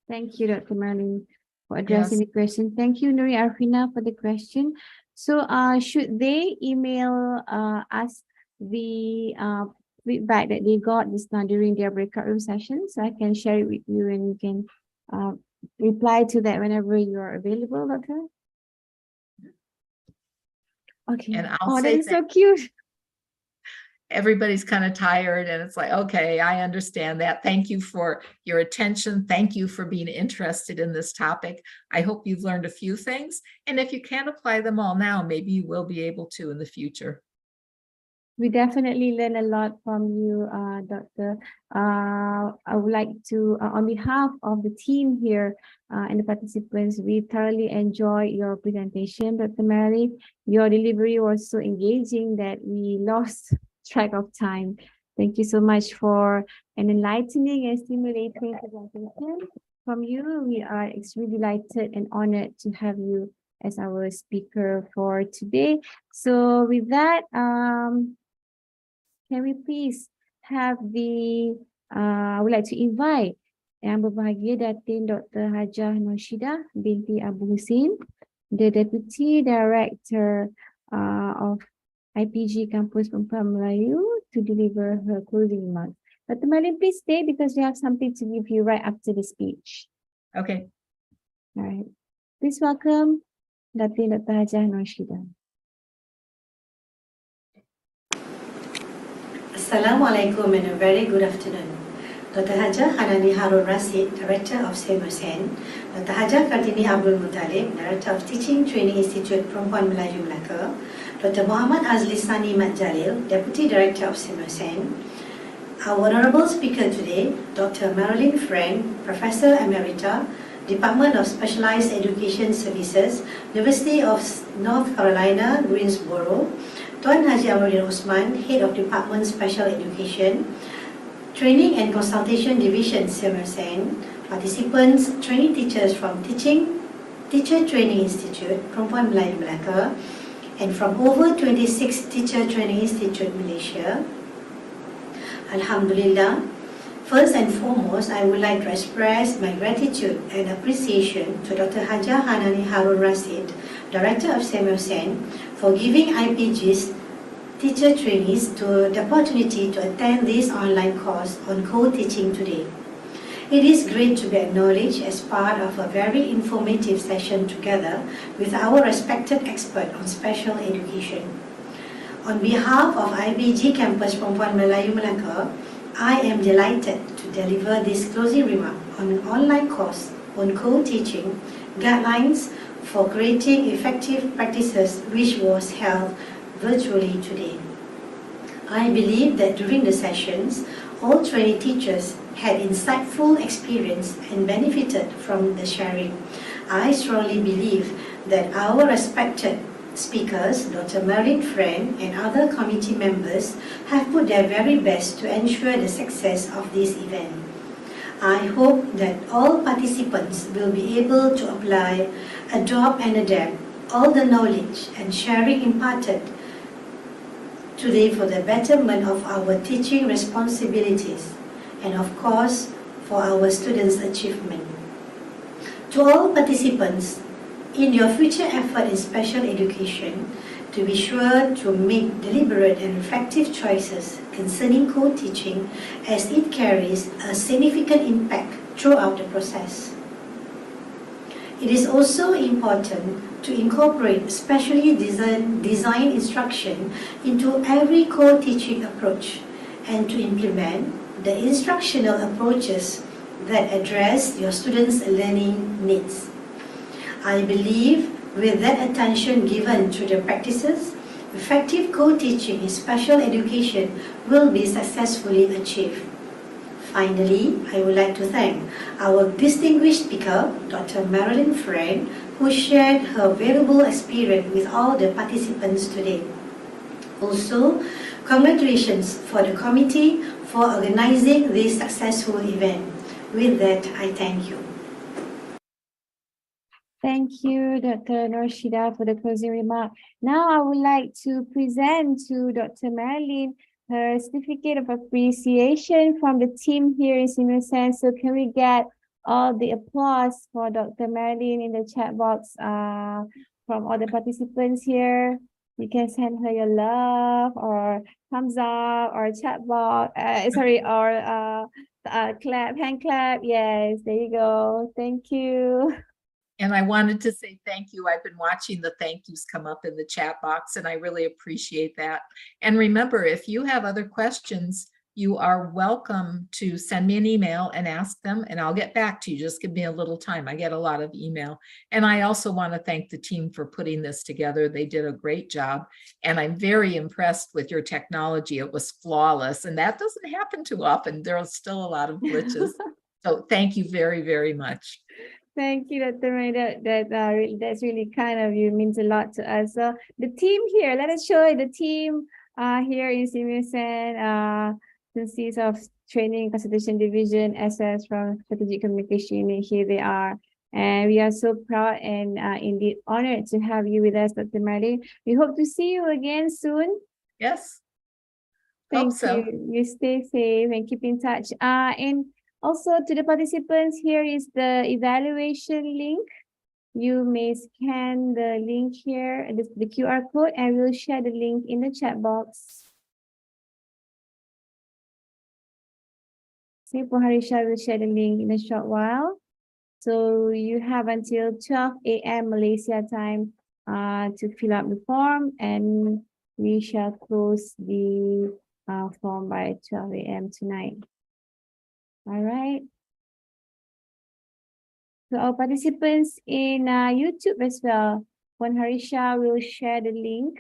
Thank you, Dr. Marilyn, for addressing the question. Thank you, Nuri Arfina, for the question. So should they email us the feedback that they got just now during their breakout room session, so I can share it with you and you can reply to that whenever you're available, Doctor? Okay. And I'll that say is so cute. Everybody's kind of tired, and it's like, okay, I understand that. Thank you for your attention. Thank you for being interested in this topic. I hope you've learned a few things, and if you can't apply them all now, maybe you will be able to in the future. We definitely learn a lot from you, Doctor. I would like to, on behalf of the team here and the participants, we thoroughly enjoy your presentation, Dr. Marilyn. Your delivery was so engaging that we lost track of time. Thank you so much for an enlightening and stimulating presentation from you. We are extremely delighted and honored to have you as our speaker for today. So with that, can we please have I would like to invite Yang Berbahagia Datin Dr. Hajah Norshidah binti Abu Hussein, the Deputy Director of IPG Kampus Perempuan Melayu, to deliver her closing remarks. Dr. Marilyn, please stay because we have something to give you right after the speech. Okay. All right. Please welcome Dr. Hajah Norshidah. Assalamualaikum and a very good afternoon. Dr. Hajar Hanani Harun Rasid, Director of SEAMEO SEN, Dr. Hajar Kartini Abdul Muttalib, Director of Teaching Training Institute Perempuan Melayu Melaka, Dr. Muhammad Azli Sani Mat Jalil, Deputy Director of SEAMEO SEN. Our honorable speaker today, Dr. Marilyn Friend, Professor Emerita, Department of Specialized Education Services, University of North Carolina, Greensboro, Tuan Haji Amuddin Osman, Head of Department Special Education, Training and Consultation Division, SEAMEO SEN, participants, training teachers from Teacher Training Institute, Perempuan Melayu Melaka, and from over 26 Teacher Training Institute, Malaysia. Alhamdulillah. First and foremost, I would like to express my gratitude and appreciation to Dr. Hajar Hanani Harun Rasid, Director of SEAMEO SEN, for giving IPG's teacher trainees the opportunity to attend this online course on co-teaching today. It is great to be acknowledged as part of a very informative session together with our respected expert on special education. On behalf of IPG Campus Perempuan Melayu Melaka, I am delighted to deliver this closing remark on an online course on co-teaching guidelines for creating effective practices, which was held virtually today. I believe that during the sessions, all trainee teachers had insightful experience and benefited from the sharing. I strongly believe that our respected speakers, Dr. Marilyn Friend and other committee members have put their very best to ensure the success of this event. I hope that all participants will be able to apply, adopt and adapt all the knowledge and sharing imparted today for the betterment of our teaching responsibilities and of course for our students' achievement. To all participants, in your future effort in special education, to be sure to make deliberate and effective choices concerning co-teaching as it carries a significant impact throughout the process. It is also important to incorporate specially designed instruction into every co-teaching approach and to implement the instructional approaches that address your students' learning needs. I believe with that attention given to the practices, effective co-teaching in special education will be successfully achieved. Finally, I would like to thank our distinguished speaker, Dr. Marilyn Friend, who shared her valuable experience with all the participants today. Also, congratulations for the committee for organizing this successful event. With that, I thank you. Thank you, Dr. Norshida, for the closing remark. Now I would like to present to Dr. Marilyn her certificate of appreciation from the team here in SEAMEO SEN. So can we get all the applause for Dr. Marilyn in the chat box from all the participants here? You can send her your love or thumbs up or chat box, or clap, hand clap. Yes, there you go. Thank you. And I wanted to say thank you. I've been watching the thank yous come up in the chat box, and I really appreciate that. And remember, if you have other questions, you are welcome to send me an email and ask them, and I'll get back to you. Just give me a little time. I get a lot of email. And I also want to thank the team for putting this together. They did a great job, and I'm very impressed with your technology. It was flawless, and that doesn't happen too often. There are still a lot of glitches. So thank you very, very much. Thank you, Dr. May. That's really kind of you. It means a lot to us. So the team here, let us show you the team here in SEAMEO SEN consists of Training Consultation Division, SS from Strategic Communication Unit. Here they are. And we are so proud and indeed honored to have you with us, Dr. Marilyn. We hope to see you again soon. Yes. Thank Hope so. you. You stay safe and keep in touch. And also to the participants, here is the evaluation link. You may scan the link here, the QR code, and we'll share the link in the chat box. Singapore Harisha will share the link in a short while. So you have until 12 a.m. Malaysia time to fill out the form, and we shall close the form by 12 a.m. tonight. All right. To our participants in YouTube as well, Puan Harisha will share the link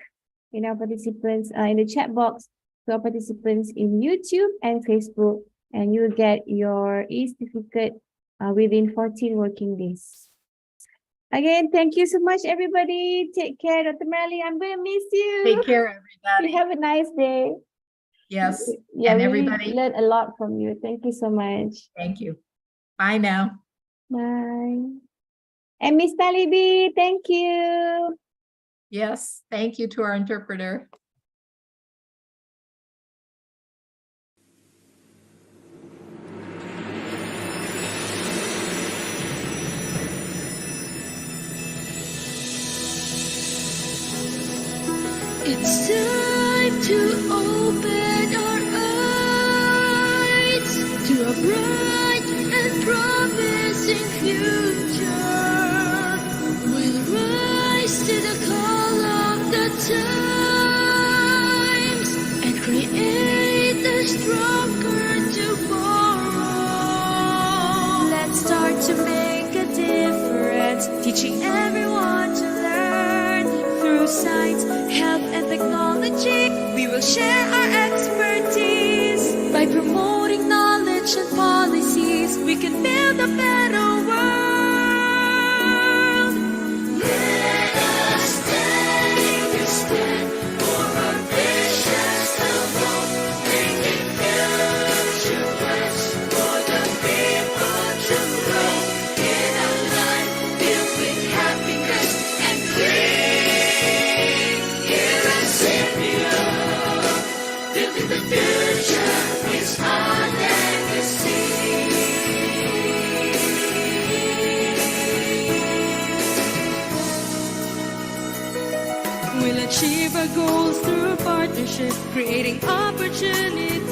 in our participants in the chat box to our participants in YouTube and Facebook, and you'll get your e-certificate within 14 working days. Again, thank you so much, everybody. Take care, Dr. Marilyn. I'm gonna miss you. Take care, You everybody. have a nice day. Yes, Yeah, and we everybody, learned a lot from you. Thank you so much. thank you. Bye now. Bye. And Miss Talibi, thank you. Yes, thank you to our interpreter. It's time to open our eyes to a bright and promising future. We'll rise to the call of the times and create a stronger tomorrow. Let's start to make a difference, teaching everyone to learn through science, health, and technology. We will share our expertise by promoting knowledge and policies. We can build a better world. Let us take a stand for our visions of hope, bringing future plans for the people to grow in a life filled with happiness and dreams. Here at SEAMEO, building the future is our legacy. We'll achieve our goals through partnership, creating opportunities